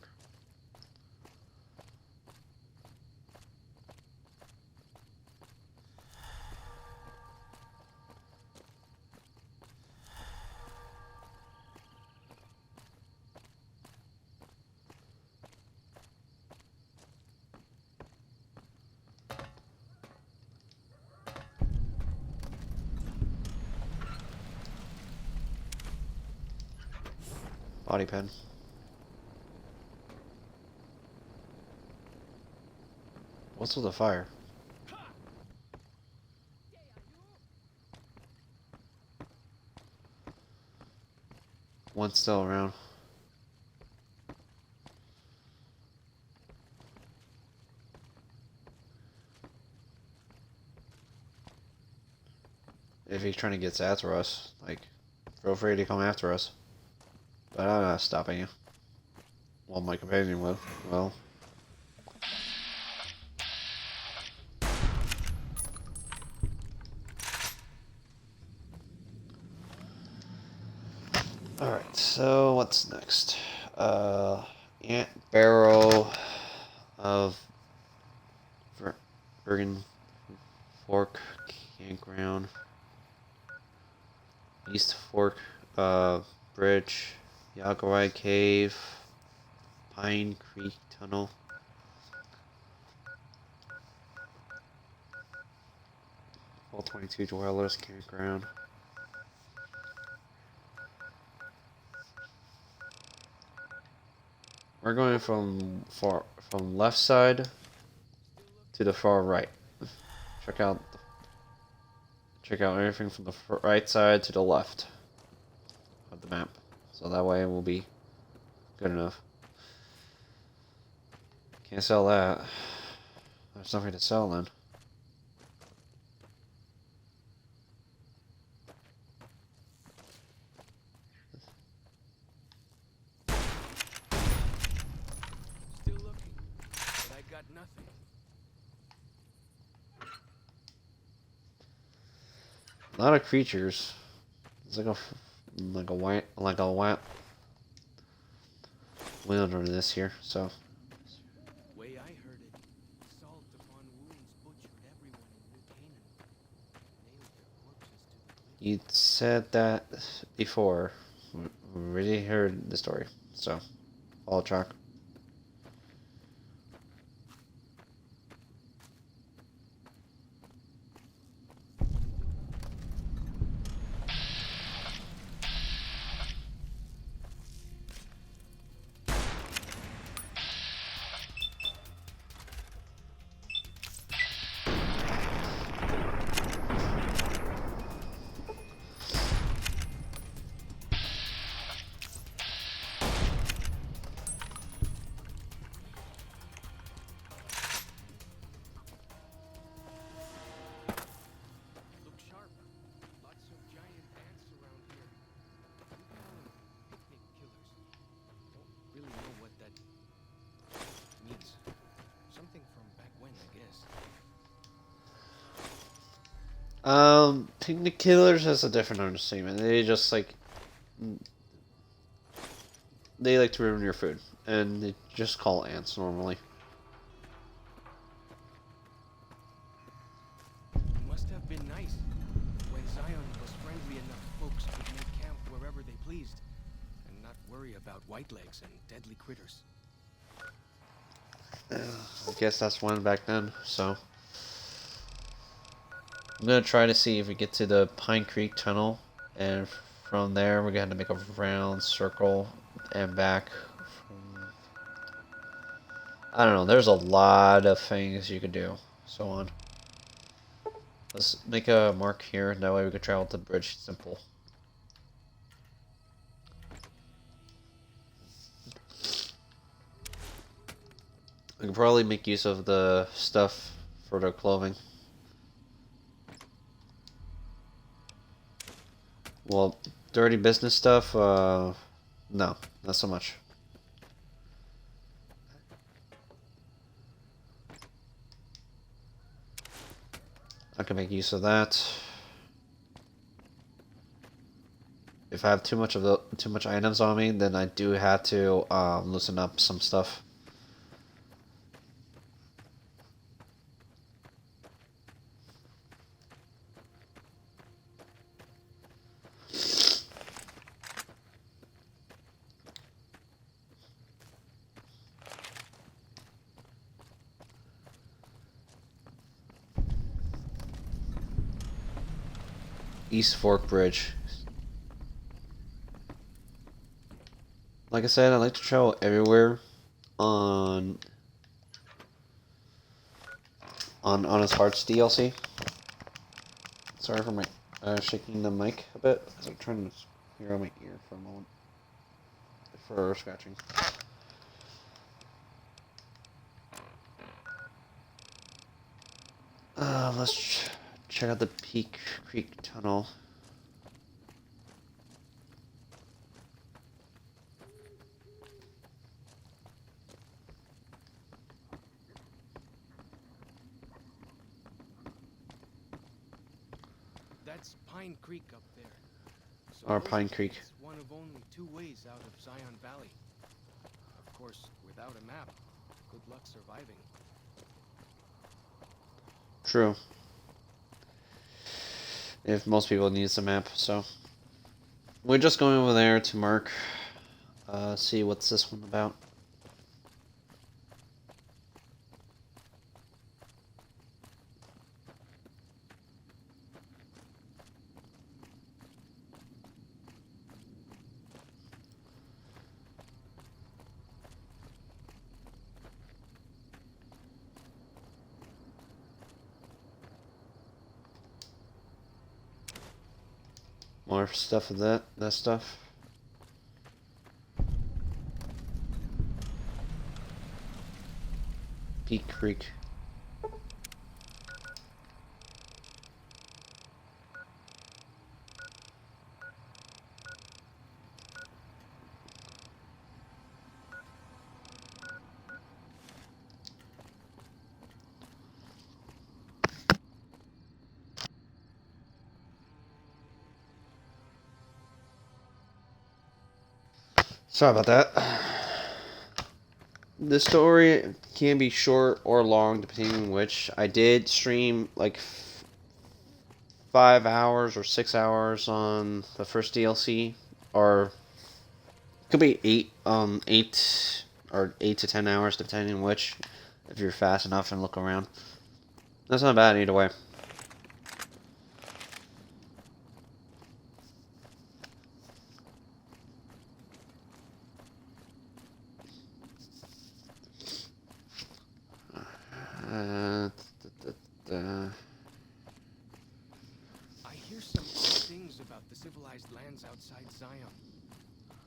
A: Body pen. What's with the fire? One's still around. If he's trying to get after us, like, feel free to come after us. But I'm not stopping you. Well, my companion will. Well. Alright, so what's next? Ant Barrow of Bergen Fork Campground. East Fork Bridge. Yagawai Cave. Pine Creek Tunnel. All 22 Dwellers Campground. We're going from left side to the far right. Check out everything from the right side to the left of the map. So that way it will be good enough. Can't sell that. There's nothing to sell then.
J: Still looking, but I got nothing.
A: A lot of creatures. It's like a white wilderness here. So.
J: Way I heard it, salt upon wounds butchered everyone in New Canaan. Nailed their corpses to the cliff.
A: You said that before. already heard the story, so follow track.
J: Look sharp. Lots of giant ants around here. You can call them picnic killers. Don't really know what that means. Something from back when, I guess.
A: Picnic killers has a different understatement. They just like they like to ruin your food, and they just call ants normally.
J: It must have been nice when Zion was friendly enough folks could make camp wherever they pleased and not worry about whitelegs and deadly critters.
A: I guess that's one back then, so I'm gonna try to see if we get to the Pine Creek Tunnel, and from there we're gonna make a round circle and back. I don't know, there's a lot of things you could do, so on. Let's make a mark here, that way we can travel to the bridge, simple. I can probably make use of the stuff for their clothing. Well, dirty business stuff, no, not so much. I can make use of that. If I have too much items on me, then I do have to loosen up some stuff. East Fork Bridge. Like I said, I like to travel everywhere on Honest Hearts DLC. Sorry for my shaking the mic a bit, because I'm trying to hear out my ear for a moment for scratching. Let's check out the Peak Creek Tunnel.
J: That's Pine Creek up there.
A: Or Pine Creek.
J: It's one of only 2 ways out of Zion Valley. Of course, without a map, good luck surviving.
A: True. If most people need a map, so we're just going over there to mark, see what's this one about. More stuff of that stuff. Peak Creek. Sorry about that. The story can be short or long, depending on which. I did stream like 5 hours or 6 hours on the first DLC, or Could be 8 to 10 hours, depending on which, if you're fast enough and look around. That's not bad either way.
J: I hear some odd things about the civilized lands outside Zion.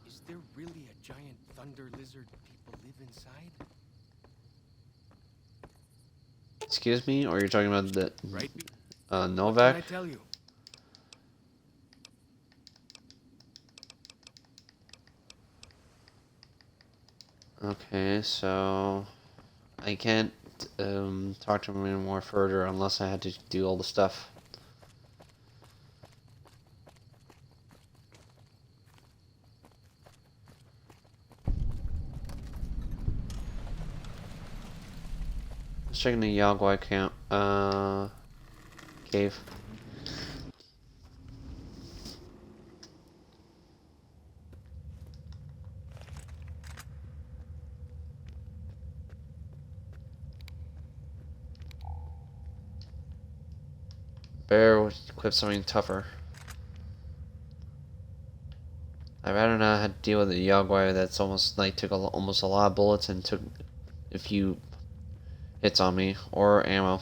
J: Is there really a giant thunder lizard people live inside?
A: Excuse me, or you're talking about the
J: Right?
A: Novak?
J: What can I tell you?
A: Okay, so I can't talk to him anymore further unless I had to do all the stuff. Let's check in the Yagwai camp cave. Bear would equip something tougher. I'd rather not have to deal with the Yagwai that's almost like took almost a lot of bullets and took a few hits on me, or ammo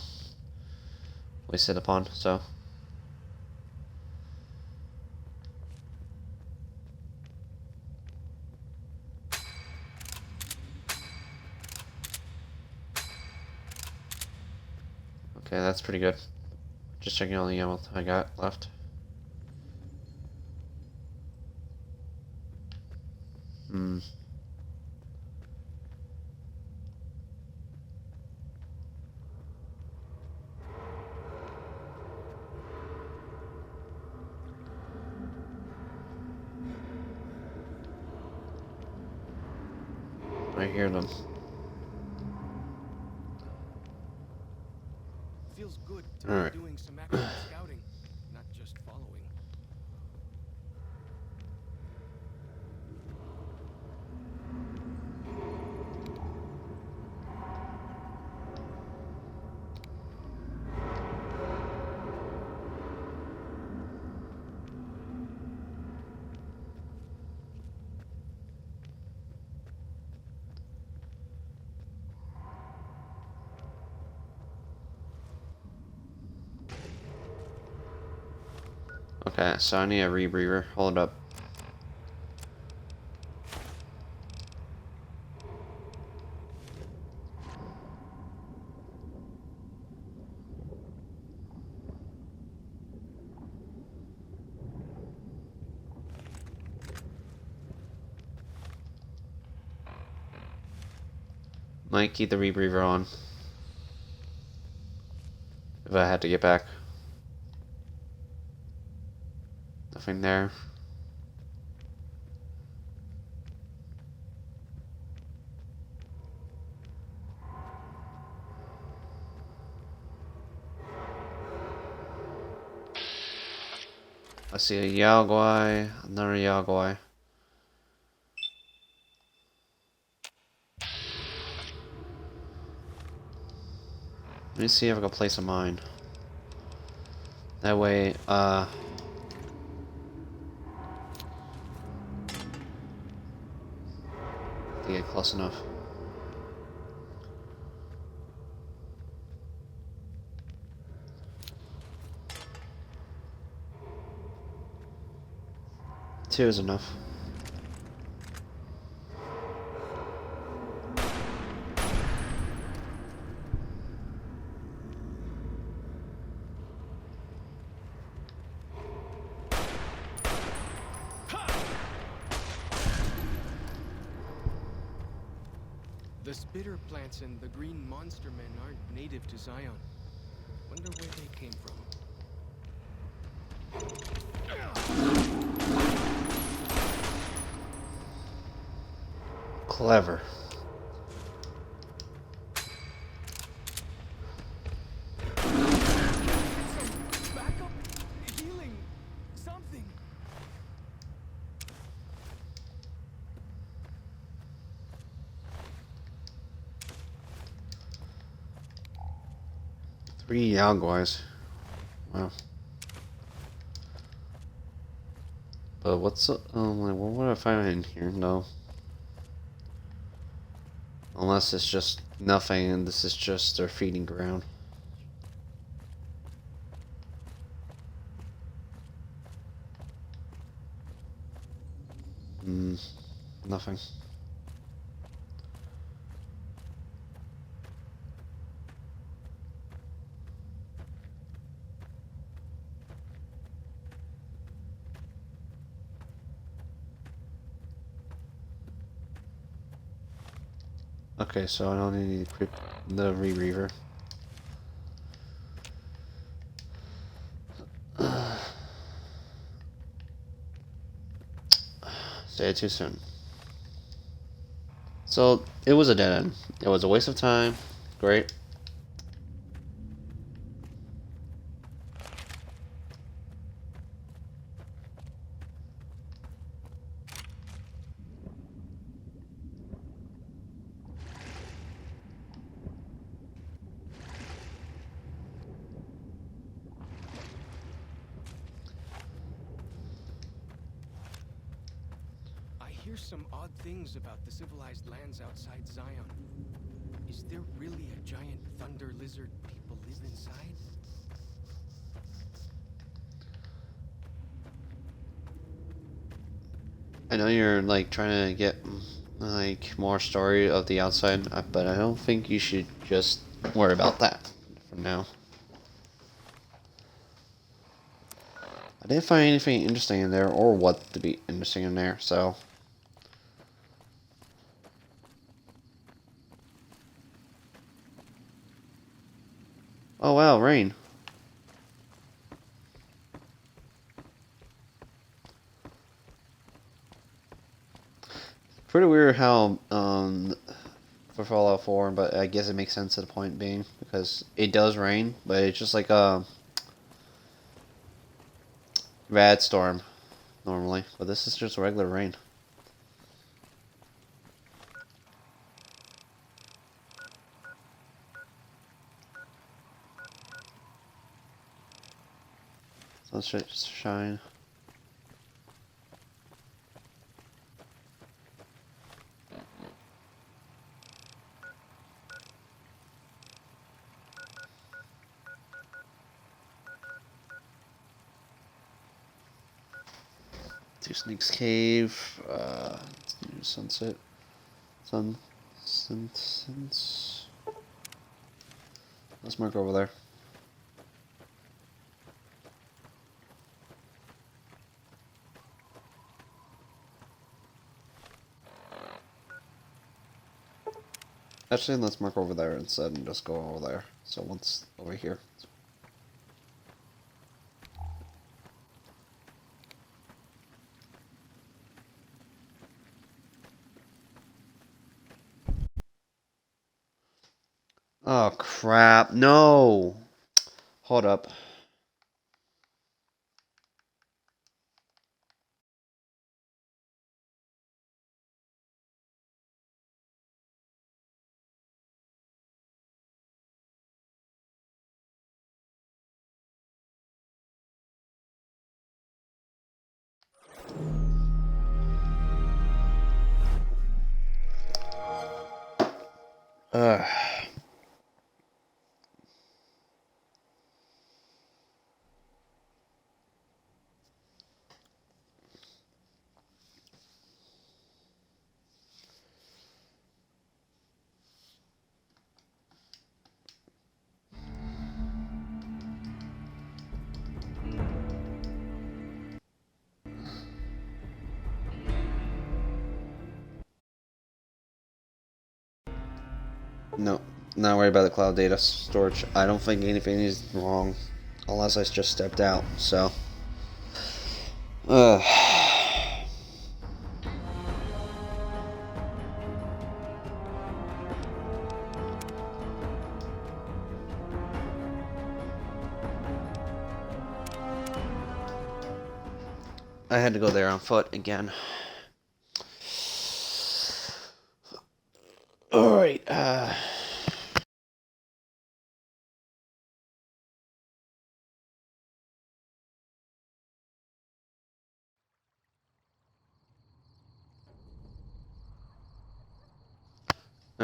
A: wasted upon, so. Okay, that's pretty good. Just checking all the ammo I got left. I hear them.
J: Feels good to
A: All right.
J: be doing some active scouting, not just following.
A: Okay, so I need a rebreather. Hold up. Might keep the rebreather on if I had to get back. Nothing there. I see a Yagwai, another Yagwai. Let me see if I can place a mine. That way, to get close enough. Two is enough.
J: The spitter plants and the green monster men aren't native to Zion. Wonder where they came from.
A: Clever.
J: Backup, healing, something.
A: 3 Yaguais. Wow. But what's like, what would I find in here? No. Unless it's just nothing and this is just their feeding ground. Nothing. Okay, so I don't need to equip the Reaver. Say it too soon. So, it was a dead end. It was a waste of time. Great.
J: I hear some odd things about the civilized lands outside Zion. Is there really a giant thunder lizard people live inside?
A: I know you're like trying to get like more story of the outside, but I don't think you should just worry about that for now. I didn't find anything interesting in there or what to be interesting in there, so. Oh wow, rain. Pretty weird how for Fallout 4, but I guess it makes sense to the point being because it does rain, but it's just like a rad storm normally, but this is just regular rain. Sunset shine. Two Snakes Cave. Let's do sunset. Sunset. Let's mark over there. Actually, let's mark over there instead and just go over there. So once over here. Oh crap, no! Hold up. Ugh. No, not worried about the cloud data storage. I don't think anything is wrong, unless I just stepped out. So, I had to go there on foot again. All right.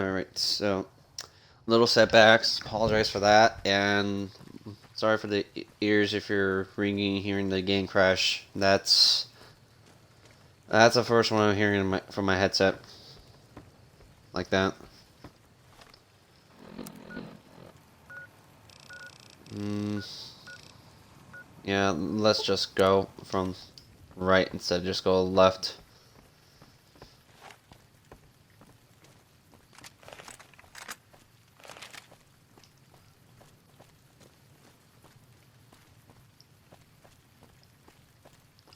A: Alright, so little setbacks. Apologize for that, and sorry for the ears if you're ringing, hearing the game crash. That's the first one I'm hearing from my headset, like that. Yeah, let's just go from right instead of just go left.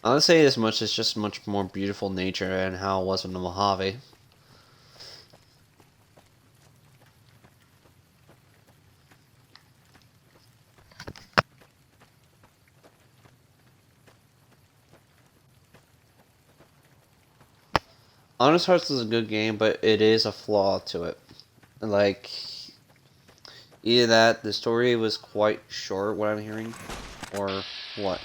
A: I'll say this much, it's just much more beautiful nature and how it was in the Mojave. Honest Hearts is a good game, but it is a flaw to it. Like, either that, the story was quite short, what I'm hearing, or what?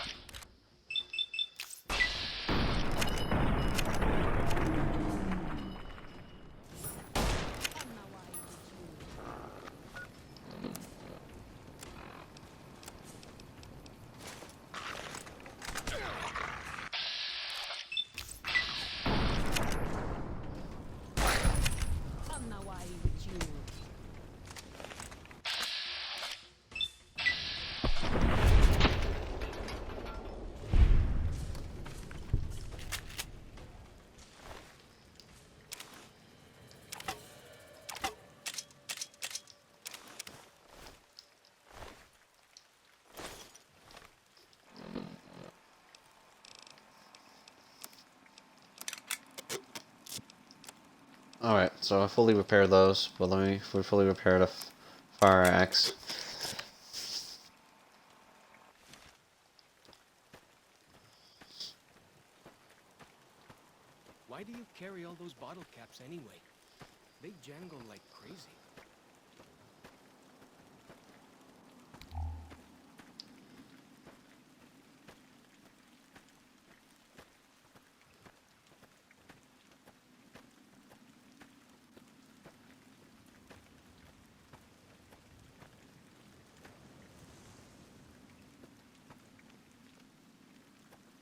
A: Alright, so I fully repaired those, but let me fully repair the fire axe.
J: Why do you carry all those bottle caps anyway? They jangle like crazy.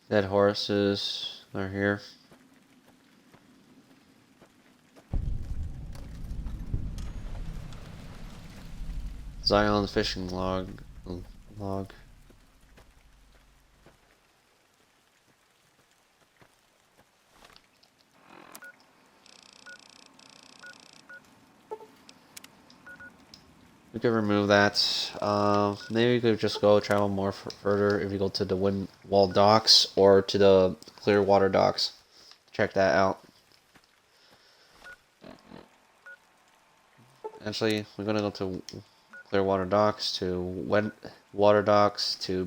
A: Dead horses are here. Zion's fishing log. We could remove that. Maybe we could just go travel more further if you go to the Windwall docks or to the Clearwater docks. Check that out. Actually, we're gonna go to Clearwater docks, to Windwater docks, to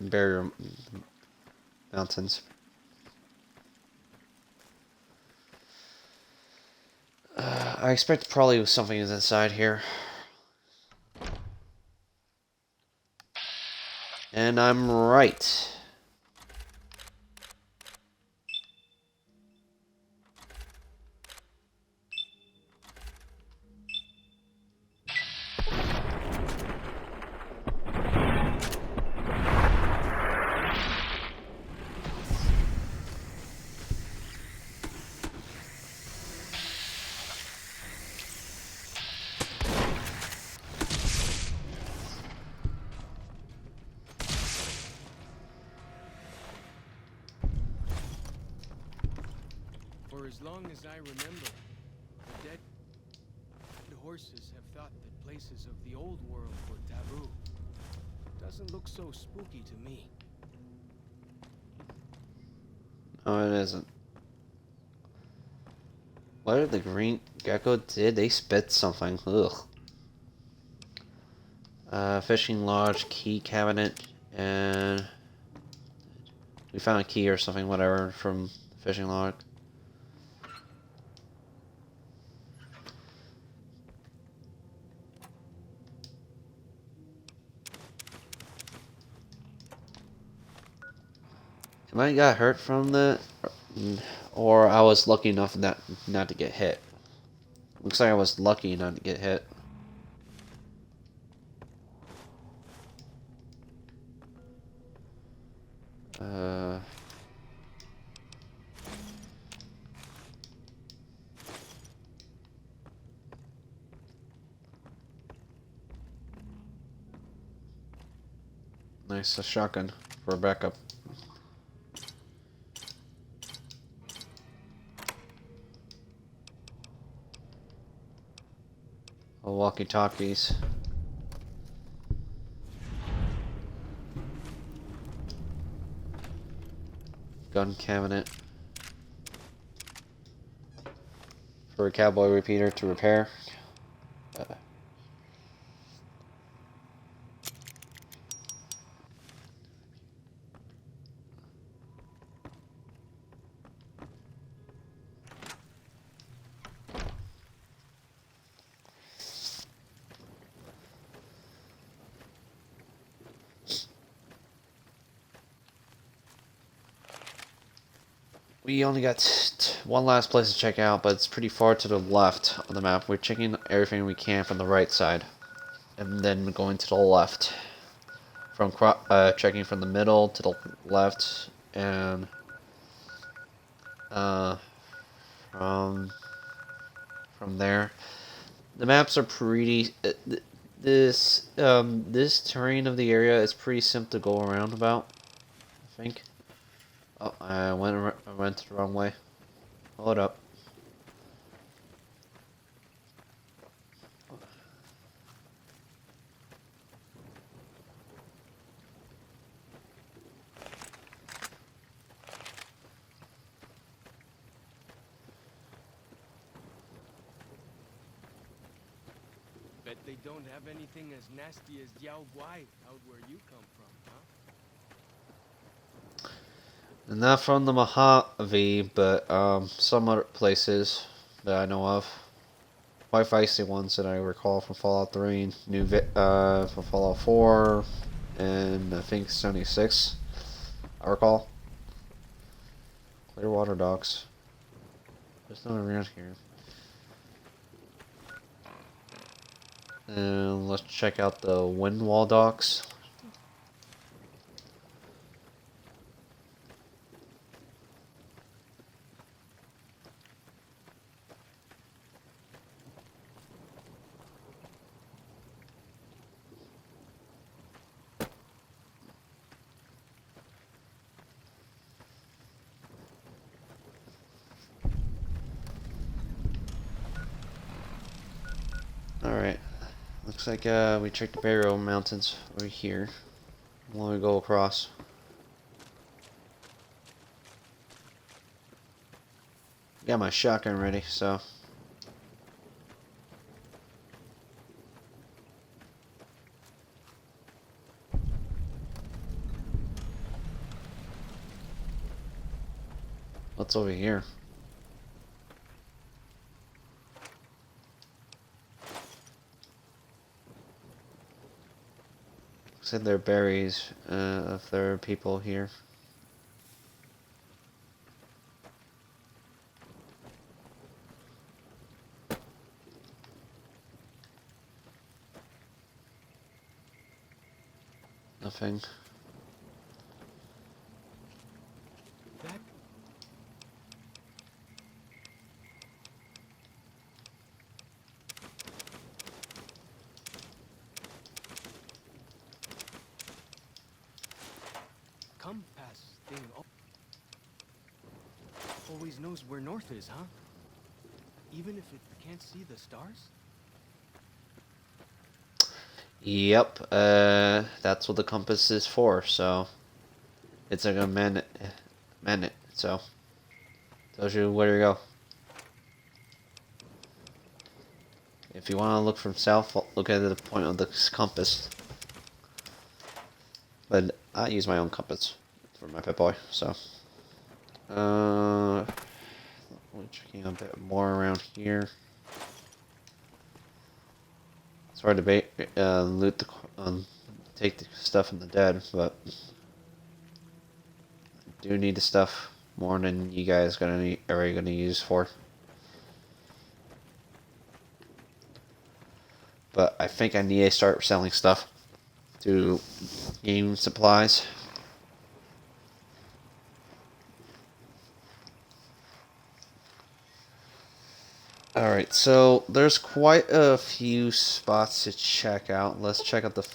A: Barrier Mountains. I expect probably something is inside here. And I'm right.
J: For as long as I remember, the dead horses have thought that places of the old world were taboo. Doesn't look so spooky to me.
A: Oh, it isn't. What did the green gecko did? They spit something. Ugh. Fishing lodge, key cabinet, and we found a key or something, whatever, from the fishing lodge. I got hurt from that, or I was lucky enough not to get hit. Looks like I was lucky not to get hit. Nice, a shotgun for a backup. Walkie-talkies. Gun cabinet. For a cowboy repeater to repair. We only got one last place to check out, but it's pretty far to the left on the map. We're checking everything we can from the right side, and then going to the left. From checking from the middle to the left, and from there. The maps are pretty. This terrain of the area is pretty simple to go around about, I think. Oh, I went the wrong way. Hold up.
J: Bet they don't have anything as nasty as Yao Guai out where you come from, huh?
A: Not from the Mojave, but some other places that I know of. Quite feisty ones that I recall from Fallout 3, from Fallout 4, and I think 76. I recall. Clearwater docks. There's no one around here. And let's check out the Windwall docks. Alright. Looks like we checked the Barrow Mountains over here. When we go across. Got my shotgun ready, so. What's over here? Looks like there are berries if there are people here. Nothing.
J: That... compass thing always knows where north is, huh? Even if it can't see the stars?
A: Yep, that's what the compass is for, so it's like a magnet, so tells you where to go. If you want to look from south, look at the point of the compass. But I use my own compass for my Pip-Boy, so we're checking a bit more around here. It's hard to loot take the stuff from the dead, but I do need the stuff more than you guys are gonna use for. but I think I need to start selling stuff to game supplies. Alright, so there's quite a few spots to check out. Let's check out the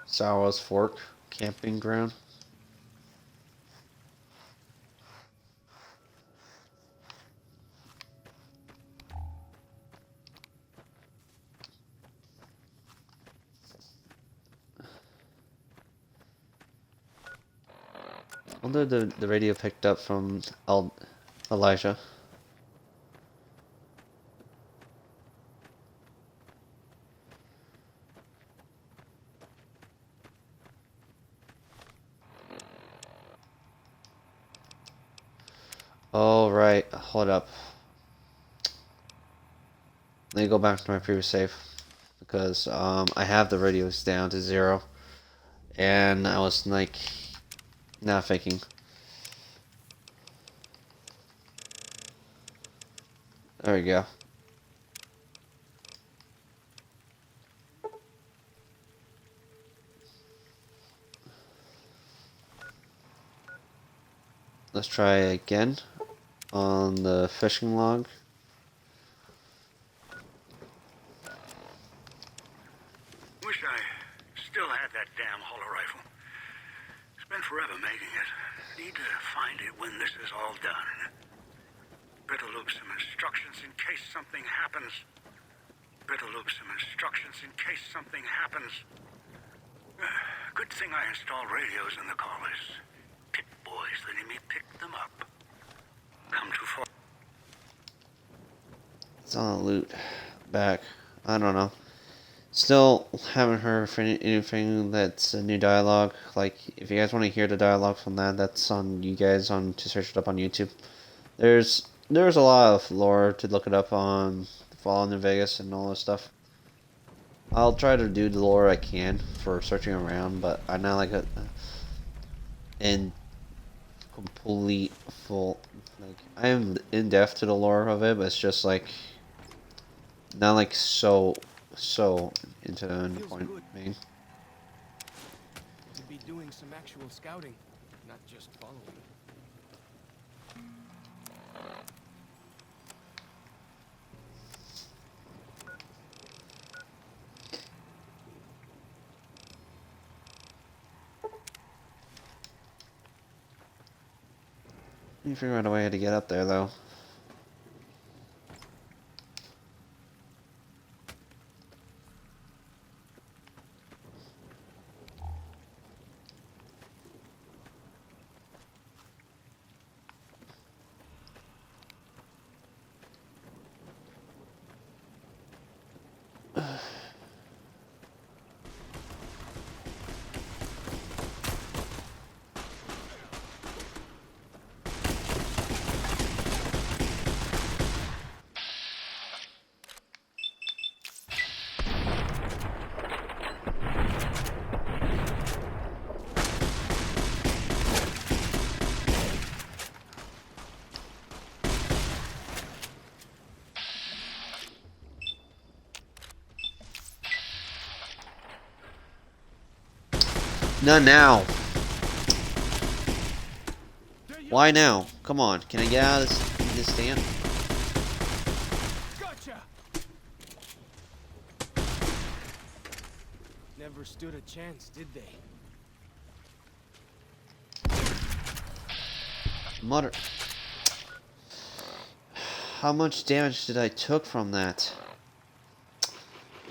A: Saw's Fork camping ground. I wonder the radio picked up from Elijah. All right, hold up. Let me go back to my previous save because I have the radios down to 0, and I was like not faking. There we go. Let's try again on the fishing log.
C: Wish I still had that damn holo rifle. Spent forever making it. Need to find it when this is all done. Better look some instructions in case something happens. Better look some instructions in case something happens. Good thing I installed radios in the collars. Pit boys letting me pick them up. Come too far.
A: It's on the loot back. I don't know. Still haven't heard anything that's a new dialogue. Like, if you guys want to hear the dialogue from that, that's on you guys to search it up on YouTube. There's a lot of lore to look it up on Fallout New Vegas and all this stuff. I'll try to do the lore I can for searching around, but I'm not like in complete full. Like, I am in depth to the lore of it, but it's just like not like so into the end point main.
J: To be doing some actual scouting, not just following.
A: You figure out a way to get up there though. Not now. Why now? Come on, can I get out of this stand?
J: Gotcha. Never stood a chance, did they?
A: Mother. How much damage did I took from that?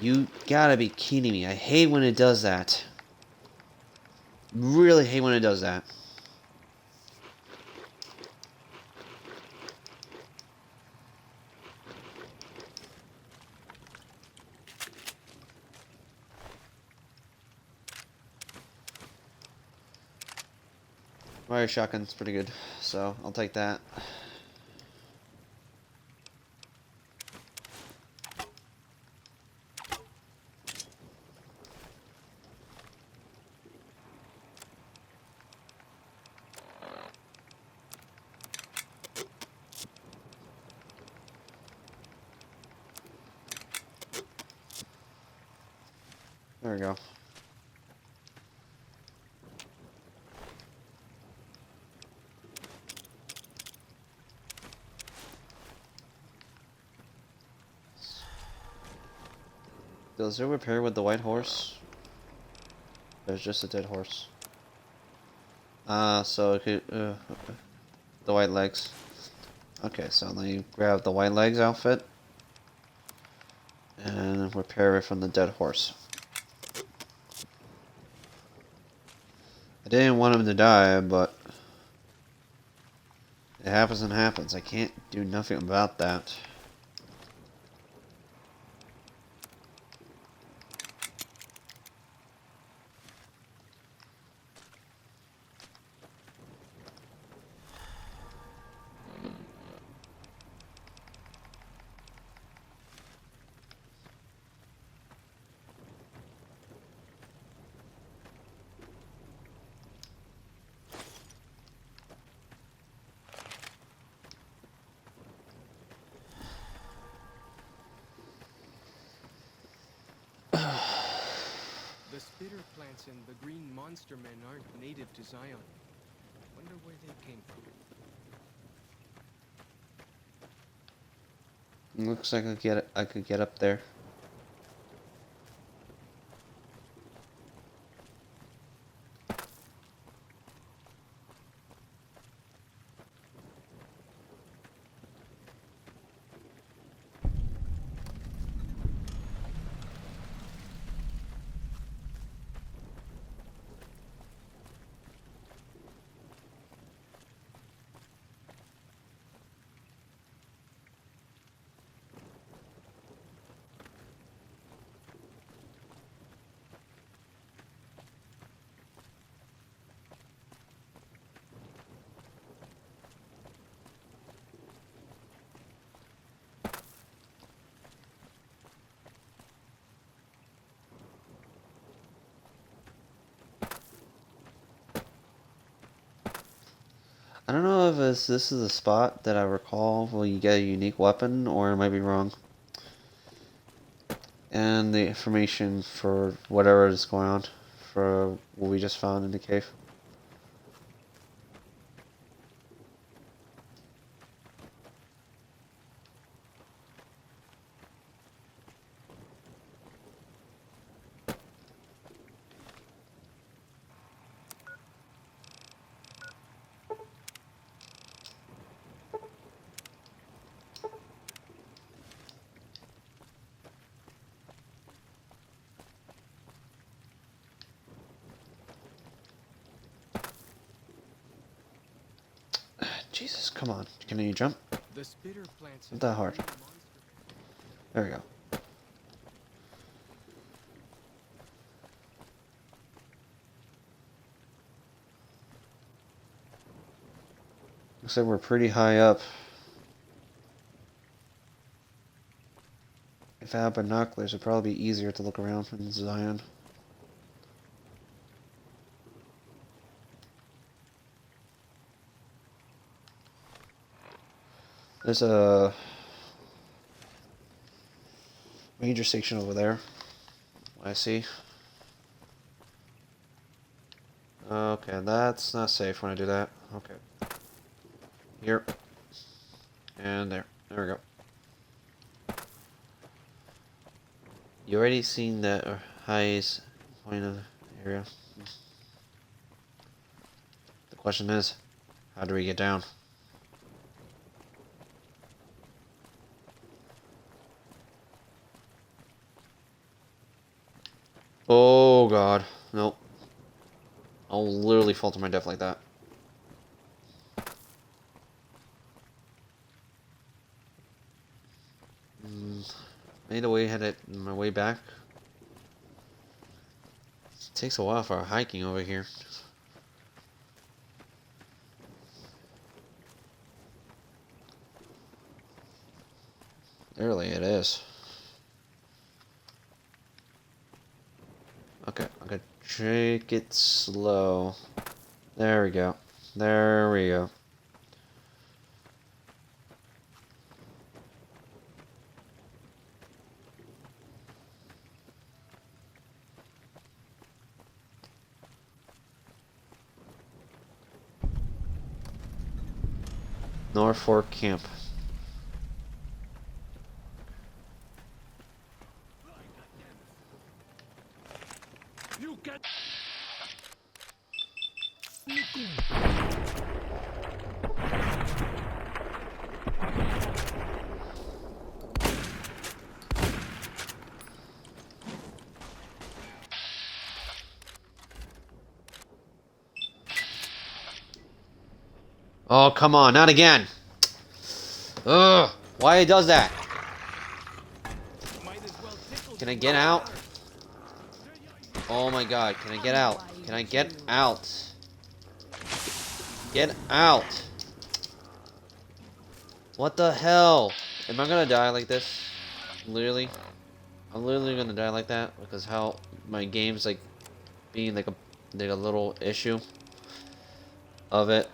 A: You gotta be kidding me. I hate when it does that. Really hate when it does that. Fire shotgun's pretty good, so I'll take that. There we go. Does it repair with the white horse? There's just a dead horse. So it could, the white legs. Okay, so let me grab the white legs outfit and repair it from the dead horse. I didn't want him to die, but it happens and happens. I can't do nothing about that.
J: The spitter plants and the green monster men aren't native to Zion. Wonder where they came from.
A: Looks like I could get up there. I don't know if this is the spot that I recall where you get a unique weapon, or I might be wrong. And the information for whatever is going on for what we just found in the cave. Jesus, come on. Can you jump?
J: The spitter plants
A: Not that hard. There we go. Looks like we're pretty high up. If I had binoculars, it'd probably be easier to look around in Zion. There's a major station over there. I see. Okay, that's not safe when I do that. Okay. Here. And there. There we go. You already seen that highest point of the area. The question is, how do we get down? Oh god, nope. I'll literally fall to my death like that. Made a way, had it my way back. It takes a while for our hiking over here. Literally, it is. Okay, okay, take it slow. There we go. There we go. Norfolk Camp.
J: You get.
A: Oh, come on, not again. Ugh, why it does that? Can I get out? Oh my god, can I get out? Can I get out? Get out! What the hell? Am I gonna die like this? Literally? I'm literally gonna die like that because how my game's like being like a little issue of it.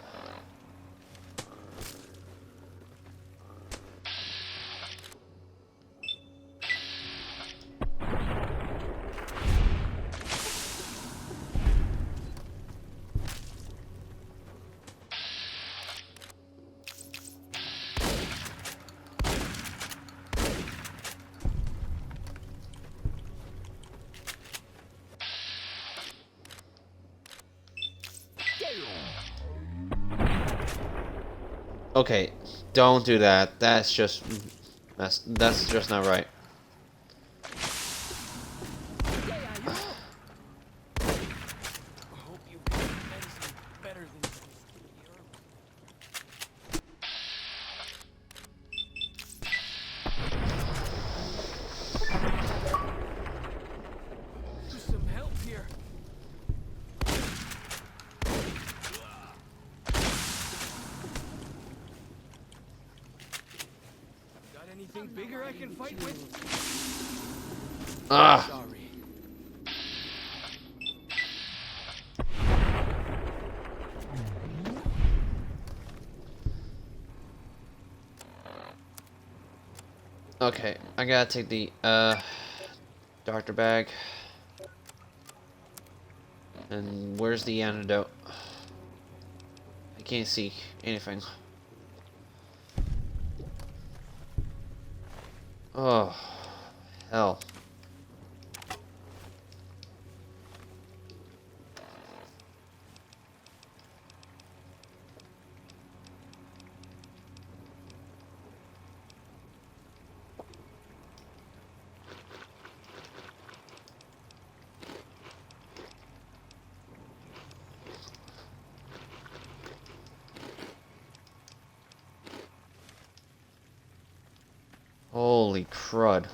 A: Okay, don't do that. That's just not right.
J: Some help here. Got anything bigger I can fight with?
A: Ah.
J: Sorry.
A: Okay, I gotta take the doctor bag. And where's the antidote? I can't see anything. Oh, hell. Holy crud.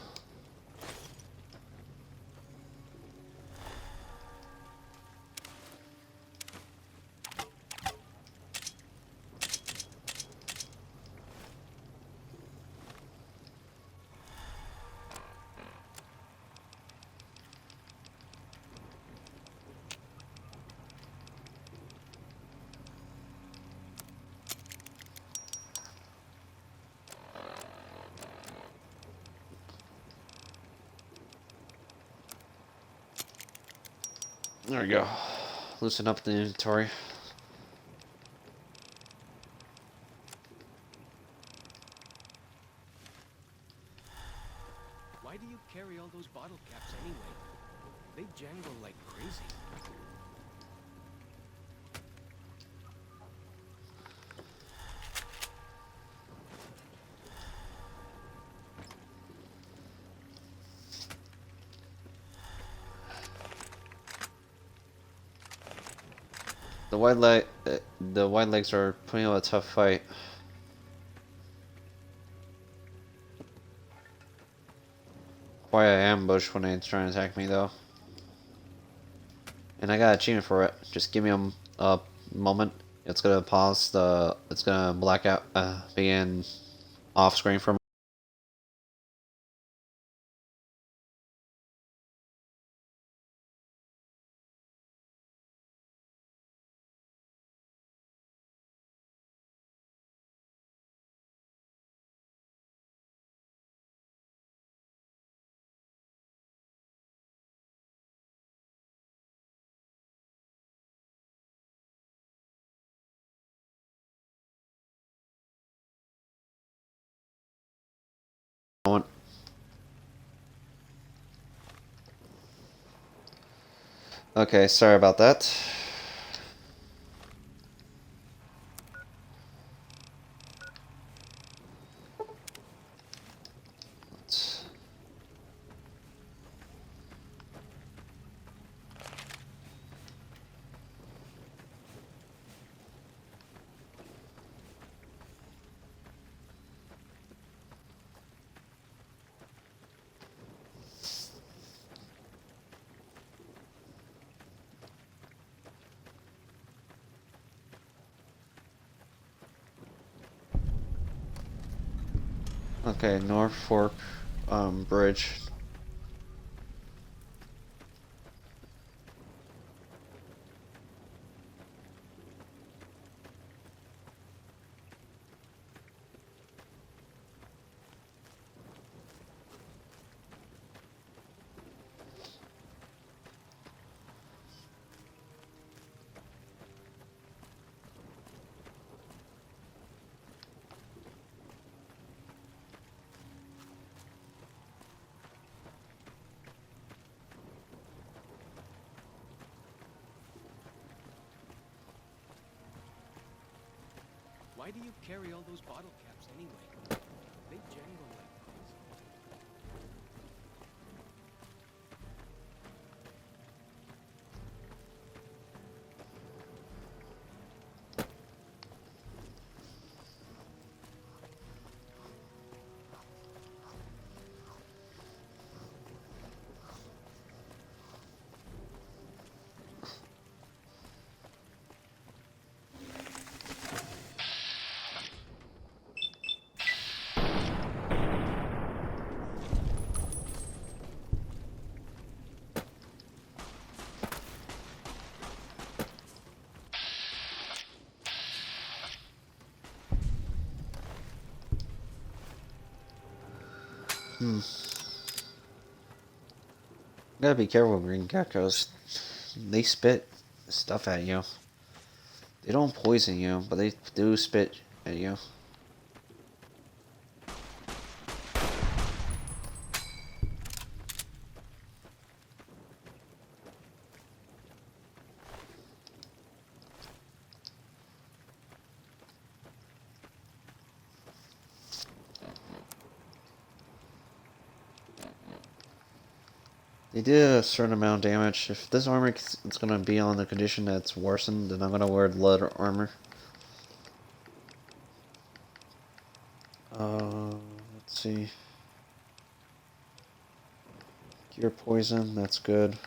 A: There we go. Loosen up the inventory.
J: Why do you carry all those bottle caps anyway? They jangle like crazy.
A: The white legs are putting up a tough fight. Quite an ambush when they try and attack me though. And I got an achievement for it. Just give me a moment. It's gonna pause the. It's gonna black out. Begin off screen for a Okay, sorry about that. Let's... Okay, Norfolk Bridge.
J: Why do you carry all those bottle caps anyway? They jangle like crazy.
A: Gotta be careful with green geckos. They spit stuff at you. They don't poison you, but they do spit at you. They did a certain amount of damage. If this armor is going to be on the condition that's worsened, then I'm going to wear leather armor. Let's see. Cure poison, that's good.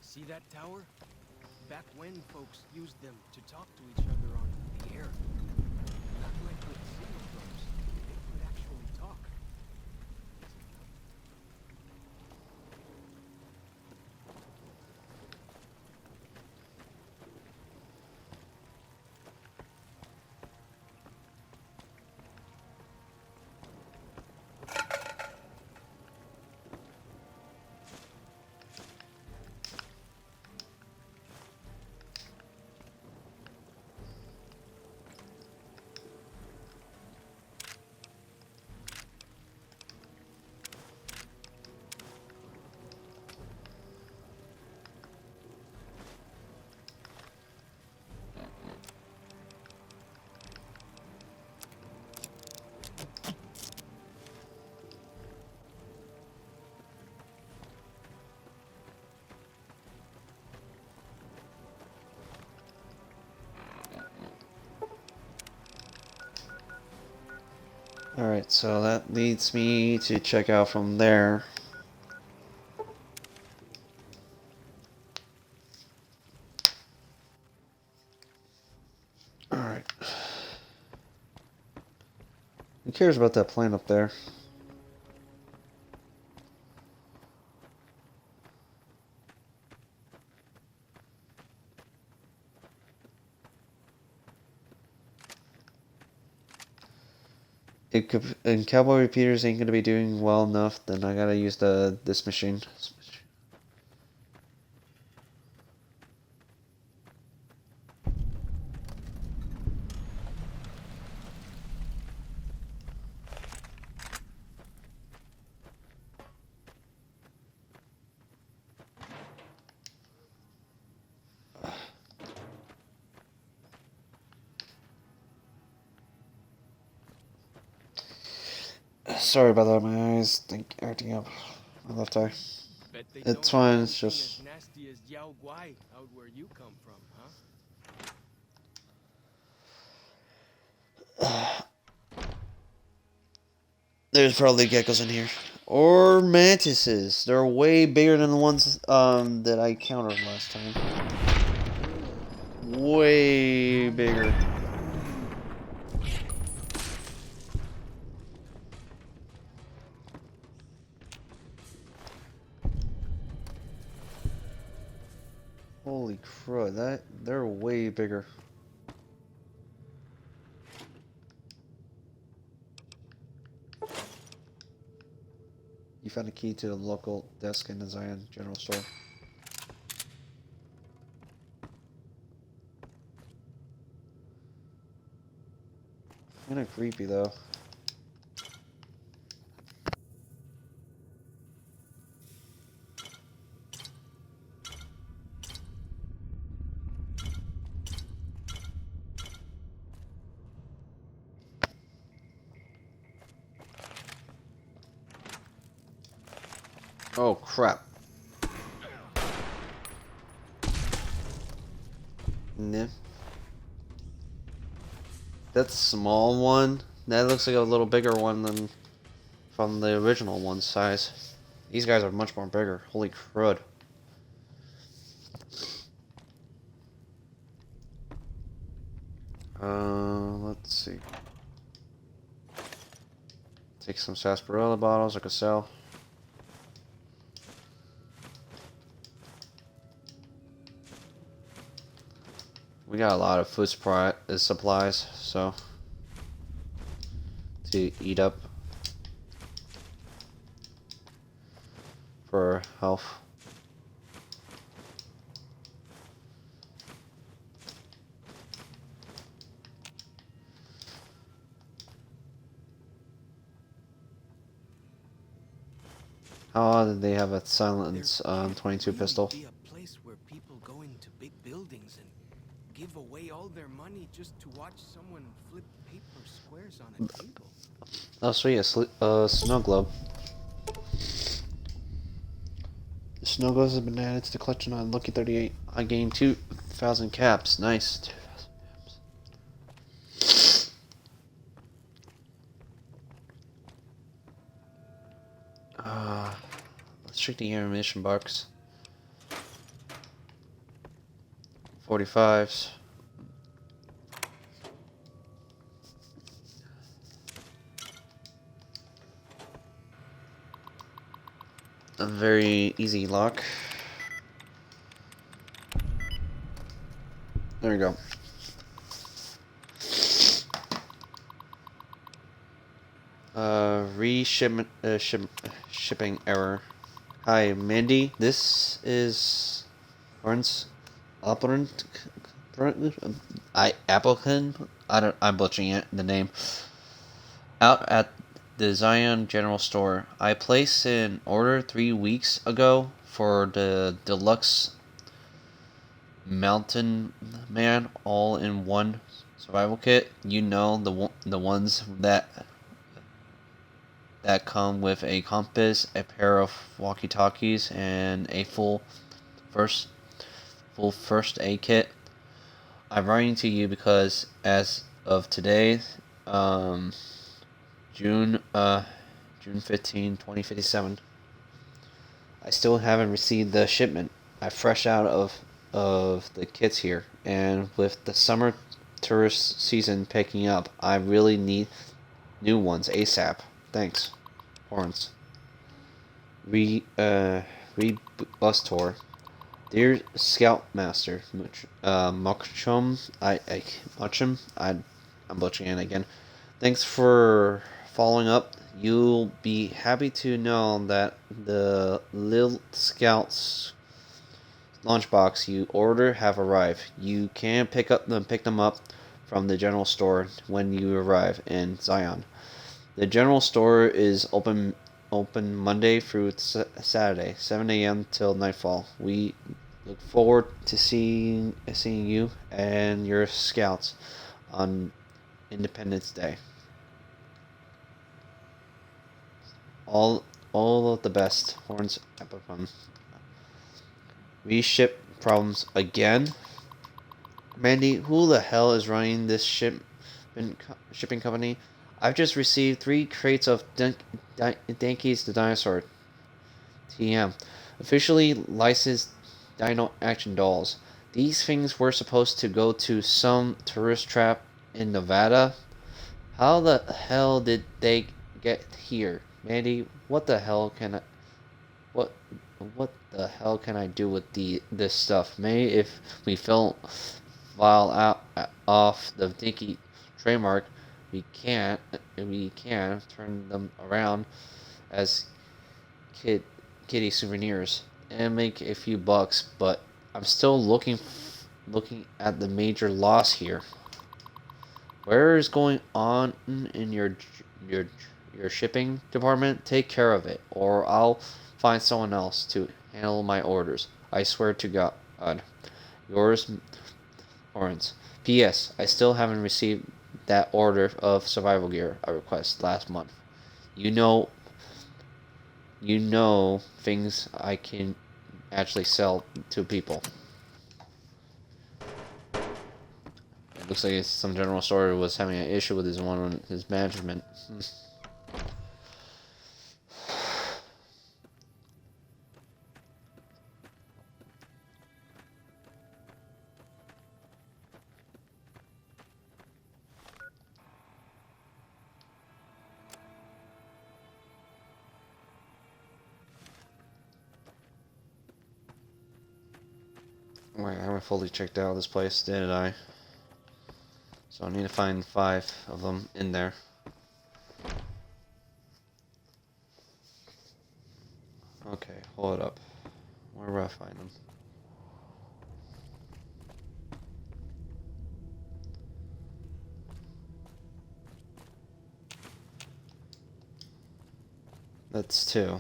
J: See that tower? Back when folks used them to talk to each other on the air. Not like with city folks. They could actually talk.
A: Alright, so that leads me to check out from there. Alright. Who cares about that plane up there? And Cowboy Repeaters ain't gonna be doing well enough, then I gotta use this machine. Sorry about that, my eyes think acting up. My left eye. It's fine, it's just...
J: As nasty as Yao Guai out where you come from, huh?
A: There's probably geckos in here. Or mantises. They're way bigger than the ones that I counted last time. Way bigger. Holy crud, they're way bigger. You found a key to the local desk in the Zion General Store. Kinda creepy though. Oh crap. Nah. That small one, that looks like a little bigger one than from the original one size. These guys are much more bigger. Holy crud. Let's see. Take some sarsaparilla bottles I could sell. We got a lot of food supplies, so to eat up for health. How did they have a silence 22 pistol?
J: Be a place where people go into big buildings and give away all their money just to watch someone flip paper squares on a table.
A: Oh sweet, a snow globe. The snow globes have been added to the collection on Lucky 38. I gained 2,000 caps. Nice. 2,000 caps. Let's check the ammunition box. 45s. A very easy lock. There we go. Shipping error. Hi, Mandy. This is Lawrence Appleton. Appleton. I'm butchering the name. Out at the Zion General Store. I placed an order 3 weeks ago for the deluxe Mountain Man all-in-one survival kit. You know, the ones that come with a compass, a pair of walkie-talkies, and a full first aid kit. I'm writing to you because as of today, June 15, 2057, I still haven't received the shipment. I'm fresh out of the kits here, and with the summer tourist season picking up, I really need new ones ASAP. Thanks. Horns. Bus tour. Dear Scoutmaster Mockchum, I'm butchering it again. Thanks for following up, you'll be happy to know that the Lil Scouts lunchbox you order have arrived. You can pick them up from the general store when you arrive in Zion. The general store is open Monday through Saturday, 7 a.m. till nightfall. We look forward to seeing you and your scouts on Independence Day. All of the best, Horns Epicum. We ship problems again. Mandy, who the hell is running this shipping company? I've just received 3 crates of Dankies the Dinosaur TM, officially licensed Dino Action Dolls. These things were supposed to go to some tourist trap in Nevada. How the hell did they get here? Mandy, what the hell can I do with this stuff? Maybe if we file off the Dinky trademark, we can turn them around as kitty souvenirs and make a few bucks, but I'm still looking at the major loss here. Where is going on in your shipping department? Take care of it, or I'll find someone else to handle my orders. I swear to God. Yours, Lawrence. P.S. I still haven't received that order of survival gear I requested last month. You know things I can actually sell to people. It looks like some general store was having an issue with his management. Wait, I haven't fully checked out this place, did I? So I need to find 5 of them in there. Okay, hold up. Where will I find them? That's 2.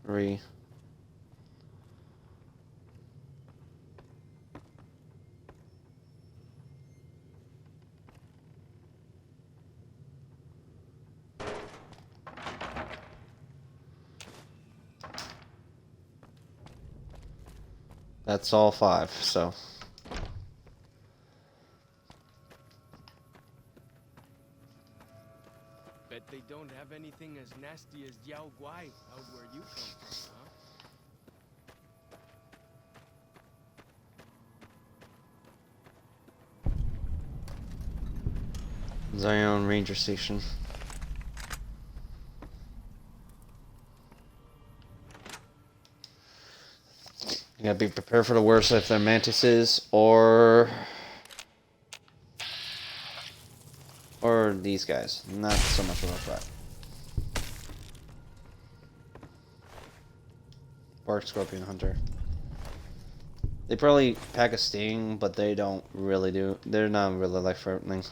A: Three. That's all 5, so.
J: Bet they don't have anything as nasty as Yao Guai out where you come from, huh?
A: Zion Ranger Station. You gotta be prepared for the worst if they're mantises or these guys. Not so much of a threat. Bark Scorpion Hunter. They probably pack a sting, but they don't really do. They're not really life threatening.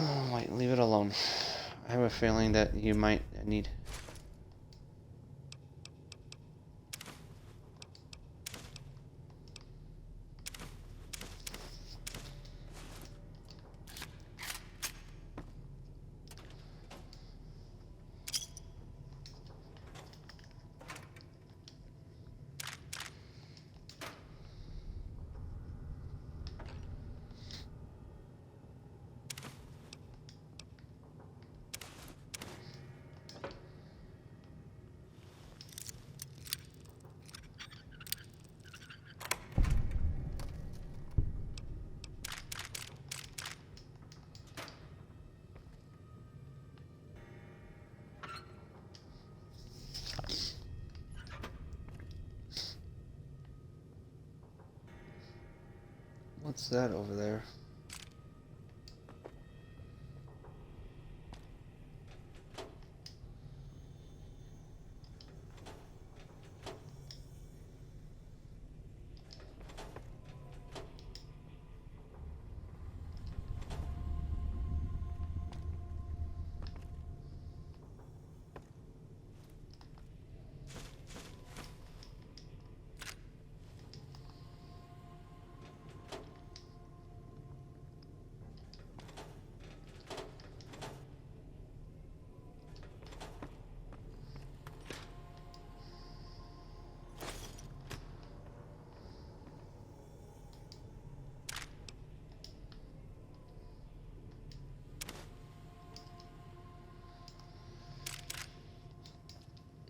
A: Oh, wait, leave it alone. I have a feeling that you might need... What's that over there?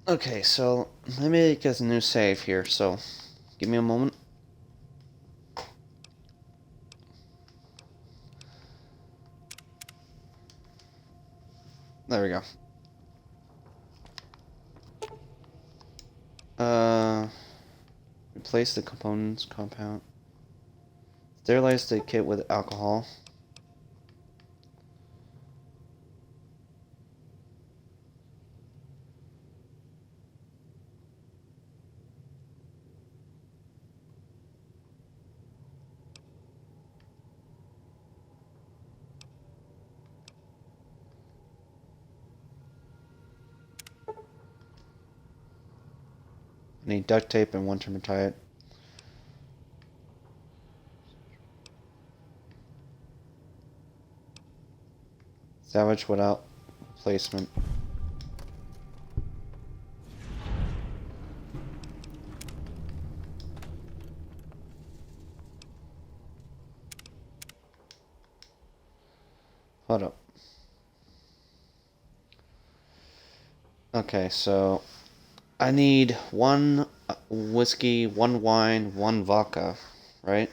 A: Okay, so let me make a new save here, so give me a moment. There we go. Replace the components compound. Sterilize the kit with alcohol. Need duct tape and one to tie it. Salvage without replacement. Hold up. Okay, so I need 1 whiskey, 1 wine, 1 vodka, right?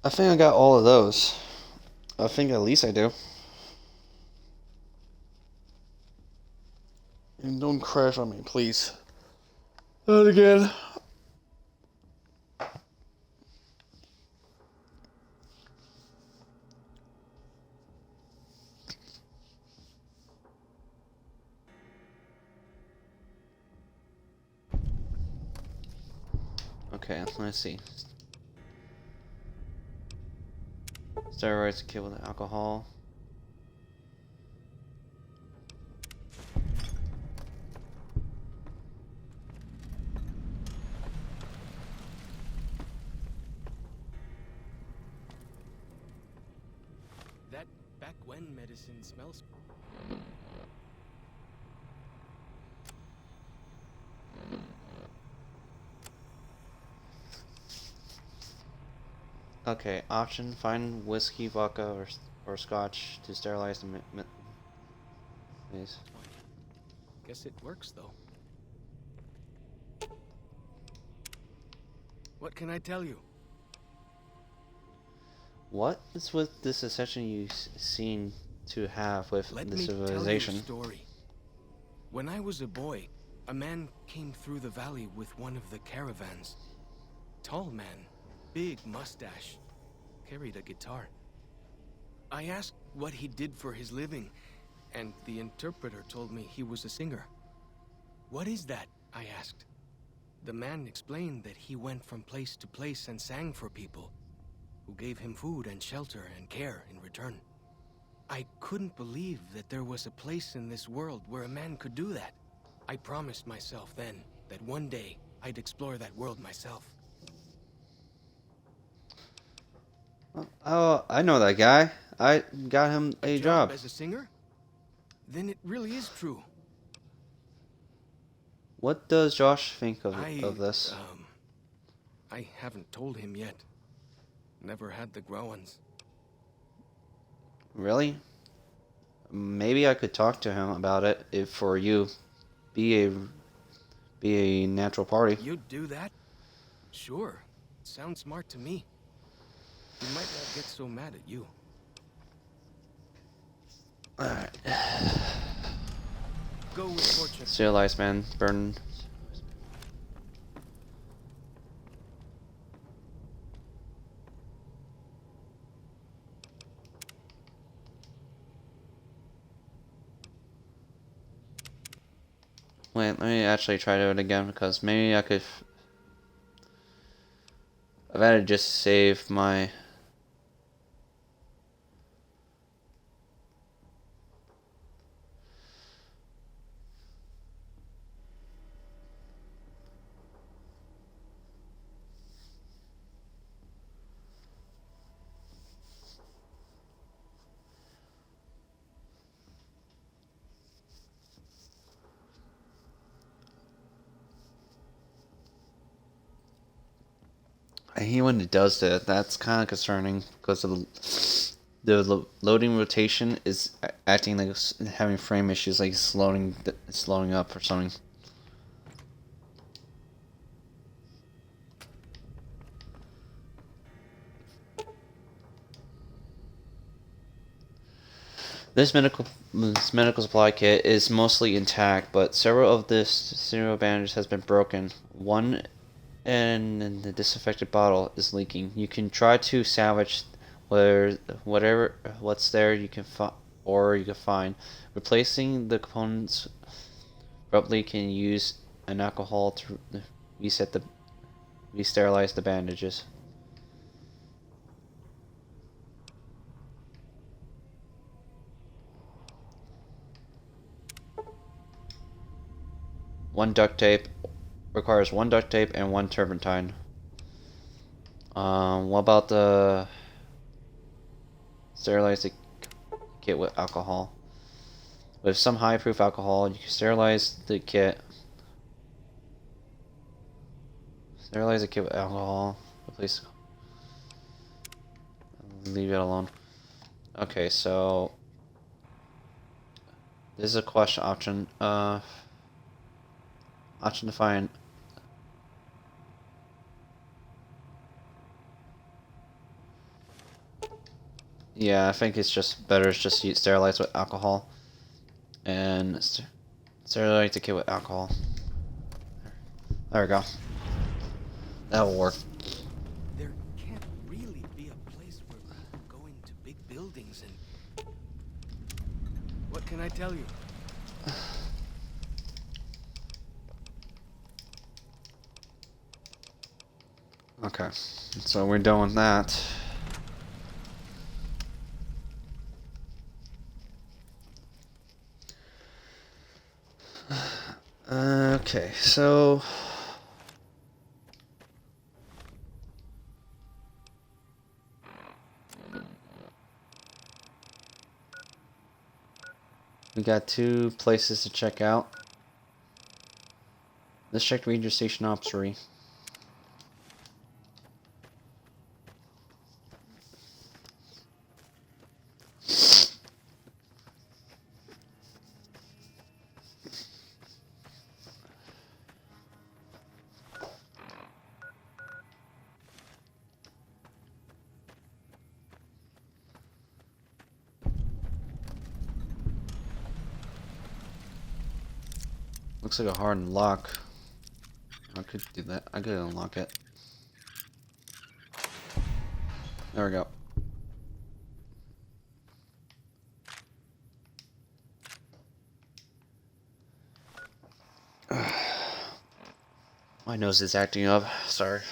A: I think I got all of those. I think at least I do. And don't crash on me, please. Not again. Okay, let's see. Steroids to kill with alcohol.
J: That back when medicine smells.
A: Okay, option: find whiskey, vodka, or scotch to sterilize the maze.
J: Guess it works though. What can I tell you?
A: What is with this obsession you seem to have with
J: Let
A: the
J: me
A: civilization?
J: tell you a story. When I was a boy, a man came through the valley with one of the caravans. Tall man, big mustache, carried a guitar. I asked what he did for his living, and the interpreter told me he was a singer. What is that? I asked. The man explained that he went from place to place and sang for people, who gave him food and shelter and care in return. I couldn't believe that there was a place in this world where a man could do that. I promised myself then that one day I'd explore that world myself.
A: Oh, I know that guy. I got him a job.
J: As a singer? Then it really is true.
A: What does Josh think of this?
J: I haven't told him yet. Never had the Growans.
A: Really? Maybe I could talk to him about it if for you be a natural party.
J: You'd do that? Sure. Sounds smart to me. He might not get so mad at you.
A: Alright.
J: go with fortune.
A: Serialized man, burn. Wait, let me actually try to do it again because maybe I could. I've had to just save my. I hate when it does that. That's kind of concerning because of the loading rotation is acting like it's having frame issues, like slowing up or something. This medical supply kit is mostly intact, but several of the serial bandages has been broken. One and the disinfected bottle is leaking. You can try to salvage whatever what's there you can find. Replacing the components abruptly can use an alcohol to resterilize the bandages. One duct tape requires one duct tape and one turpentine. What about the sterilize the kit with alcohol? With some high proof alcohol, you can sterilize the kit. Sterilize the kit with alcohol. Replace. Leave it alone. Okay, so this is a question option. Option to find. Yeah, I think it's just better. It's just sterilize with alcohol, and sterilize the kit with alcohol. There we go. That will work.
J: There can't really be a place where people go into big buildings and. What can I tell you?
A: Okay, so we're done with that. Okay, so we got 2 places to check out. Let's check Ranger Station Opsery. Looks like a hard lock. I could do that. I could unlock it. There we go. My nose is acting up. Sorry.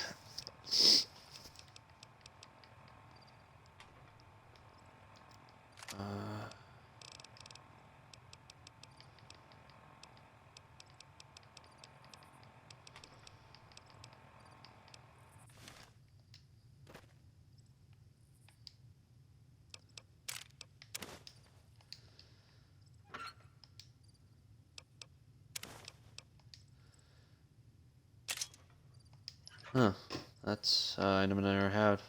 A: Huh. That's item I never had.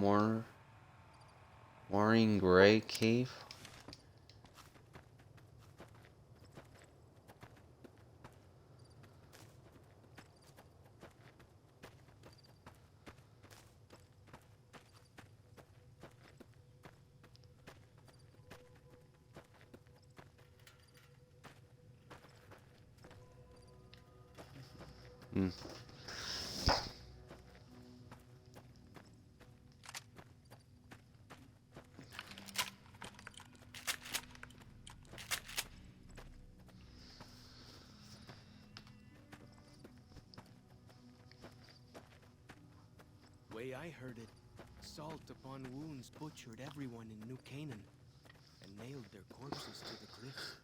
A: Mooring Gray Cave. Hmm.
J: Way I heard it, salt upon wounds butchered everyone in New Canaan and nailed their corpses to the cliffs.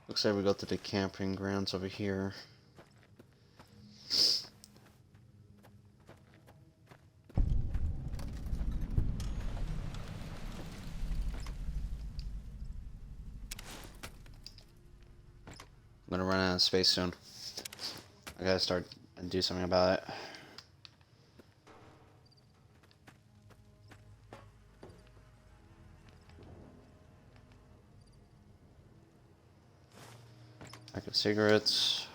A: Looks like we go to the camping grounds over here. I'm gonna run out of space soon. I gotta start and do something about it. Pack of cigarettes.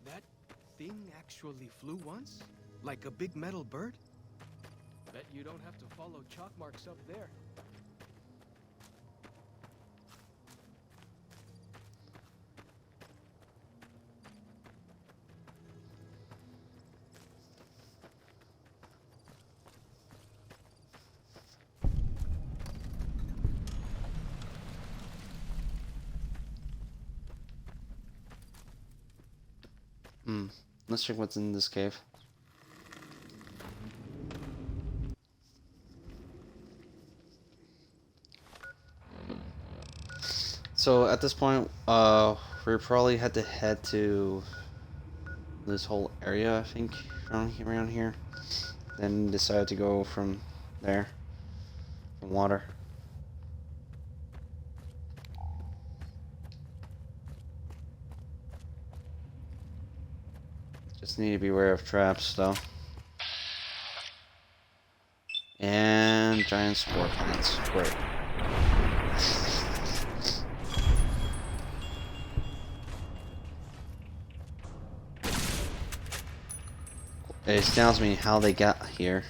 J: That thing actually flew once? Like a big metal bird? Bet you don't have to follow chalk marks up there.
A: Let's check what's in this cave. So at this point, we probably had to head to this whole area, I think, around here. Then decide to go from there, from water. Just need to be aware of traps, though. And giant spore plants. Great. It astounds me how they got here.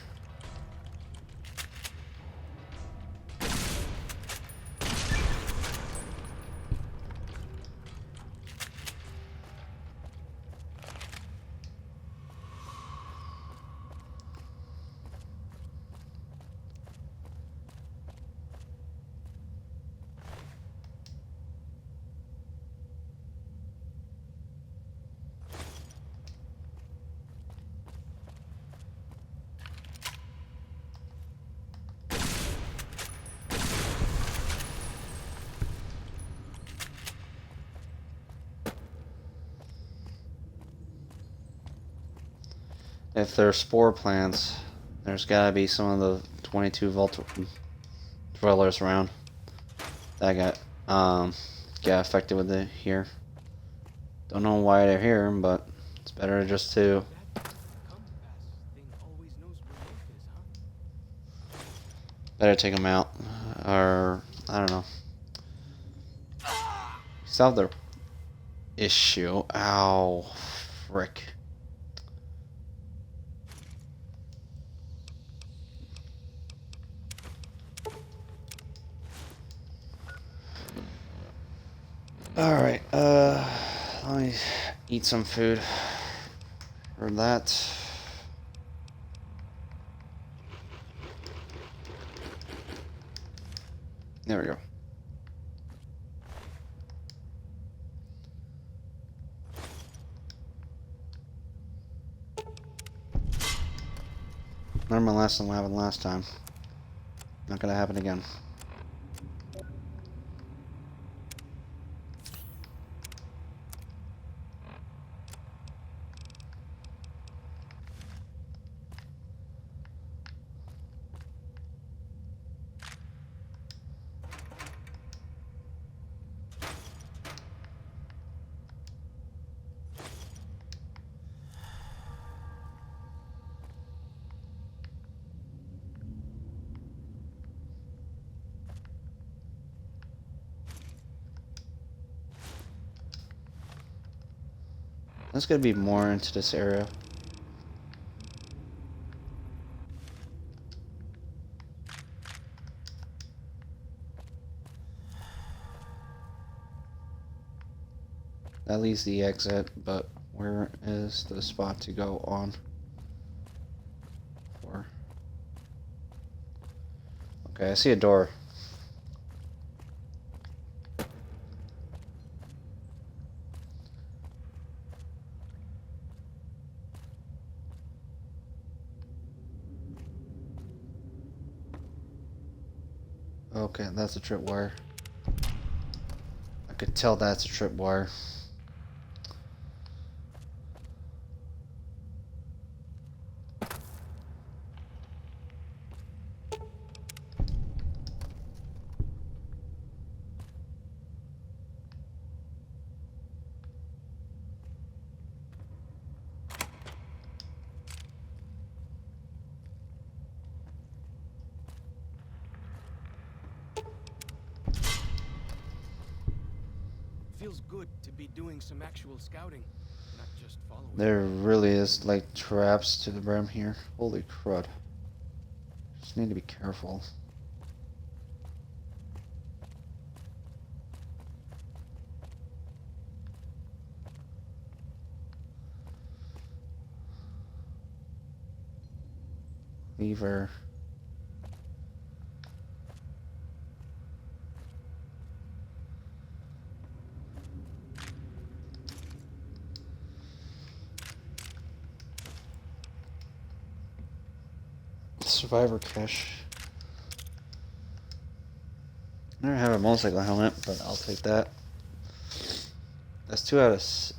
A: If they're spore plants, there's gotta be some of the 22 Vault dwellers around that got affected with it here. Don't know why they're here, but it's better just to take them out, or I don't know. Solve the issue. Ow, frick. Alright, let me eat some food. Or that. There we go. Learned my lesson what happened last time. Not gonna happen again. Let's get to be more into this area. That leaves the exit, but where is the spot to go on? For? Okay, I see a door. Okay, that's a tripwire. I could tell that's a tripwire.
J: Feels good to be doing some actual scouting, not just following.
A: There really is like traps to the brim here. Holy crud. Just need to be careful. Lever. Survivor cache. I don't have a motorcycle helmet, but I'll take that. That's 2 out of 6.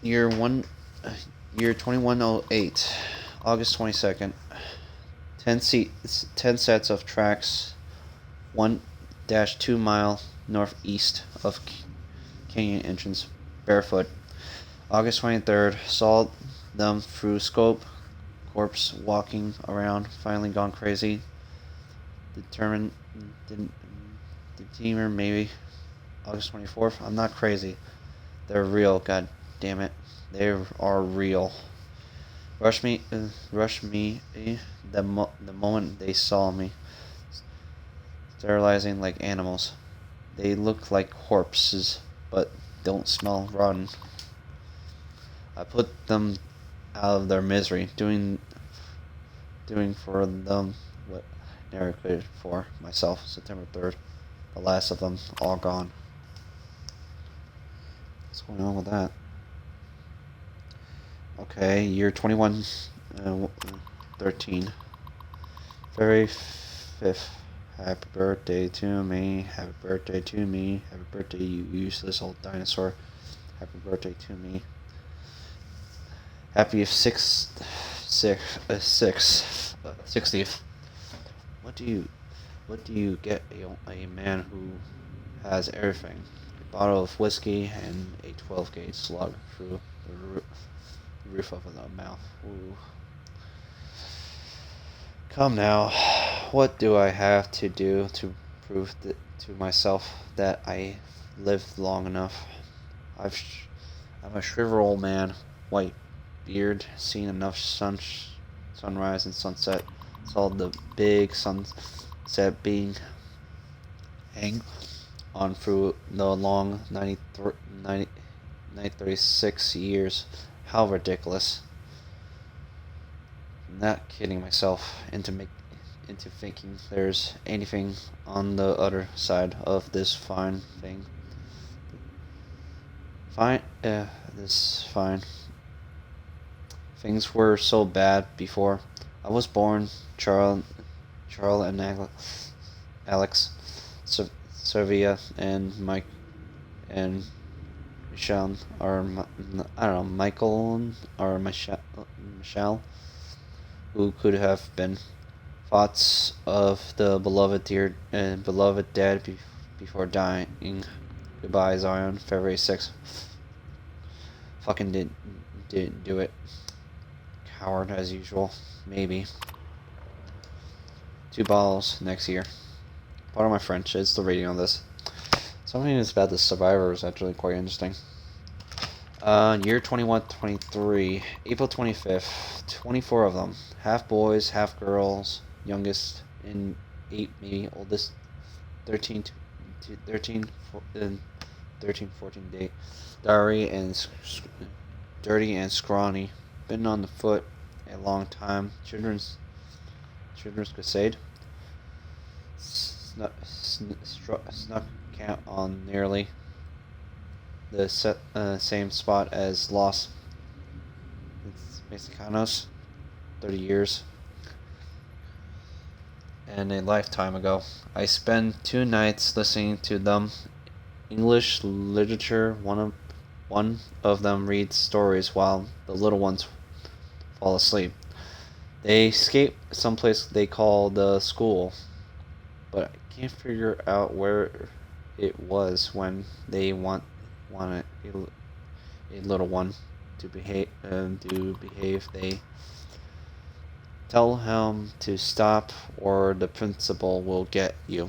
A: Year 2108, August 22nd. 10 sets of tracks, 1-2 mile northeast of Canyon entrance, barefoot. August 23rd, saw them through scope, corpse walking around, finally gone crazy. Determined, Detemer maybe. August 24th, I'm not crazy. They're real, god damn it. They are real. Rushed me the moment they saw me. Sterilizing like animals. They look like corpses, but don't smell rotten. I put them out of their misery, doing for them what I never could for myself. September 3rd, the last of them all gone. What's going on with that? Okay, year 2113. February 5th. Happy birthday to me. Happy birthday to me. Happy birthday, you useless old dinosaur. Happy birthday to me. Happy 60th. What do you get a man who has everything? A bottle of whiskey and a 12-gauge slug through the roof of the mouth. Ooh. Come now, what do I have to do to prove to myself that I lived long enough? I'm a shriveled old man, white beard, seen enough sunrise and sunset, saw the big set being hanged on through the long 36 years. How ridiculous. I'm not kidding myself into thinking there's anything on the other side of this fine thing. This fine. Things were so bad before I was born. Charles and Alex, Servia and Mike and Michelle, or I don't know, Michael or Michelle, who could have been thoughts of the beloved dad before dying. Goodbye, Zion. February 6th. Fucking didn't do it. Coward as usual. Maybe. 2 bottles next year. Pardon my French, it's the rating on this. Something that's about the Survivor is actually quite interesting. Year 21-23, April 25th, 24 of them. Half boys, half girls, youngest in 8, maybe oldest 13 to 14 date. Diary and dirty and scrawny. Been on the foot a long time. Children's crusade. Snuck count on nearly the same spot as Los Mexicanos 30 years and a lifetime ago. I spent 2 nights listening to them. English literature. One of them reads stories while the little ones fall asleep. They escape someplace they call the school, but I can't figure out where it was when they wanted a little one to behave. They tell him to stop, or the principal will get you.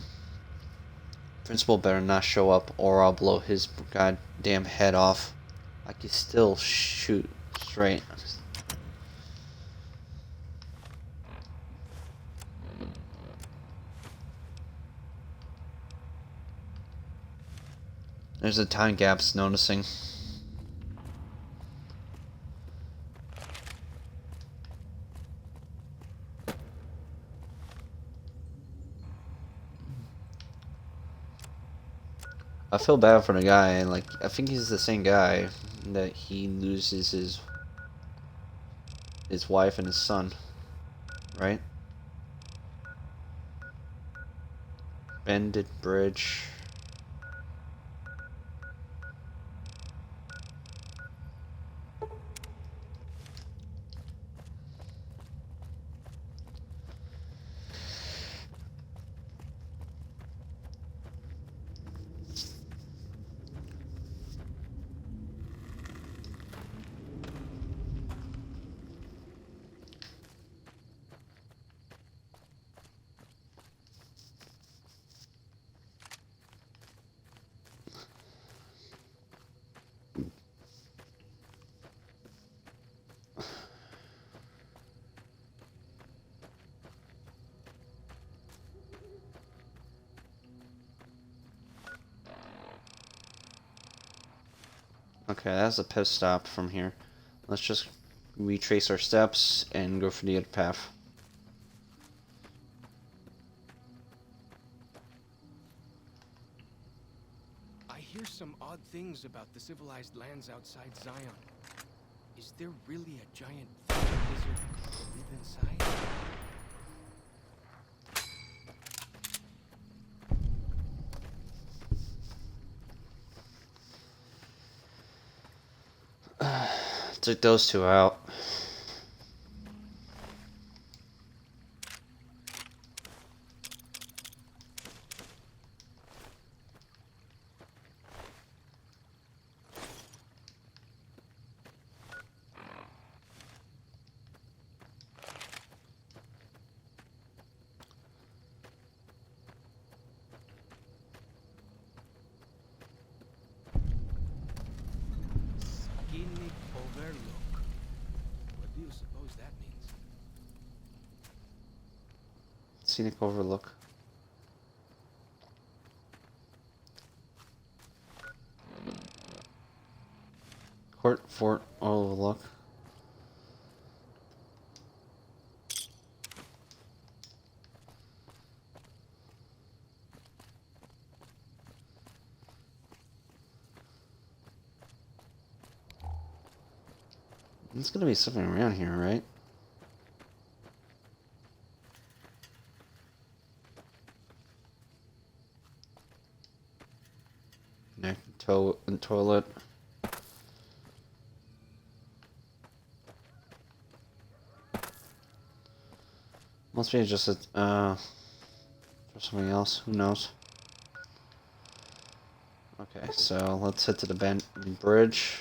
A: Principal better not show up, or I'll blow his goddamn head off. I can still shoot straight. There's a time gaps noticing. I feel bad for the guy. Like, I think he's the same guy that he loses his wife and his son, right? Bended Bridge. Okay, that's a pit stop from here. Let's just retrace our steps and go for the other path.
J: I hear some odd things about the civilized lands outside Zion. Is there really a giant lizard that live inside?
A: Took those 2 out.
J: Scenic Overlook. What do you suppose that means?
A: Scenic Overlook. Court Fort Overlook. There's gonna be something around here, right? Neck, toilet. Must be just a, for something else. Who knows? Okay, so let's head to the bridge.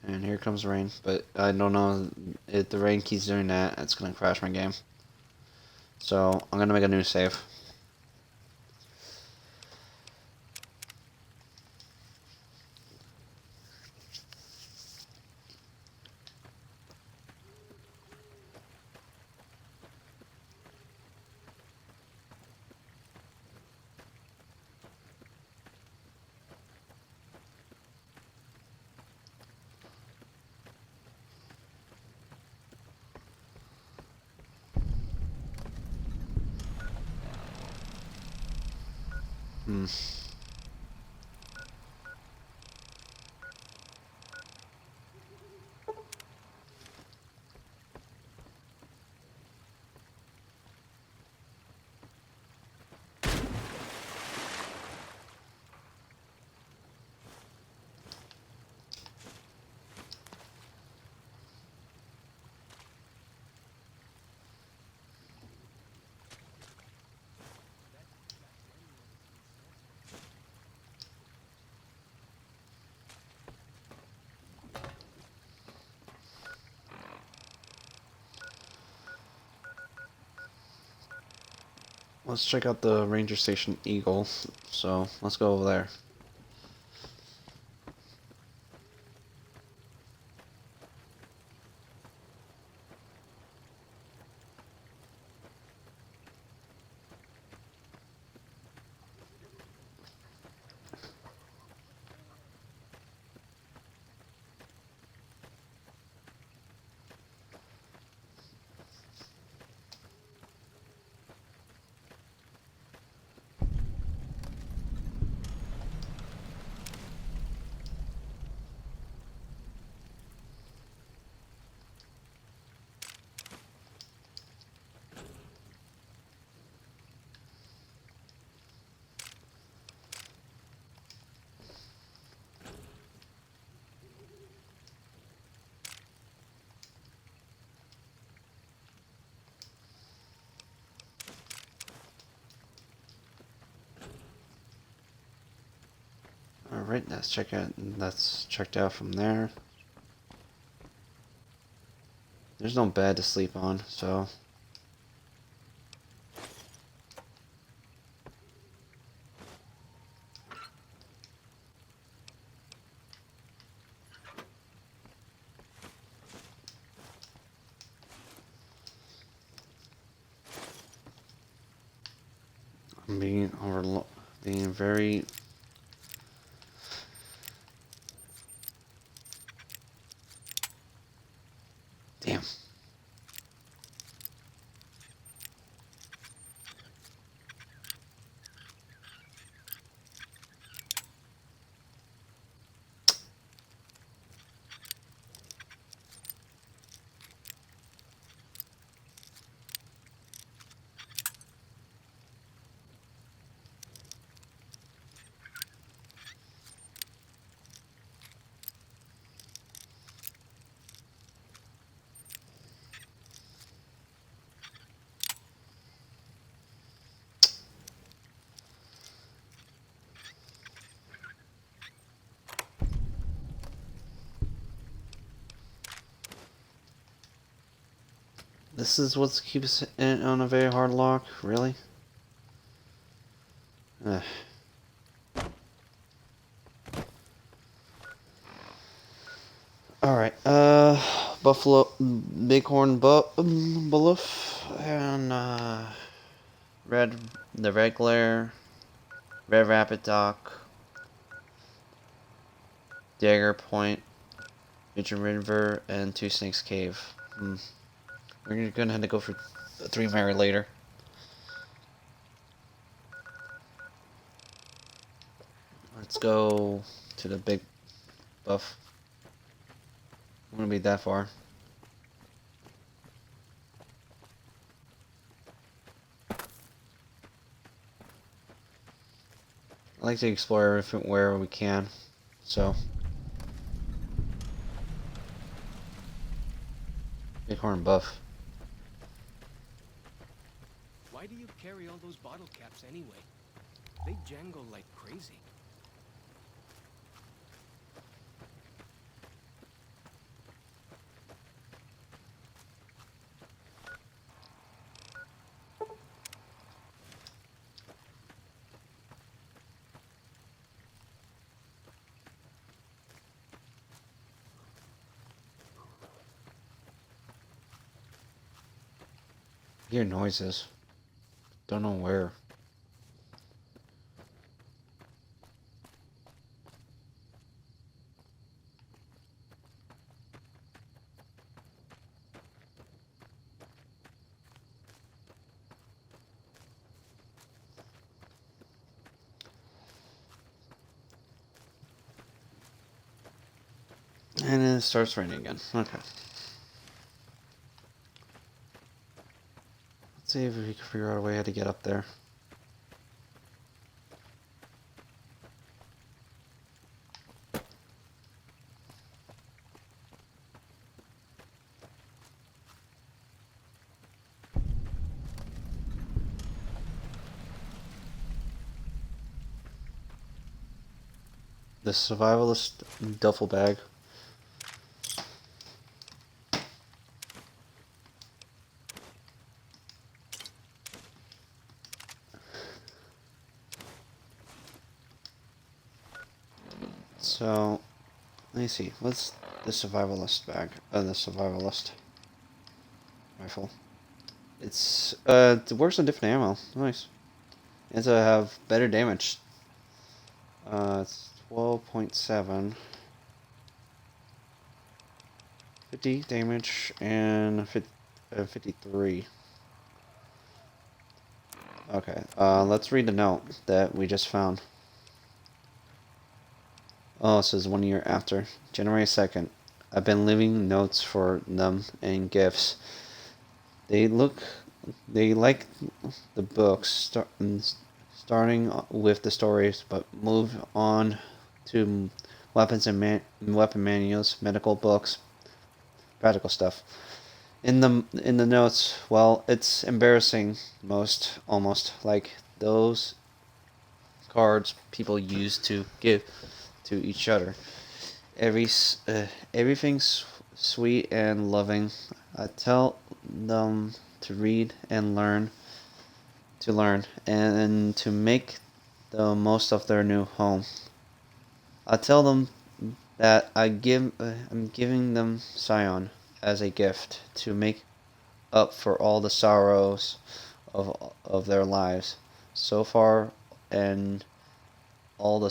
A: And here comes rain, but I don't know if the rain keeps doing that, it's gonna crash my game. So I'm gonna make a new save. Let's check out the ranger station Eagle. So let's go over there. Alright, that's checked out from there. There's no bed to sleep on, so I'm being very damn. This is what keeps it on a very hard lock, really? Ugh. Alright, Bulloof, and the Red Glare, Red Rapid Dock, Dagger Point, Midget River, and Two Snakes Cave. We're gonna have to go for 3 Mary later. Let's go to the big buff. I'm gonna be that far. I like to explore everywhere we can, so. Bighorn buff.
J: Why do you carry all those bottle caps anyway? They jangle like crazy.
A: I hear noises. Don't know where. And it starts raining again. Okay. Let's see if we can figure out a way how to get up there. The survivalist duffel bag. So, let me see. What's the survivalist bag? The survivalist rifle. It works on different ammo. Nice. And to have better damage. It's 12.7. 50 damage and 53. Okay, let's read the note that we just found. Oh, it says 1 year after. January 2nd. I've been leaving notes for them and gifts. They like the books, starting with the stories, but move on to weapons and weapon manuals, medical books, practical stuff. In the notes, well, it's embarrassing, almost like those cards people used to give to each other. Everything's sweet and loving. I tell them to read and learn, and to make the most of their new home. I tell them that I'm giving them Scion as a gift to make up for all the sorrows of their lives so far, and all the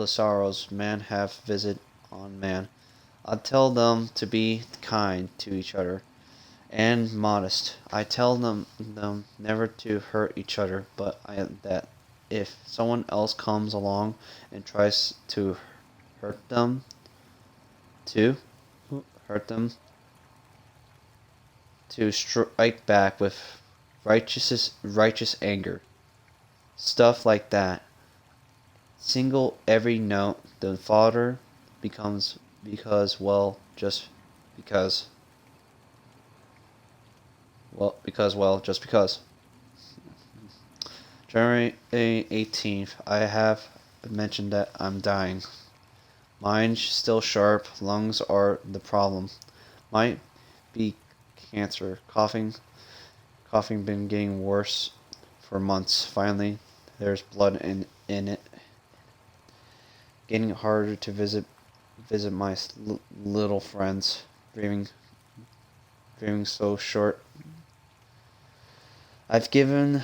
A: sorrows man have visited on man. I tell them to be kind to each other and modest. I tell them never to hurt each other, but that if someone else comes along and tries to hurt them, to strike back with righteous anger. Stuff like that. Single every note the father becomes because, well, just because. Just because. January 18th, I have mentioned that I'm dying. Mind's still sharp, lungs are the problem. Might be cancer. Coughing been getting worse for months. Finally, there's blood in it. Getting harder to visit my little friends, dreaming so short. I've given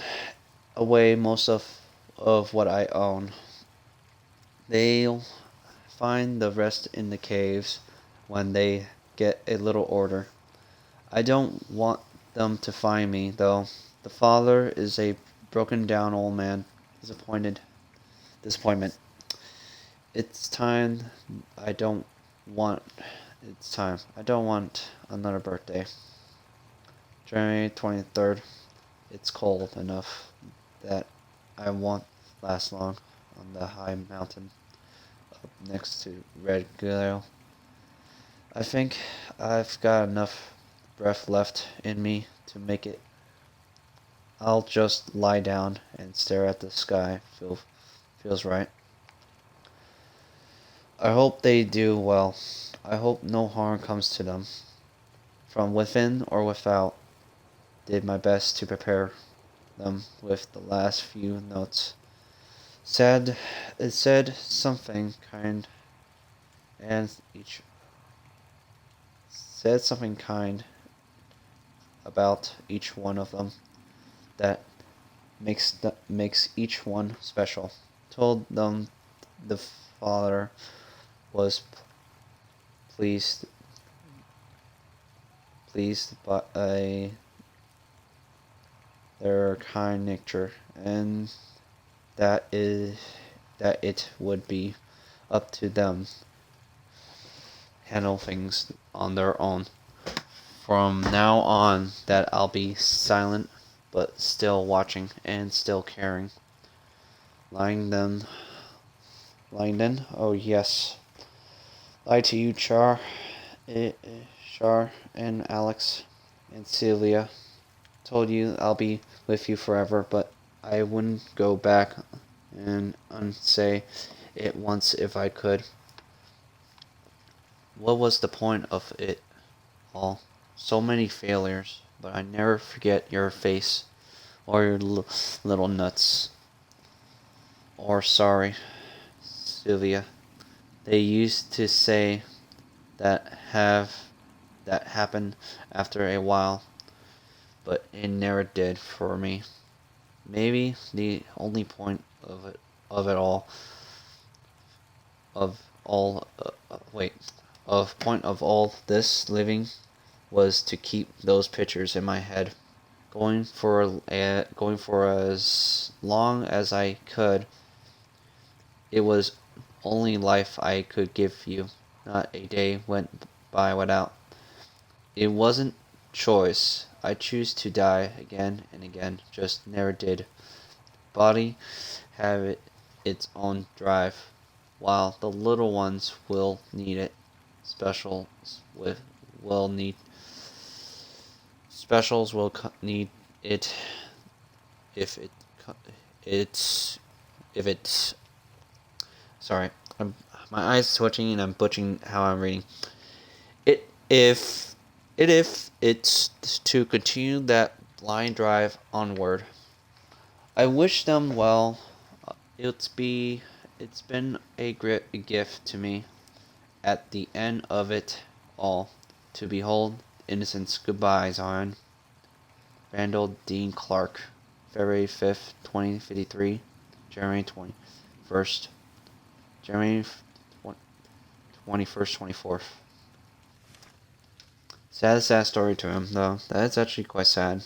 A: away most of what I own. They'll find the rest in the caves when they get a little order. I don't want them to find me, though. The father is a broken down old man. Disappointment. It's time. I don't want. It's time. I don't want another birthday. January 23rd. It's cold enough that I won't last long on the high mountain up next to Red Gale. I think I've got enough breath left in me to make it. I'll just lie down and stare at the sky. Feels right. I hope they do well. I hope no harm comes to them. From within or without, did my best to prepare them with the last few notes. It said something kind, and each said something kind about each one of them that makes each one special. Told them the father was pleased by their kind nature, and that it would be up to them handle things on their own. From now on, that I'll be silent, but still watching and still caring. Langdon. Oh yes. Lie to you, Char, and Alex, and Sylvia. Told you I'll be with you forever, but I wouldn't go back and unsay it once if I could. What was the point of it all? So many failures, but I never forget your face, or your little nuts. Or sorry, Sylvia. They used to say that happened after a while, but it never did for me. Maybe the only point of all this living was to keep those pictures in my head, going for as long as I could. It was only life I could give you. Not a day went by without. It wasn't choice. I choose to die again and again, just never did. Body have its own drive, while the little ones will need it. Specials will need it if it's sorry, my eyes twitching and I'm butchering how I'm reading. If it's to continue that blind drive onward. I wish them well. It's been a great gift to me at the end of it all to behold innocence. Goodbye, Zion. Randall Dean Clark, February 5th, 2053, January 21st, January 21st, 24th. Sad story to him, though. That's actually quite sad.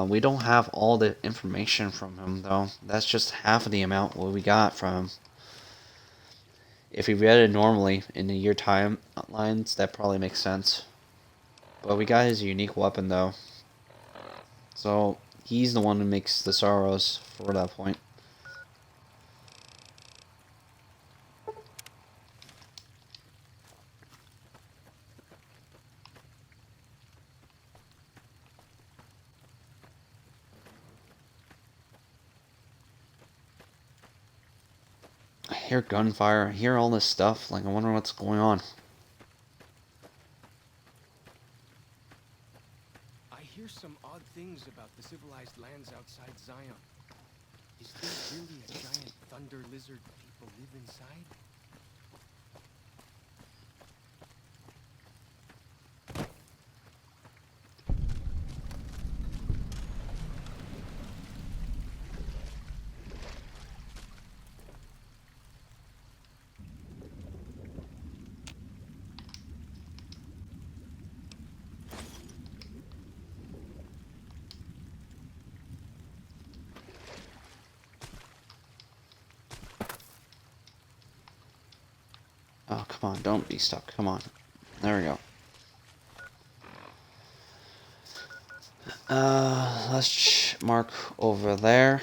A: We don't have all the information from him, though. That's just half of the amount what we got from him. If we read it normally in the year timelines, that probably makes sense. But we got his unique weapon, though. So, he's the one who makes the sorrows for that point. I hear gunfire, I hear all this stuff, like I wonder what's going on.
J: I hear some odd things about the civilized lands outside Zion. Is there really a giant thunder lizard people live inside?
A: Come on, don't be stuck. Come on. There we go. Let's mark over there.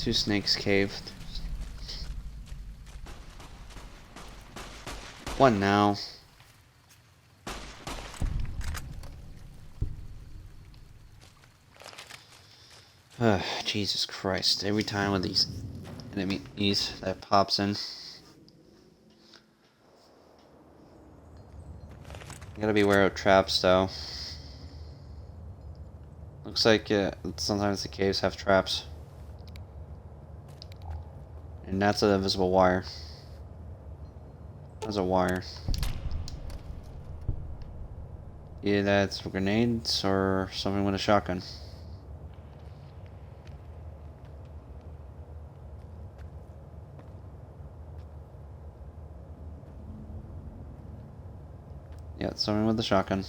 A: Two snakes caved. One now. Jesus Christ. Every time with these enemies that pops in. You gotta be aware of traps though. Looks like sometimes the caves have traps. And that's an invisible wire. That's a wire. Either that's for grenades or something with a shotgun. Yeah, someone with the shotgun.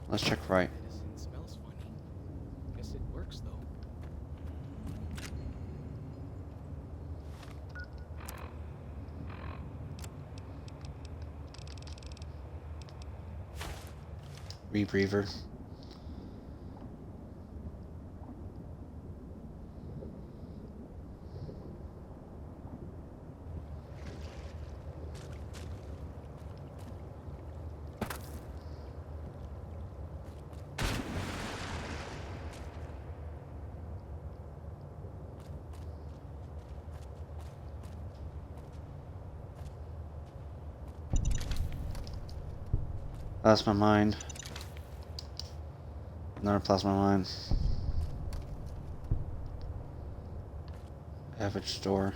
A: Let's check right.
J: Medicine smells funny. Guess it works though.
A: Rebreather. Plasma mine. Another plasma mine. Average store.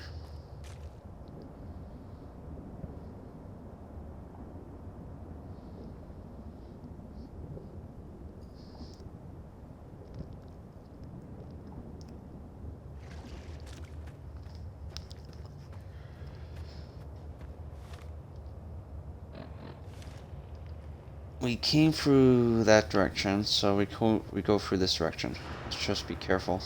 A: We came through that direction, so we go through this direction. Let's just be careful.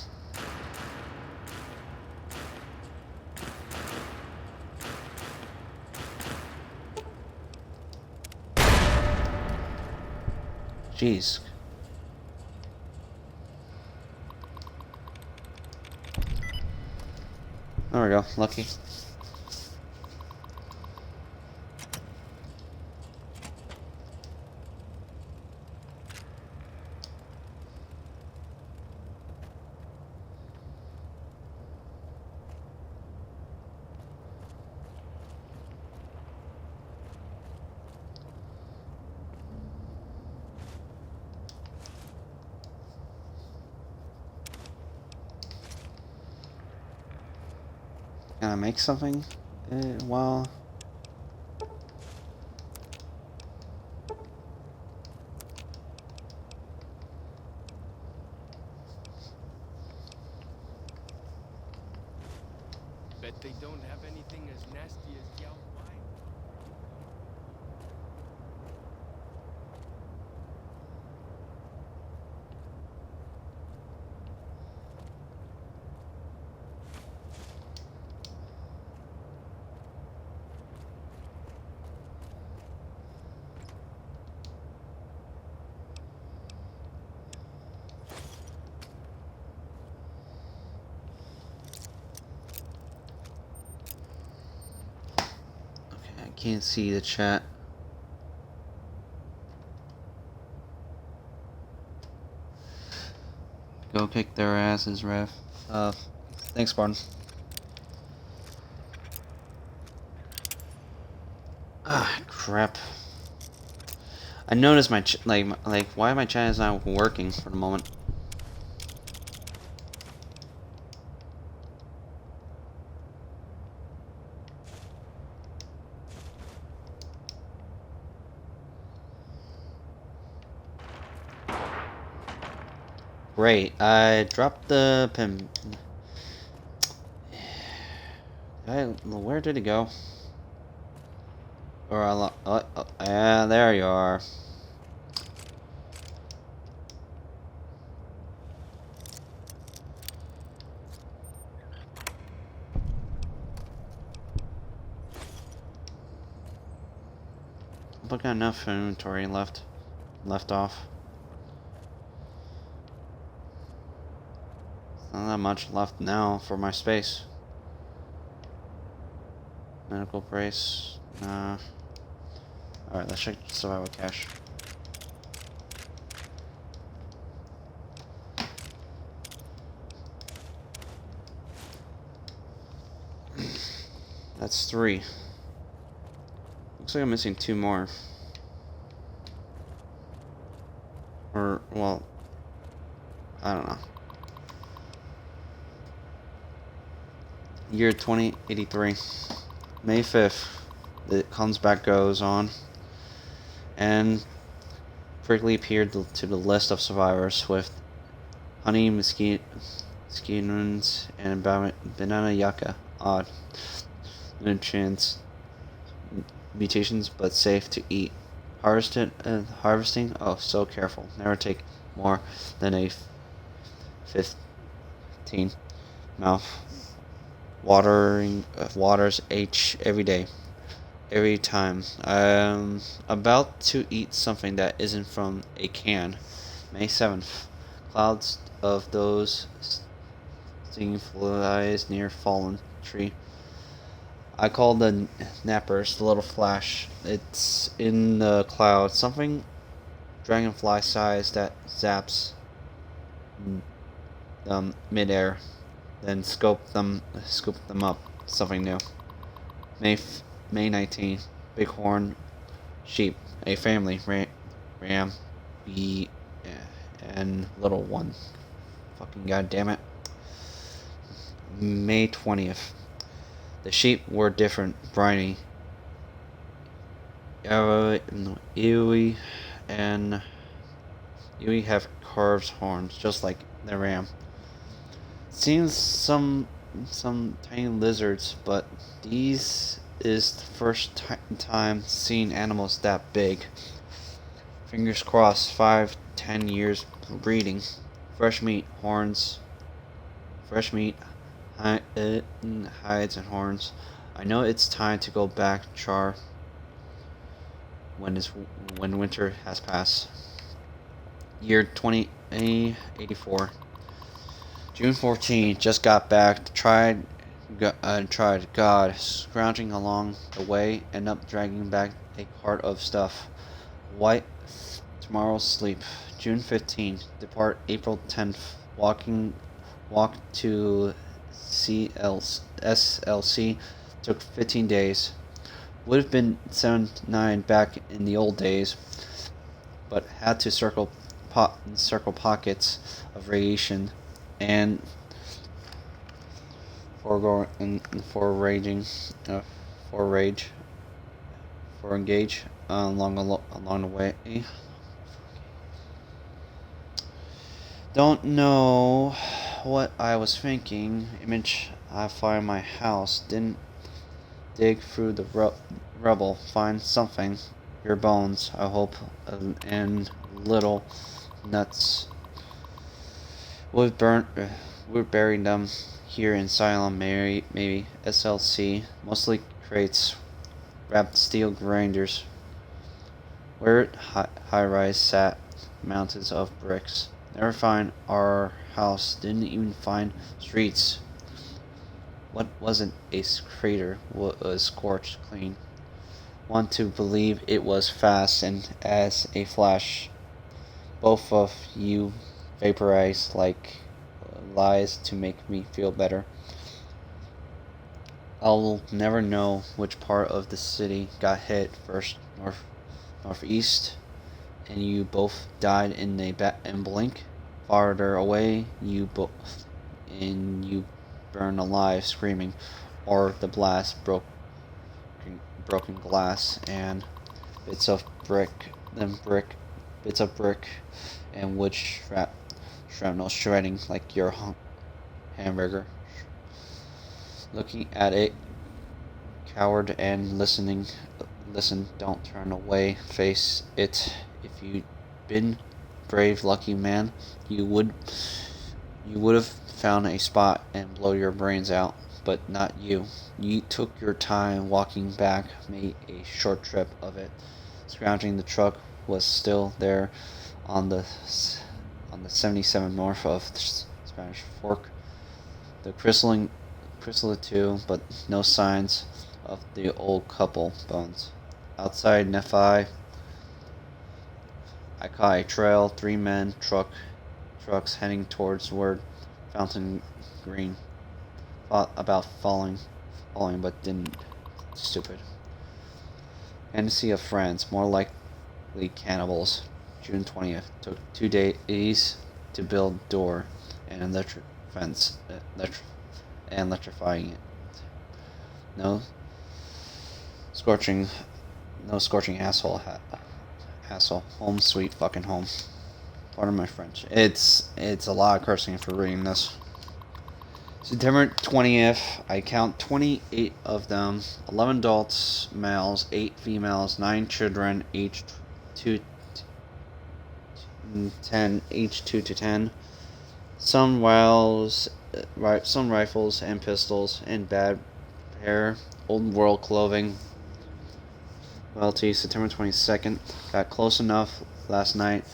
A: Jeez. There we go, lucky. Can I make something while...
J: Bet they don't have anything as nasty as Yao Wai. Can't see the chat. Go kick their asses, ref. Thanks, Barton. Ah, crap. I noticed my why my chat is not working for the moment.
A: Great. I dropped the pin. Where did it go? Or yeah, there you are. I've got enough inventory left off. Not that much left now for my space. Medical brace. Nah. Alright, let's check survival cache. That's 3. Looks like I'm missing 2 more. Or, well, I don't know. Year 2083. May 5th. The Comes Back goes on. And quickly appeared to the list of survivors with honey, mosquitoes, and banana yucca. Odd. No chance. Mutations, but safe to eat. Harvesting? Oh, so careful. Never take more than a 15 mouth. Waters every day. Every time. I'm about to eat something that isn't from a can. May 7th. Clouds of those stinging flies near fallen tree. I call the nappers the little flash. It's in the cloud. Something dragonfly size that zaps midair. Then scoop them up. Something new. May 19th. Bighorn sheep. A family. Ram. Bee. And little one. Fucking goddamn it. May 20th. The sheep were different. Briny. Ewe have carved horns, just like the ram. Seems some tiny lizards, but these is the first time seeing animals that big. Fingers crossed. 5-10 years breeding. Fresh meat, horns. Fresh meat, hides and horns. I know it's time to go back, Char. When winter has passed. Year 2084. June 14. Just got back. Tried. God, scrounging along the way, end up dragging back a cart of stuff. White. Tomorrow's sleep. June 15. Depart April 10th. Walk to SLC took 15 days. Would have been 7-9 back in the old days, but had to circle pockets of radiation and engage along the way. Don't know what I was thinking. Image I find my house. Didn't dig through the rubble. Find something. Your bones, I hope, and little nuts. We've buried them here in Asylum, maybe. SLC. Mostly crates. Wrapped steel grinders. Where high-rise sat. Mountains of bricks. Never find our house. Didn't even find streets. What wasn't a crater was scorched clean. Want to believe it was fast and as a flash. Both of you vaporized like lies to make me feel better. I'll never know which part of the city got hit first. Northeast. And you both died in a blink. Farther away, you burn alive, screaming, or the blast broken glass and bits of brick, and wood shrapnel shredding like your hamburger. Looking at it, coward, and listening. Listen, don't turn away. Face it. If you'd been brave, lucky man, you would have found a spot and blow your brains out. But not you. You took your time walking back, made a short trip of it. Scrounging the truck was still there on the 77 north of the Spanish Fork. The chrysalis too, but no signs of the old couple bones. Outside Nephi, I caught a trail, 3 men, trucks heading towards word Fountain Green. Thought about falling, but didn't. Stupid. Fantasy of friends, more likely cannibals. June 20th. Took 2 days to build door and electric fence, and electrifying it. No scorching asshole. Home sweet fucking home. Pardon my French. It's a lot of cursing for reading this. September 20th, I count 28 of them, 11 adults, males, 8 females, 9 children, aged 2 to 10. Some rifles and pistols in bad repair, old world clothing. Loyalty, September 22nd, got close enough last night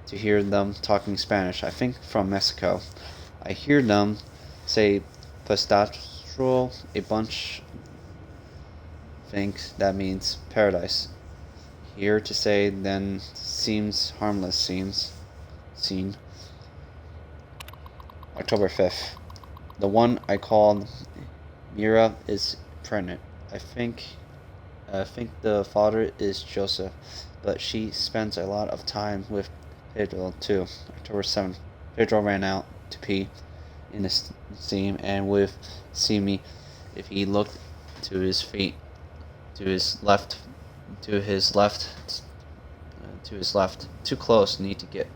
A: to hear them talking Spanish, I think from Mexico. I hear them say pistachio, a bunch thinks that means paradise. Here to say then seems harmless seen. October 5th. The one I called Mira is pregnant. I think the father is Joseph, but she spends a lot of time with Pedro too. October 7th. Pedro ran out to pee in the steam and would see me if he looked to his feet, to his left. Too close. Need to give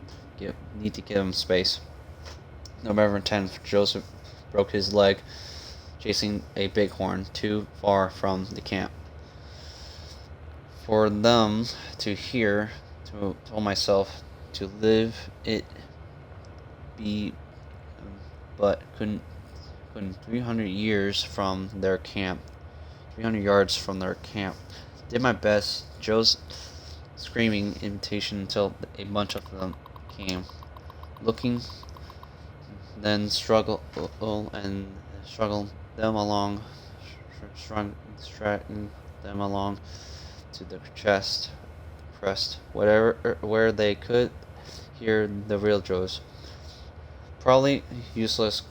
A: him space. November 10th. Joseph broke his leg chasing a bighorn too far from the camp. For them to hear, told myself to live it be, but couldn't 300 years from their camp. 300 yards from their camp. Did my best. Joe's screaming invitation until a bunch of them came. Looking, then struggle them along, stretching them along to the chest, pressed where they could hear the real Joes. Probably useless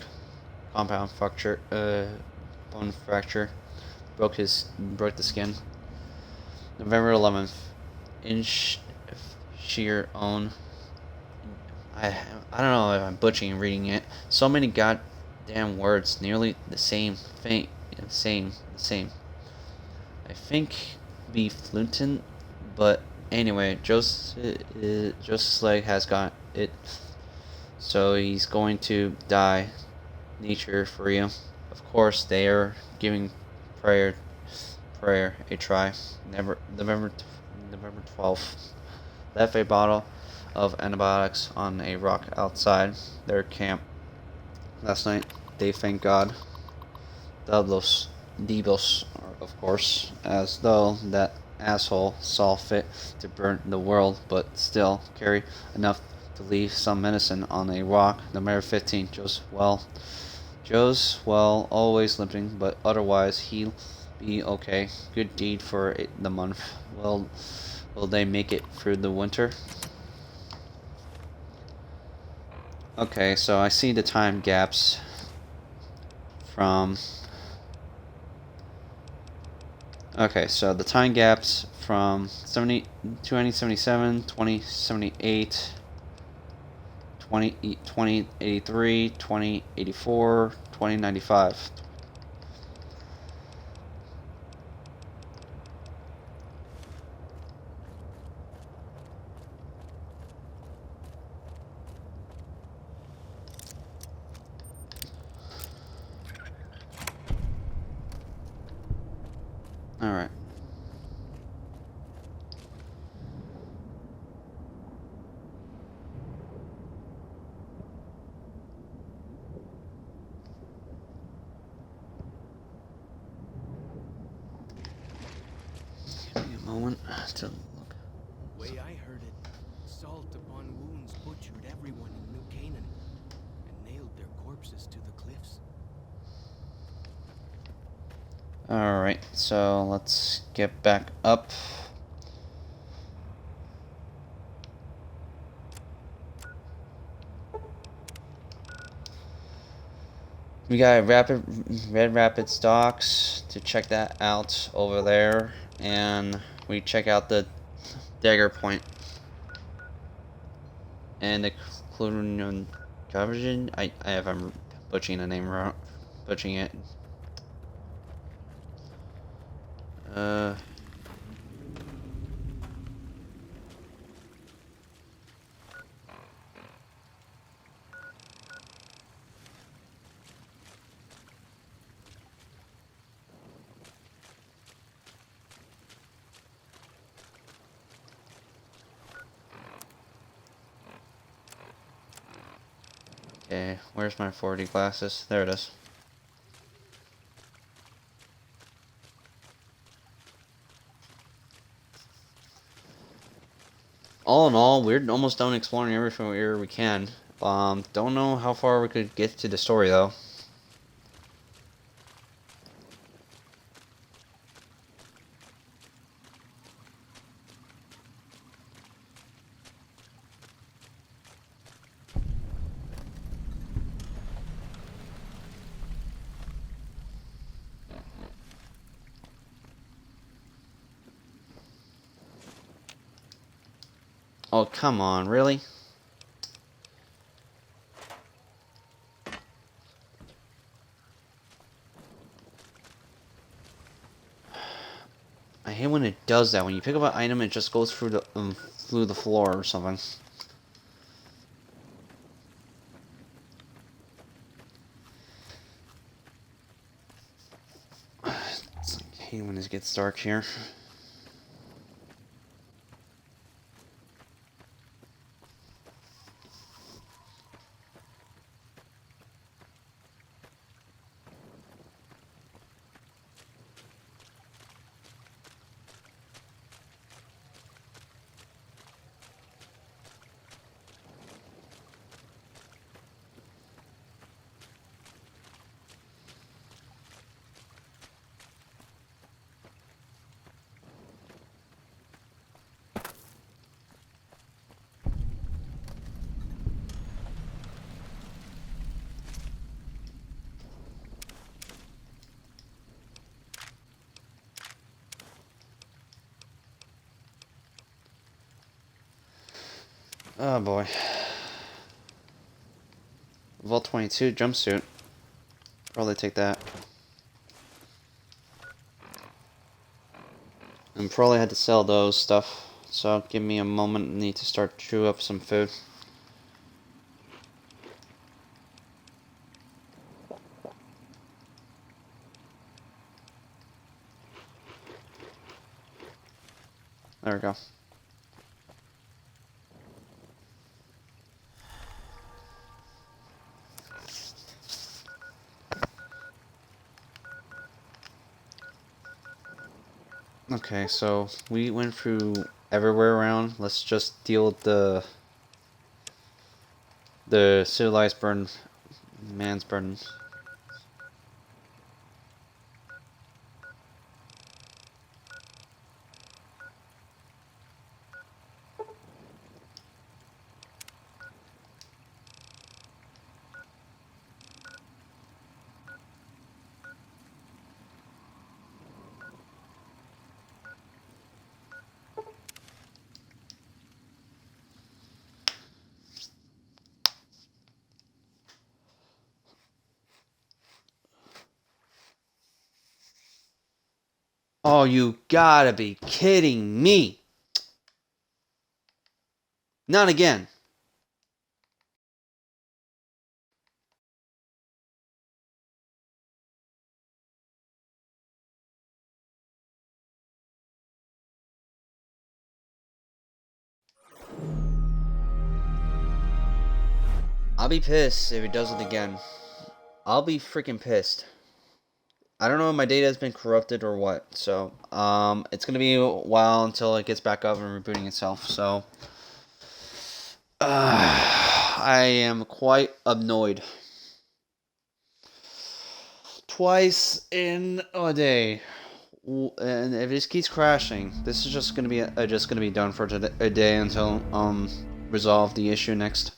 A: compound fracture, bone fracture, broke the skin. November 11th, inch sheer own. I don't know if I'm butchering reading it. So many goddamn words, nearly the same thing. Same. I think be fluent, but anyway, Joseph's leg has got it, so he's going to die. Nature for you. Of course, they are giving prayer a try. November 12th. Left a bottle of antibiotics on a rock outside their camp last night. They thank God. Diablos, of course, as though that asshole saw fit to burn the world, but still carry enough to leave some medicine on a rock. November 15th. Joe's well, always limping, but otherwise he'll be okay. Good deed for the month. Will they make it through the winter? Okay, so I see the time gaps from... Okay, so the time gaps from 2077, 2078, 2083, 2084, 2095. Alright. Give me a moment to look.
J: Way I heard it, salt upon wounds butchered everyone in New Canaan and nailed their corpses to the cliffs.
A: Alright, so let's get back up. We got Red Rapids docks to check that out over there, and we check out the Dagger Point and the Clunian Conversion. I if I'm butchering the name wrong, butchering it. Okay, where's my 4D glasses? There it is. All in all, we're almost done exploring everything where we can. Don't know how far we could get to the story though. Oh, come on, really? I hate when it does that. When you pick up an item, it just goes through the floor or something. I hate when it gets dark here. Oh boy. Vault 22 jumpsuit. Probably take that. And probably had to sell those stuff. So give me a moment. Need to start chew up some food. There we go. Okay, so we went through everywhere around. Let's just deal with the civilized man's burdens. Oh, you gotta be kidding me! Not again. I'll be pissed if he does it again. I'll be freaking pissed. I don't know if my data has been corrupted or what. So, it's gonna be a while until it gets back up and rebooting itself. So, I am quite annoyed. Twice in a day, and if it just keeps crashing, this is just gonna be done for a day until resolve the issue next.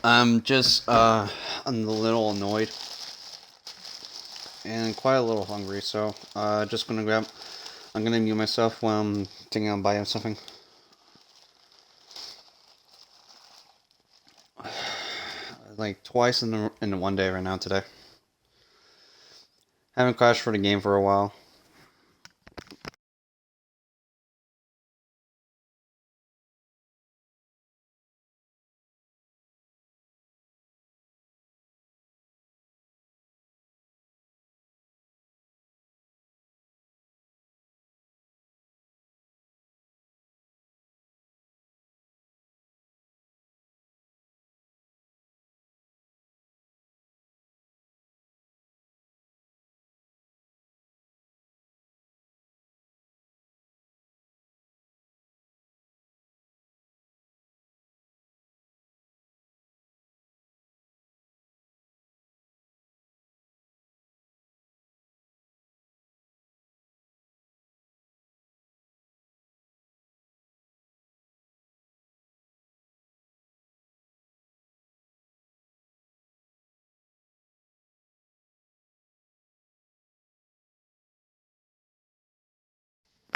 A: I'm just I'm a little annoyed and quite a little hungry, so just gonna grab. I'm gonna mute myself while I'm thinking on buying something. Like twice in the one day right now today. Haven't crashed for the game for a while.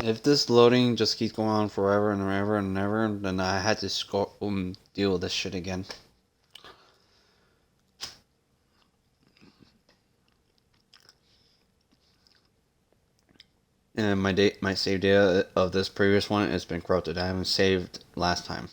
A: If this loading just keeps going on forever and ever and ever, then I had to deal with this shit again. And my save data of this previous one has been corrupted. I haven't saved last time.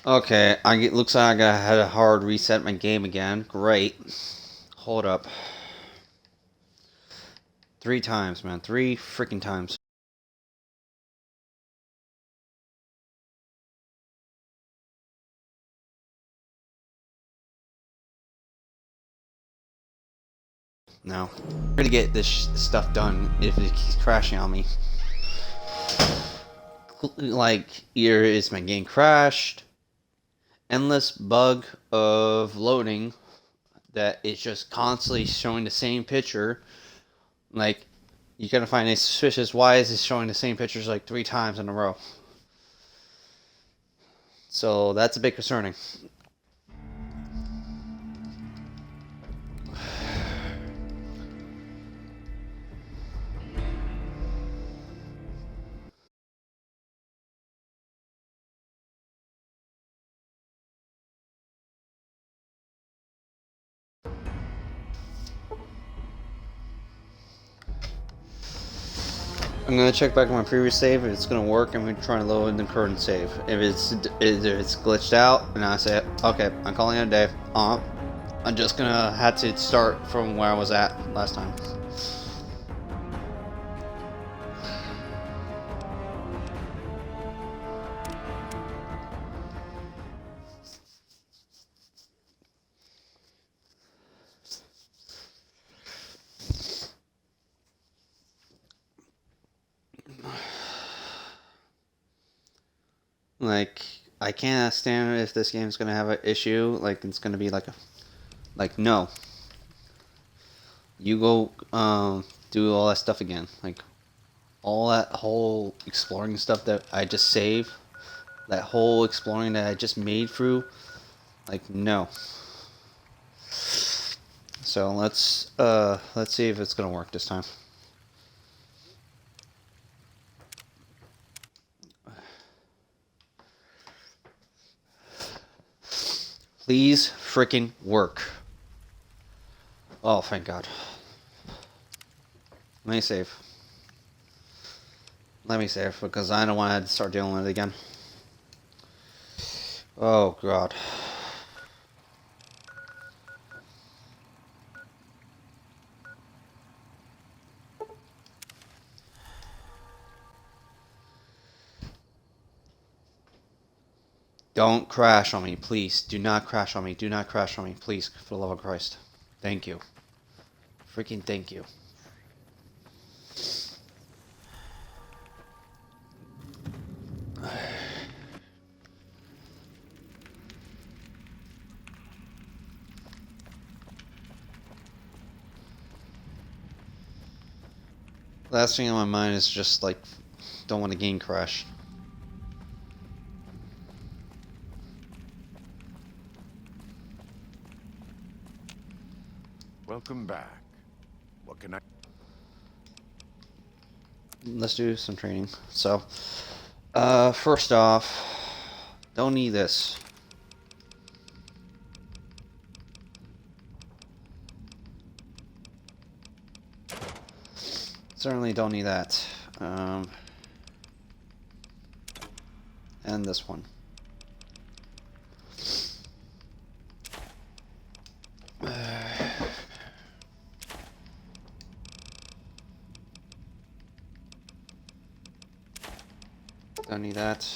A: Okay, looks like I had a hard reset my game again. Great. Hold up. 3 times, man. 3 freaking times. No. I'm gonna get this stuff done if it keeps crashing on me. Like, either is my game crashed, endless bug of loading that it's just constantly showing the same picture. Like, you gotta find it suspicious. Why is it showing the same pictures like 3 times in a row? So that's a bit concerning. I'm gonna check back on my previous save if it's gonna work. I'm gonna try to load in the current save. If it's glitched out, and I say, okay, I'm calling it a day. I'm just gonna have to start from where I was at last time. Like, I can't stand if this game's gonna have an issue. Like, it's gonna be like no. You go do all that stuff again. Like, all that whole exploring stuff that I just saved, that whole exploring that I just made through, like, no. So let's see if it's gonna work this time. Please freaking work. Oh, thank God. Let me save. Let me save, because I don't want to start dealing with it again. Oh, God. Don't crash on me, please. Do not crash on me. Do not crash on me, please, for the love of Christ. Thank you. Freaking thank you. Last thing on my mind is just like, don't want to game crash.
L: Welcome back. What can I...
A: Let's do some training. So, first off, don't need this. Certainly don't need that. And this one. Don't need that.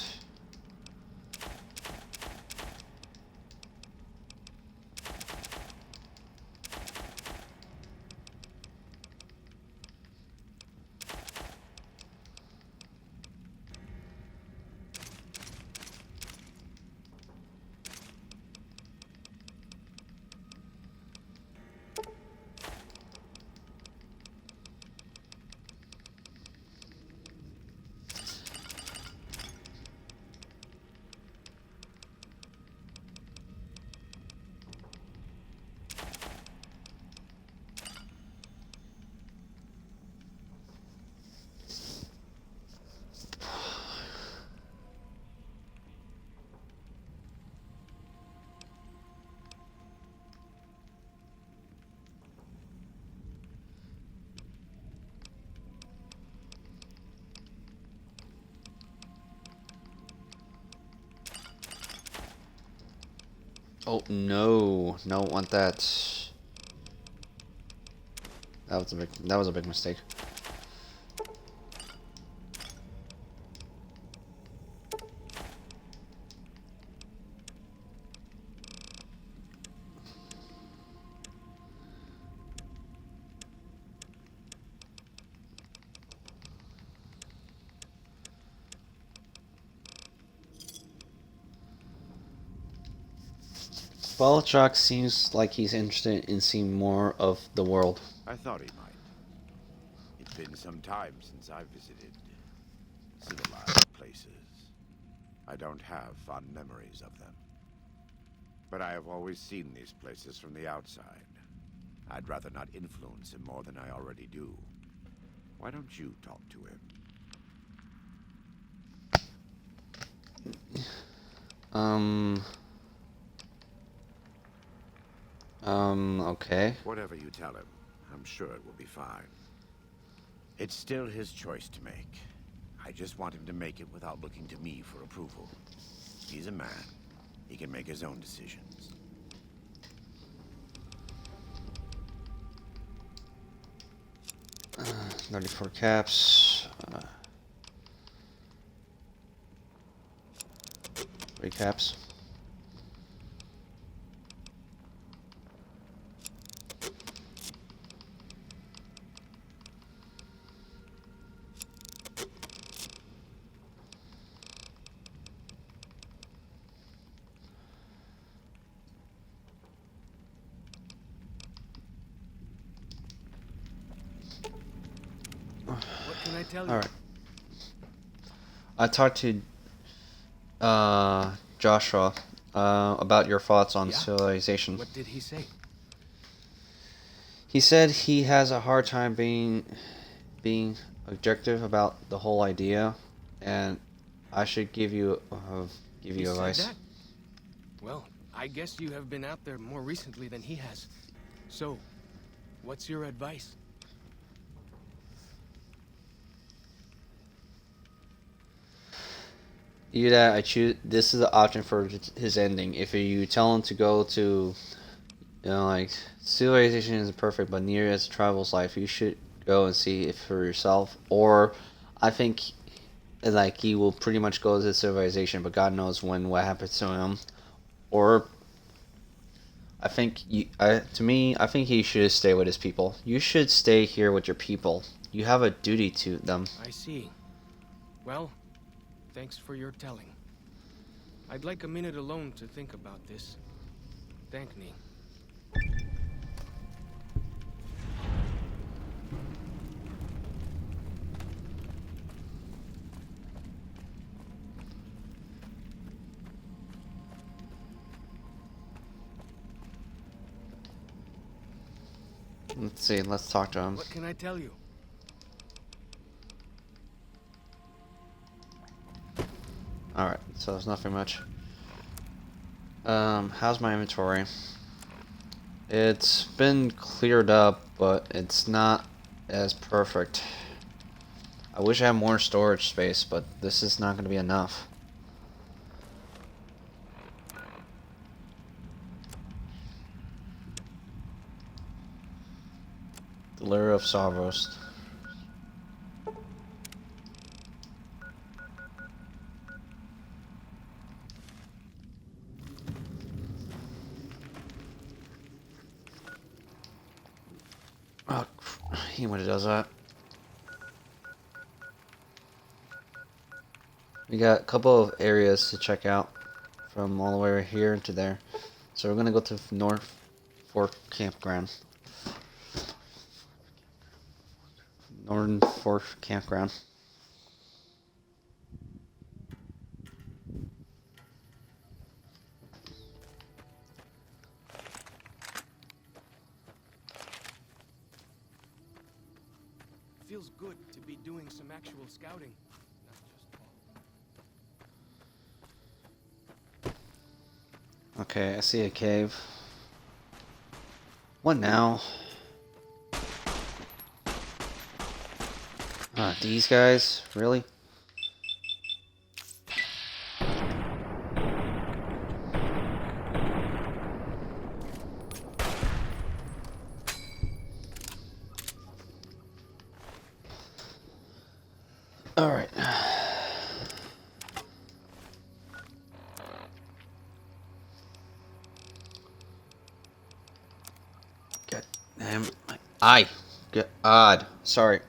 A: Oh no, don't want that. That was a big mistake. Balchuk seems like he's interested in seeing more of the world.
L: I thought he might. It's been some time since I visited civilized places. I don't have fond memories of them. But I have always seen these places from the outside. I'd rather not influence him more than I already do. Why don't you talk to him?
A: Okay.
L: Whatever you tell him, I'm sure it will be fine. It's still his choice to make. I just want him to make it without looking to me for approval. He's a man. He can make his own decisions.
A: Uh, 94 caps. 3 caps.
J: Tell you.
A: All right. I talked to Joshua about your thoughts on civilization.
J: What did he say?
A: He said he has a hard time being objective about the whole idea, and I should give you advice.
J: Said that? Well, I guess you have been out there more recently than he has. So, what's your advice?
A: Either that, I choose. This is the option for his ending. If you tell him to go to, like civilization isn't perfect, but near as travel's life, you should go and see it for yourself. Or, I think, like he will pretty much go to civilization, but God knows what happens to him. Or, I think I think he should stay with his people. You should stay here with your people. You have a duty to them.
J: I see. Well. Thanks for your telling. I'd like a minute alone to think about this. Thank me.
A: Let's see. Let's talk to him.
J: What can I tell you?
A: Alright, so there's nothing much. How's my inventory? It's been cleared up, but it's not as perfect. I wish I had more storage space, but this is not going to be enough. The Lure of Savros. Oh, he when it does that. We got a couple of areas to check out from all the way right here to there. So we're gonna go to North Fork Campground. Northern Fork Campground.
J: Feels good to be doing some actual scouting.
A: Okay, I see a cave. What now? These guys? Really? Alright. God damn my eye. God. Sorry.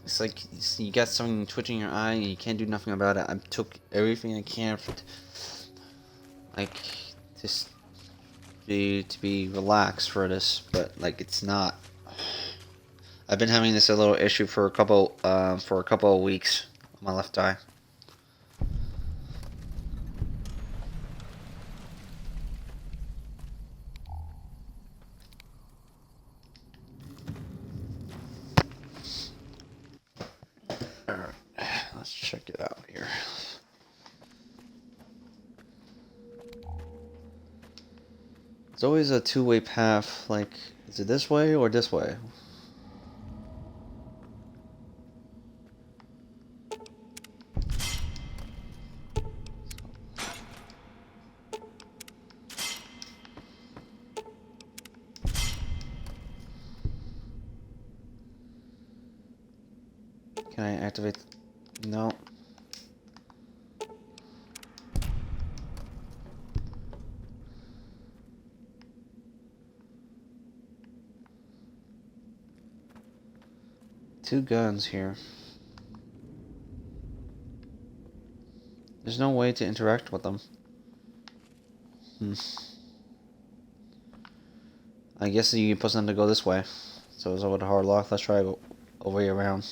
A: It's like you got something twitching your eye and you can't do nothing about it. I took everything I can for like just to be relaxed for this, but like it's not. I've been having this a little issue for a couple of weeks on my left eye. Alright, let's check it out here. It's always a two-way path, like, is it this way or this way? Can I activate? No. Two guns here. There's no way to interact with them. I guess you can put them to go this way. So it's over the hard lock. Let's try to go over way around.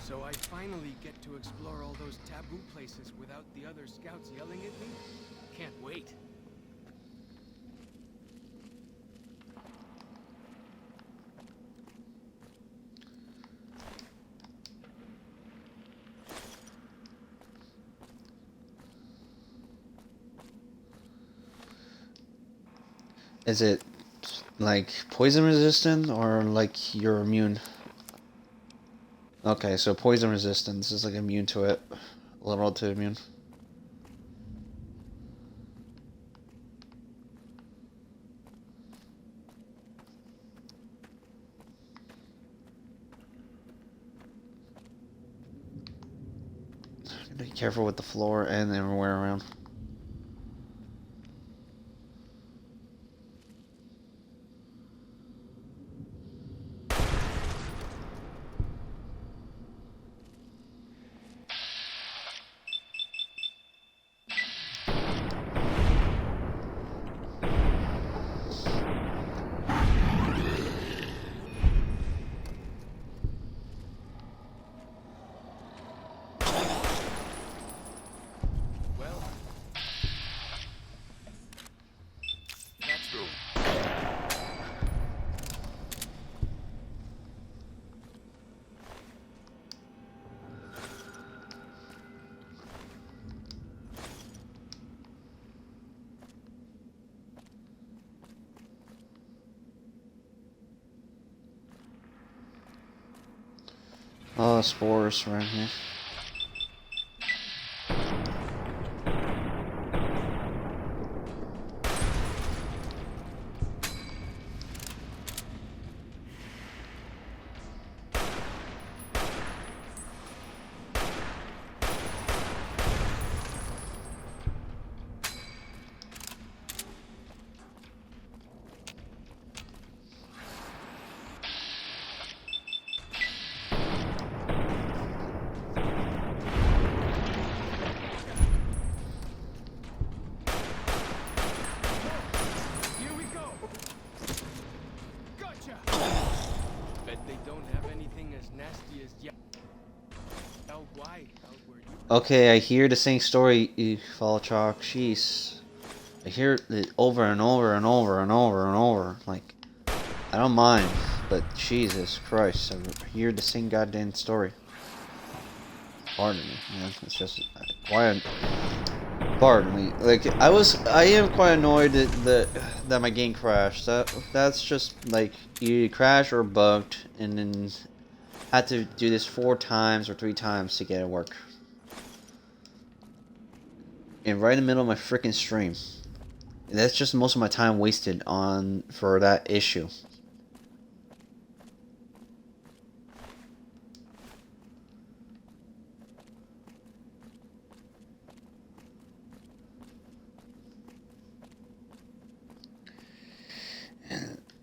J: So I finally get to explore all those taboo places without the other scouts yelling at me? Can't wait.
A: Is it like poison resistant or like you're immune? Okay, so poison resistance is like immune to it. A little to immune. Be careful with the floor and everywhere around. Oh, spores around here.
J: Here we go. Gotcha. Bet they don't have anything as nasty as How wide out where you
A: Okay, I hear the same story, you follow chalk. Jeez. I hear it over and over and over and over and over. Like, I don't mind, but Jesus Christ, I hear the same goddamn story. Pardon me, man. It's just quite. Pardon me. Like, I am quite annoyed that my game crashed. That's just like you crash or bugged, and then had to do this 4 times or 3 times to get it work. And right in the middle of my freaking stream. That's just most of my time wasted on for that issue.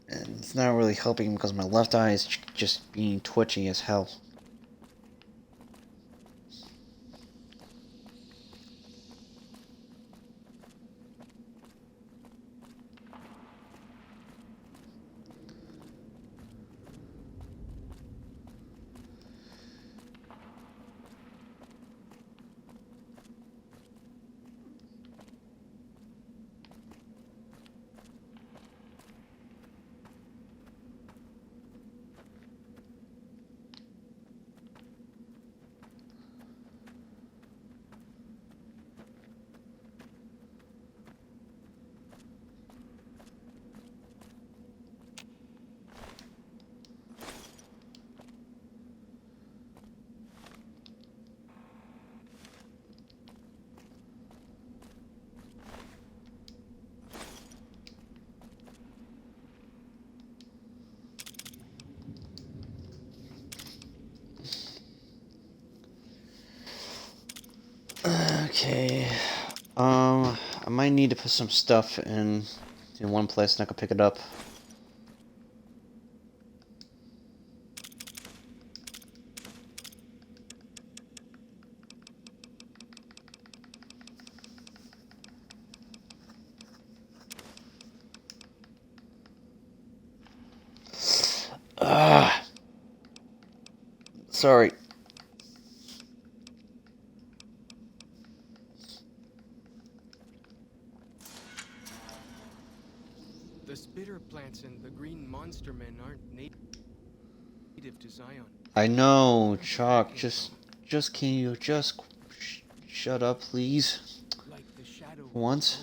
A: And it's not really helping because my left eye is just being twitchy as hell. Okay, I might need to put some stuff in one place and I can pick it up. Sorry.
J: The spitter plants and the green monster men aren't native to Zion.
A: I know, Chalk. Just can you just shut up, please?
J: Like the shadow
A: For once.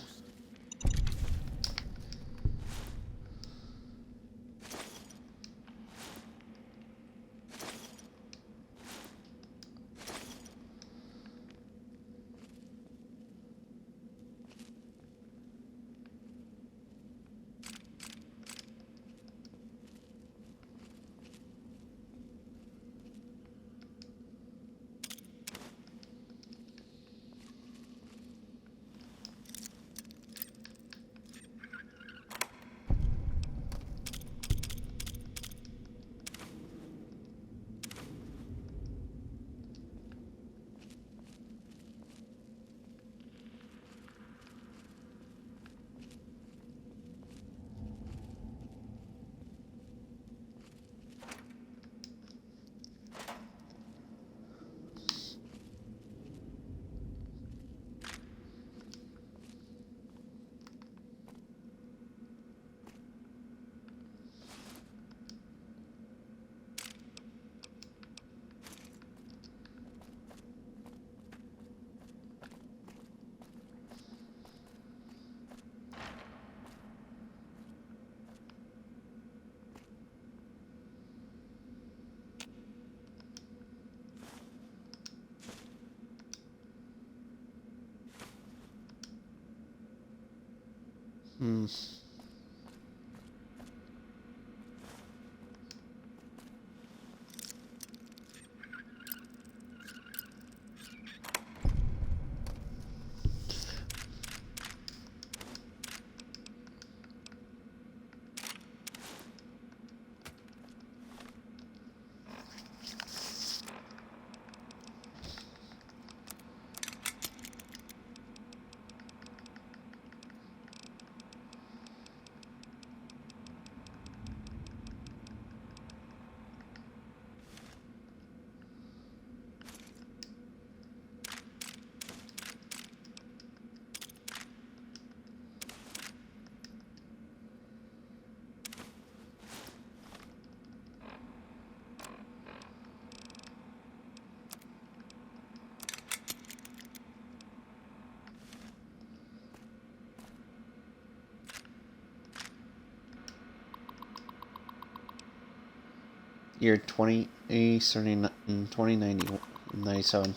A: Year 2097.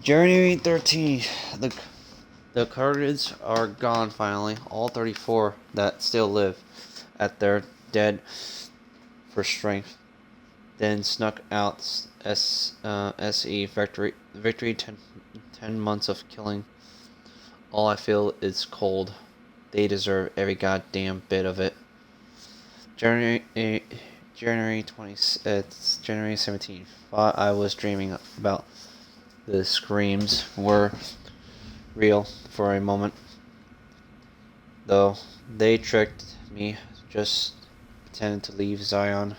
A: January 13th. The Kurds are gone finally. All 34 that still live at their dead for strength. Then snuck out SE victory 10 months of killing. All I feel is cold. They deserve every goddamn bit of it. January 17th. Thought I was dreaming about the screams were real for a moment. Though they tricked me, just pretended to leave Zion.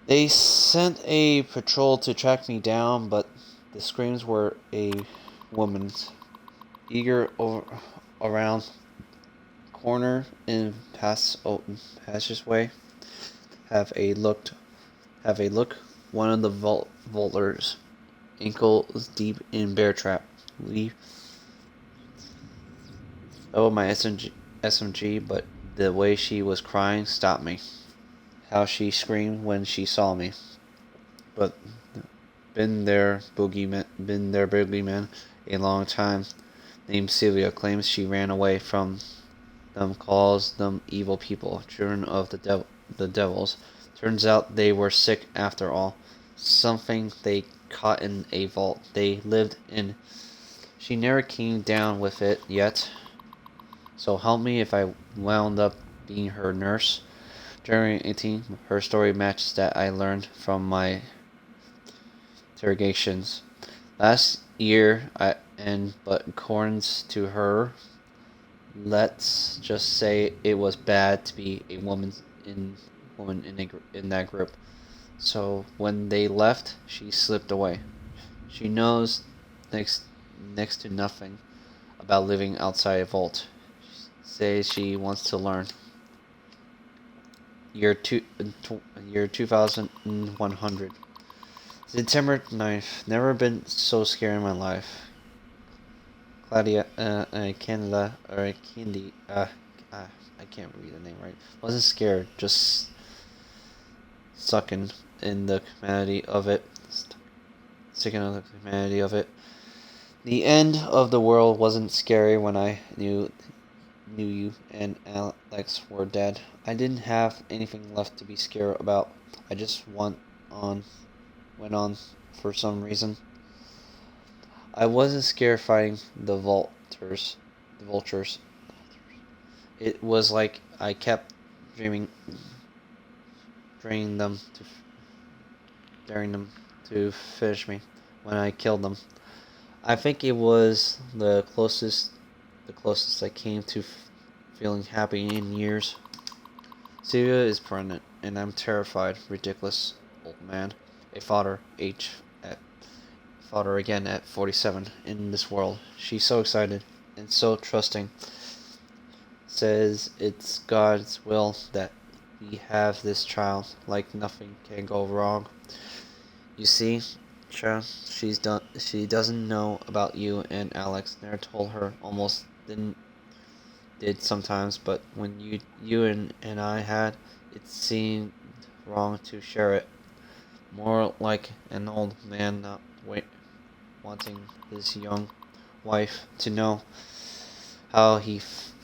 A: They sent a patrol to track me down, but the screams were a woman's. Eager around corner in passageway. Have a look. One of the vaulters, ankles deep in bear trap. Leave. Oh, my SMG, but the way she was crying stopped me. How she screamed when she saw me. But been their boogeyman a long time. Named Sylvia claims she ran away from them, calls them evil people, children of the devils. Turns out they were sick after all. Something they caught in a vault they lived in. She never came down with it yet. So help me if I wound up being her nurse. January 18th, her story matches that I learned from my interrogations. Last year, but according to her, let's just say it was bad to be a woman in that group. So when they left, she slipped away. She knows next to nothing about living outside a vault. She says she wants to learn. Year 2100. September 9th. Never been so scared in my life. Canada, I can't read the name right. Wasn't scared, just sucking in the humanity of it. Sticking on the humanity of it. The end of the world wasn't scary when I knew you and Alex were dead. I didn't have anything left to be scared about. I just went on for some reason. I wasn't scared fighting the vultures. It was like I kept daring them to finish me when I killed them. I think it was the closest I came to feeling happy in years. Celia is pregnant, and I'm terrified. Ridiculous old man. A father again at 47 in this world. She's so excited and so trusting. Says it's God's will that we have this child. Like nothing can go wrong. You see, Cha, she doesn't know about you and Alex. Never told her. Almost did sometimes, but when you and I had, it seemed wrong to share it. More like an old man not wanting his young wife to know how he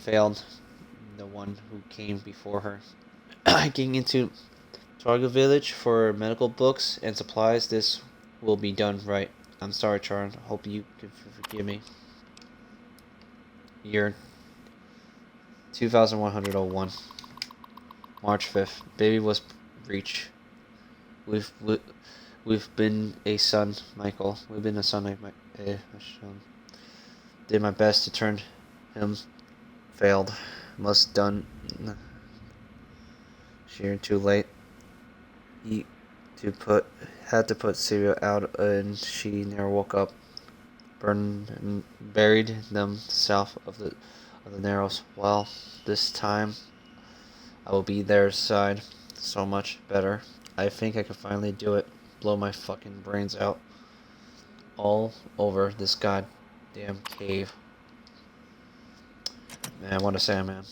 A: failed the one who came before her. Getting into Targa Village for medical books and supplies. This will be done right. I'm sorry, Charn. Hope you can forgive me. Year 2101. March 5th. Baby was breech. We've been a son, Michael. We've been a son, did my best to turn him. Failed. Must done. Sheer too late. Had to put cereal out, and she never woke up. Burned and buried them south of the Narrows. Well, this time I will be their side. So much better. I think I can finally do it. Blow my fucking brains out all over this goddamn cave. Man, what a sad man.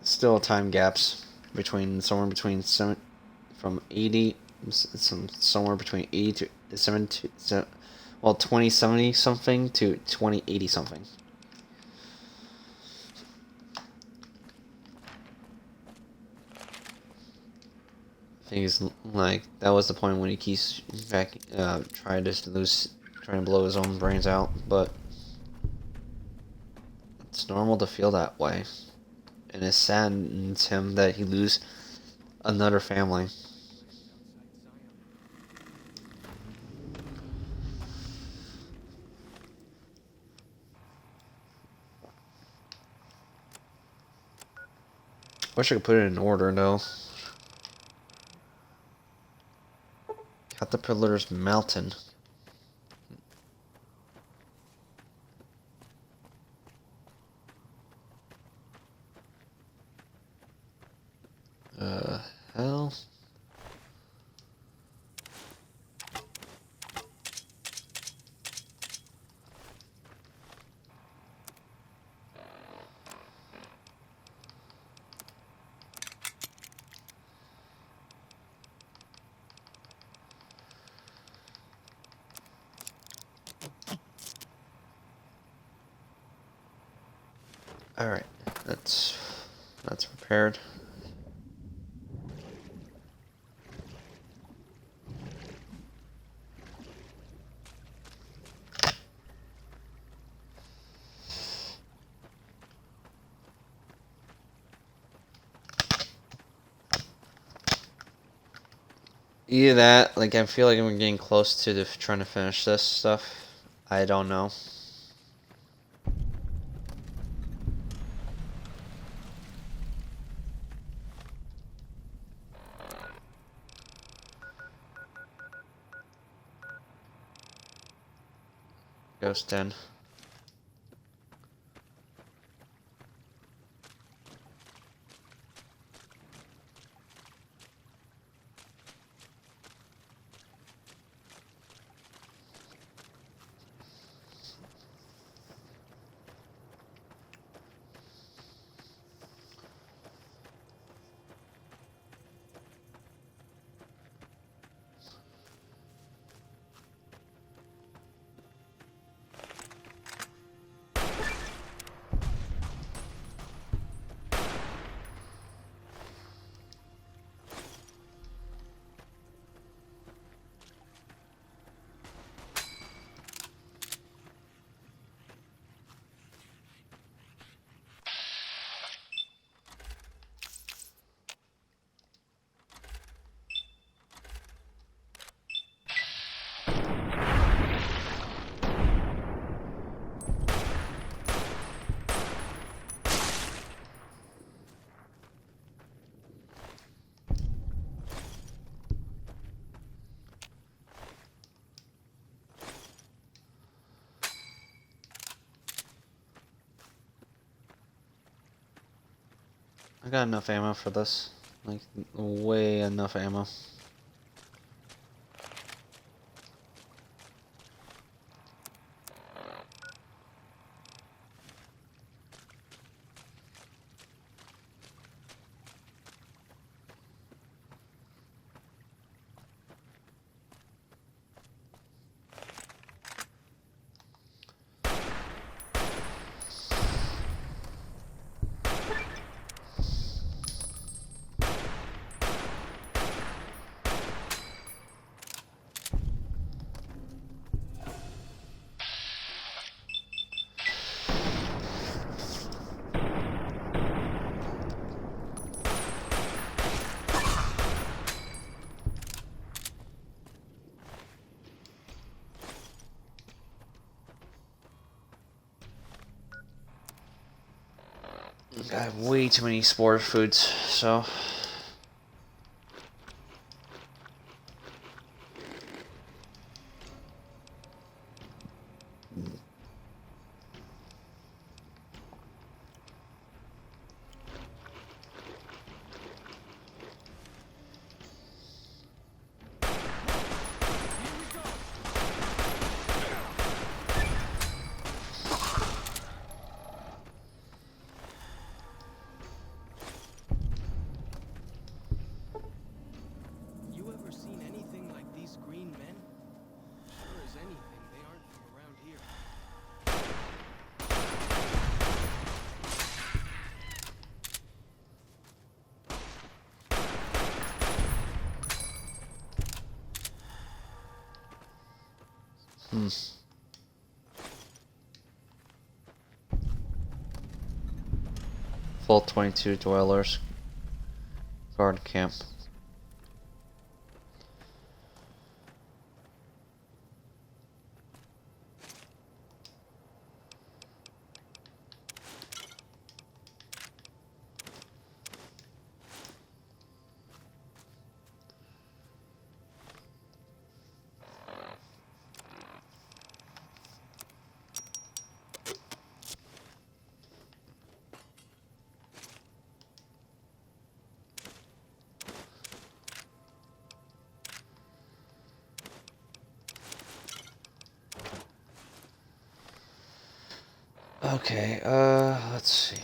A: Still time gaps between somewhere between from 80 somewhere between 80 to 70 well 2070 something to 2080 something. I think it's like that was the point when he keeps back trying to blow his own brains out, but it's normal to feel that way. And it saddens him that he lose another family. Wish I could put it in order though. Caterpillar's Mountain. Hell. All right, that's prepared. Either that, like I feel like I'm getting close to trying to finish this stuff. I don't know. Ghost 10. I got enough ammo for this. Like, way enough ammo. I have way too many spore foods, so.
J: You ever seen anything like these green men? Sure as anything, they aren't from around here.
M: Full 22 dwellers. Guard camp. Okay, let's see.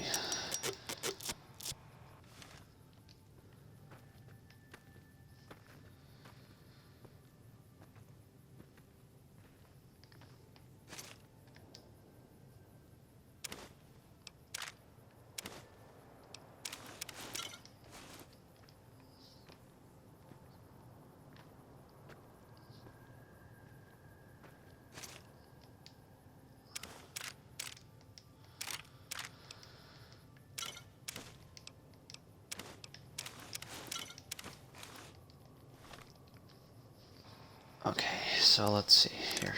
M: Okay, so let's see here.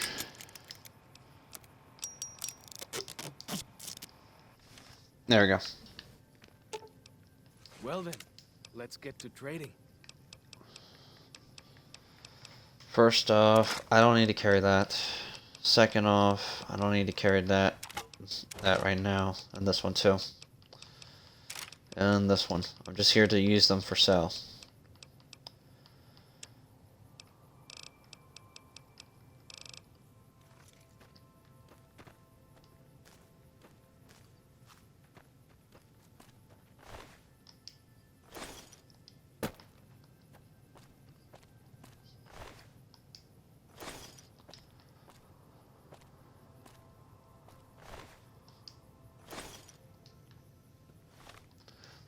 M: There we go.
J: Well then, let's get to trading.
M: First off, I don't need to carry that. Second off, I don't need to carry that right now, and this one too. And this one. I'm just here to use them for sale.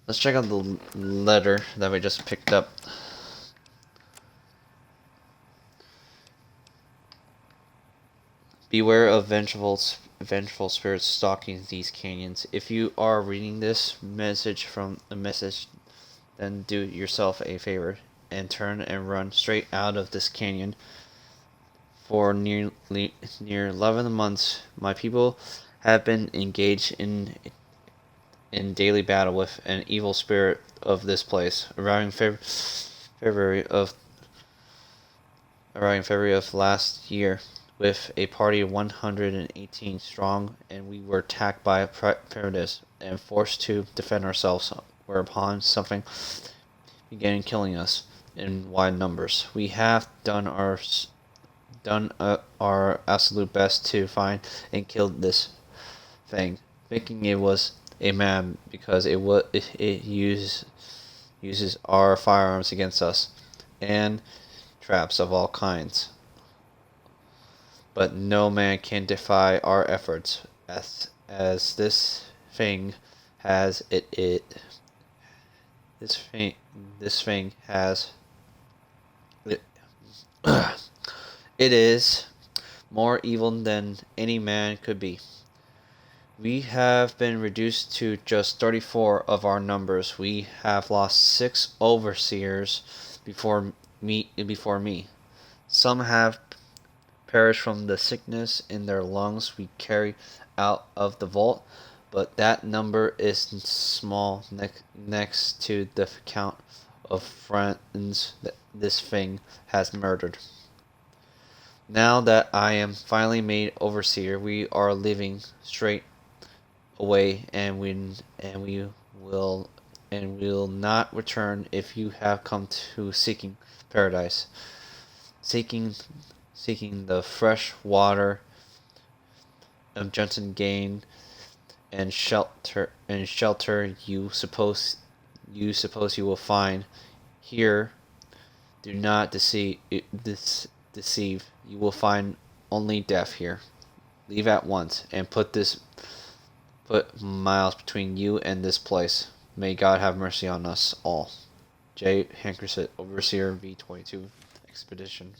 M: Let's check out the letter that we just picked up. Beware of vengeful spirits stalking these canyons. If you are reading this message, then do yourself a favor and turn and run straight out of this canyon. For near 11 months, my people have been engaged in daily battle with an evil spirit of this place. Arriving February of last year with a party of 118 strong, and we were attacked by predators and forced to defend ourselves, whereupon something began killing us in wide numbers. We have done our absolute best to find and kill this thing, thinking it was a man because it uses our firearms against us and traps of all kinds. But no man can defy our efforts, as this thing has it this thing has it. It is more evil than any man could be. We have been reduced to just 34 of our numbers. We have lost 6 overseers before me. Some have perished from the sickness in their lungs we carry out of the vault, but that number is small next to the count of friends that this thing has murdered. Now that I am finally made overseer, we are leaving straight away, and we will not return if you have come to seeking paradise, seeking the fresh water of Jensen gain and shelter you suppose you will find here. Do not deceive. You will find only death here. Leave at once and put miles between you and this place. May God have mercy on us all. J. Hankersit, Overseer V-22 Expedition.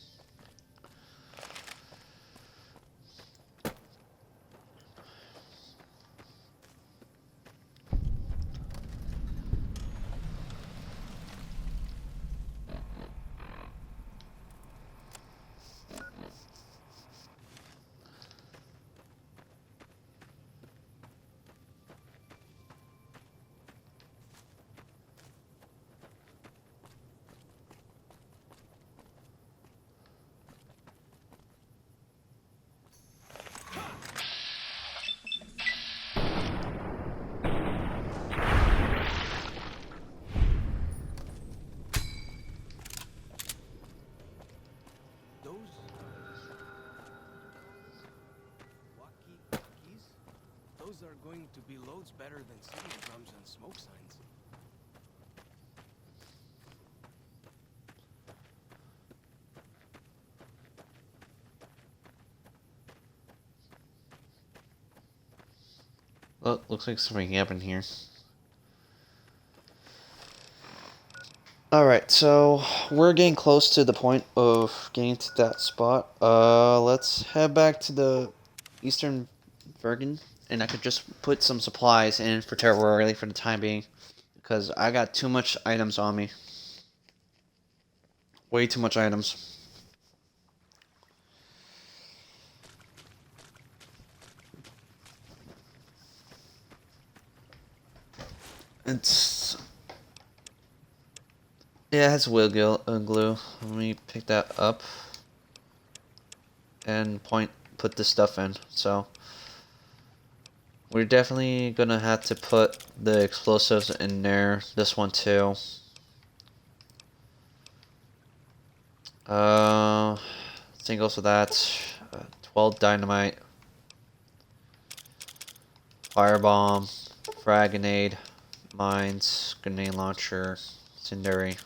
J: Those are going to be loads better than signal drums and smoke signs.
M: Well, looks like something happened here. Alright, so we're getting close to the point of getting to that spot. Let's head back to the Eastern Bergen, and I could just put some supplies in for temporarily for the time being, because I got too much items on me. Way too much items. Yeah, it has wheel glue. Let me pick that up and put this stuff in. So we're definitely gonna have to put the explosives in there. This one too. Singles for that. 12 dynamite, firebomb, frag grenade, mines, grenade launcher, incendiary.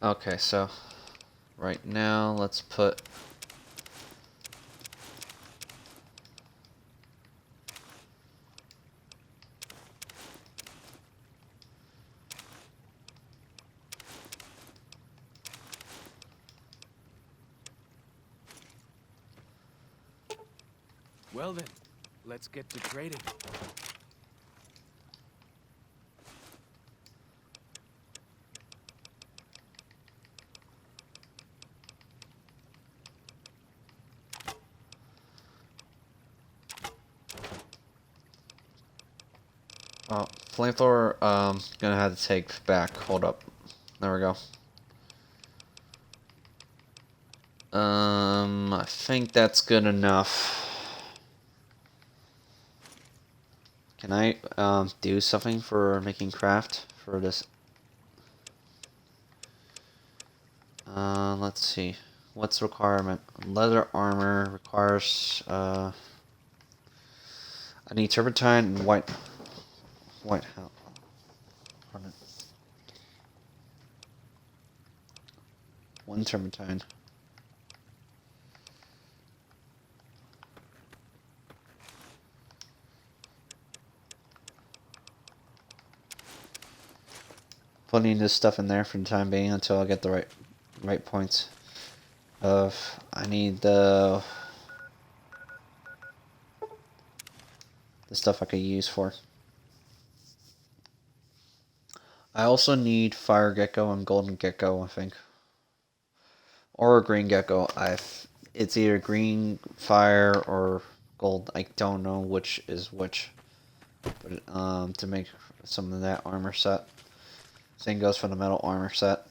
M: Okay, so right now let's put
J: Well then, let's get to trading.
M: flamethrower. Gonna have to take back. Hold up. There we go. I think that's good enough. Can I do something for making craft for this? Let's see. What's the requirement? Leather armor requires I need turpentine and white hell. One turpentine. putting this stuff in there for the time being until I get the right points. I need the stuff I could use for. I also need fire gecko and golden gecko, I think, or a green gecko. It's either green fire or gold. I don't know which is which. But to make some of that armor set. Same goes for the metal armor set.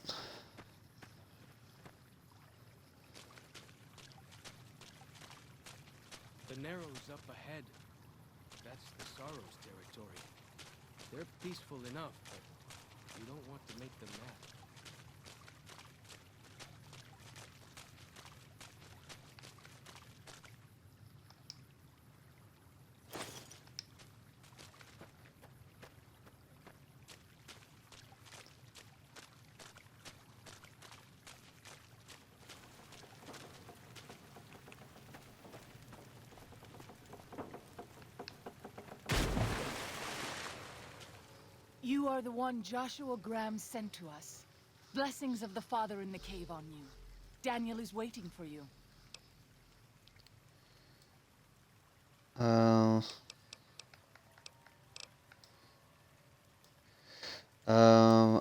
J: The Narrows up ahead. That's the Sorrows territory. They're peaceful enough, but you don't want to make them mad.
N: You are the one Joshua Graham sent to us. Blessings of the Father in the cave on you. Daniel is waiting for you.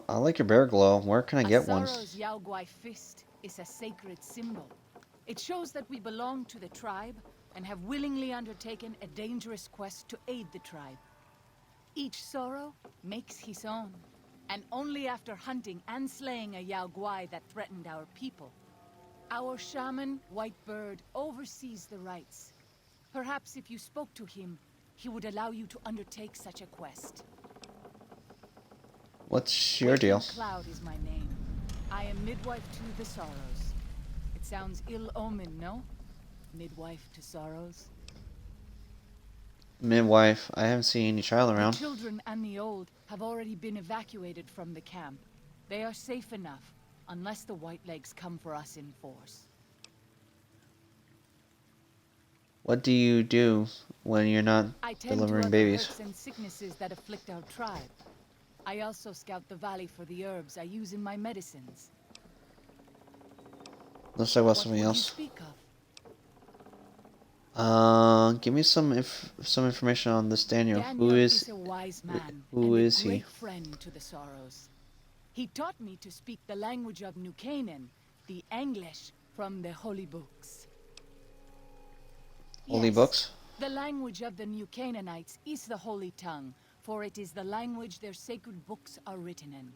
M: I like your bear glow. Where can I get one?
N: Sorrow's Yao Guai fist is a sacred symbol. It shows that we belong to the tribe and have willingly undertaken a dangerous quest to aid the tribe. Each Sorrow makes his own, and only after hunting and slaying a Yao Guai that threatened our people. Our shaman, White Bird, oversees the rites. Perhaps if you spoke to him, he would allow you to undertake such a quest.
M: What's your deal?
N: Cloud is my name. I am midwife to the Sorrows. It sounds ill-omened, no? Midwife to Sorrows?
M: Midwife. I haven't seen any child around.
N: The children and the old have already been evacuated from the camp. They are safe enough, unless the Whitelegs come for us in force.
M: What do you do when you're not delivering babies?
N: Hurts and sicknesses that afflict our tribe. I also scout the valley for the herbs I use in my medicines.
M: Let's talk about something else.
N: Speak of?
M: Give me some information on this Daniel.
N: Daniel is a wise man.
M: Who is he?
N: A great friend to the Sorrows. He taught me to speak the language of New Canaan, the English from the holy books.
M: Holy books?
N: The language of the New Canaanites is the holy tongue, for it is the language their sacred books are written in.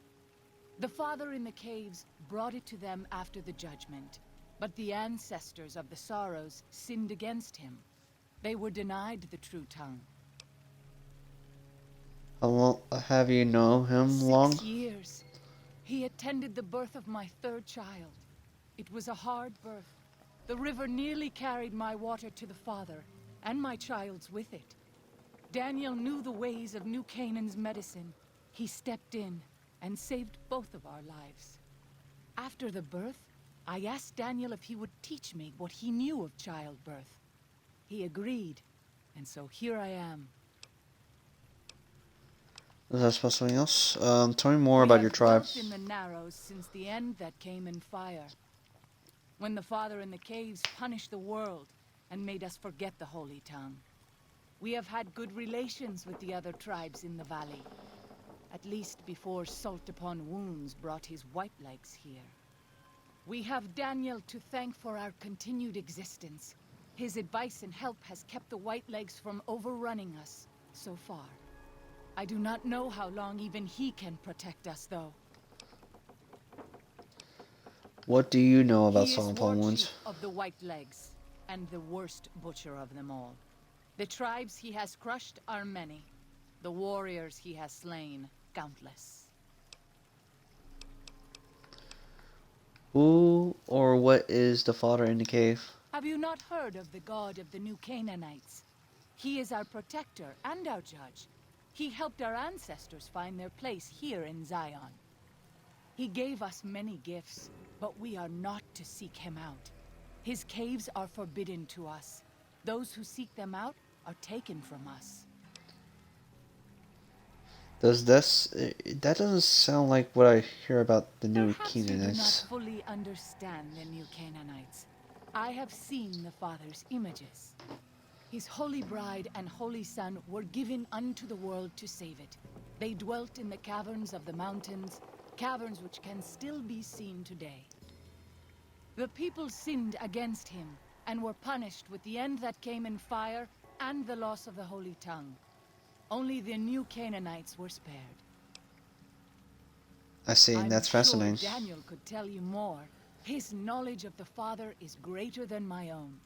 N: The Father in the caves brought it to them after the judgment, but the ancestors of the Sorrows sinned against him. They were denied the true tongue.
M: How long have you known him? Long?
N: 6 years. He attended the birth of my third child. It was a hard birth. The river nearly carried my water to the Father, and my child's with it. Daniel knew the ways of New Canaan's medicine. He stepped in and saved both of our lives. After the birth, I asked Daniel if he would teach me what he knew of childbirth. He agreed, and so here I am.
M: Is that supposed to be something else? Tell me more about your tribe.
N: We have dwelt in the Narrows since the end that came in fire. When the Father in the caves punished the world and made us forget the holy tongue. We have had good relations with the other tribes in the valley. At least before Salt Upon Wounds brought his Whitelegs here. We have Daniel to thank for our continued existence. His advice and help has kept the Whitelegs from overrunning us so far. I do not know how long even he can protect us, though.
M: What do you know about
N: He is
M: Salt Upon Wounds?
N: Warchief of the Whitelegs, and the worst butcher of them all. The tribes he has crushed are many. The warriors he has slain, countless.
M: Who or what is the Father in the cave?
N: Have you not heard of the god of the New Canaanites? He is our protector and our judge. He helped our ancestors find their place here in Zion. He gave us many gifts, but we are not to seek him out. His caves are forbidden to us. Those who seek them out are taken from us.
M: Does this... That doesn't sound like what I hear about the new
N: Perhaps you do not
M: Canaanites.
N: fully understand the new Canaanites. I have seen the Father's images. His holy bride and holy son were given unto the world to save it. They dwelt in the caverns of the mountains, caverns which can still be seen today. The people sinned against him and were punished with the end that came in fire and the loss of the holy tongue. Only the new Canaanites were spared.
M: I see, and that's fascinating.
N: Sure Daniel could tell you more. His knowledge of the Father is greater than my own.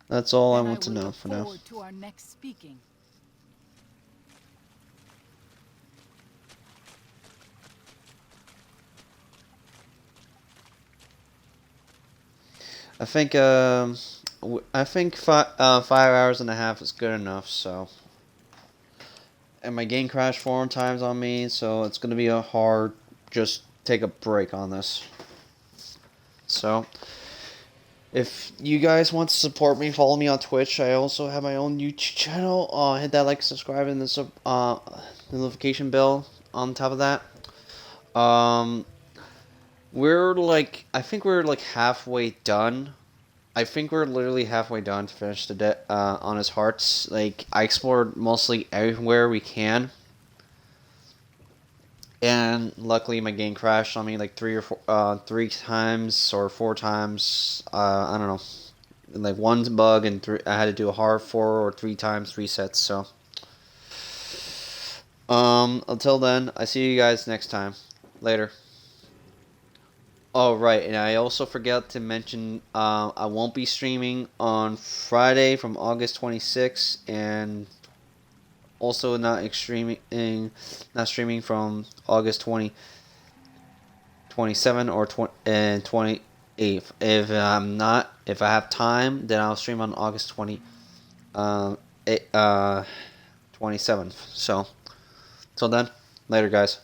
M: That's all I
N: And
M: want to
N: will
M: know
N: look
M: for now.
N: forward to our next speaking.
M: I think five 5 hours and a half is good enough. So, and my game crashed 4 times on me, so it's gonna be a hard just take a break on this. So, if you guys want to support me, follow me on Twitch. I also have my own YouTube channel. Hit that like, subscribe, and the notification bell on top of that. I think we're like halfway done. I think we're literally halfway done to finish the Honest Hearts. Like, I explored mostly everywhere we can. And luckily my game crashed on me like 3 times or 4 times. I don't know. Like, one's bug and I had to do a hard 4 or 3 times resets, so. Until then, I see you guys next time. Later. Oh, right, and I also forgot to mention, I won't be streaming on Friday from August 26th, and also not streaming from August 27 or 28th. If I have time, then I'll stream on August 27th. So, till then, later, guys.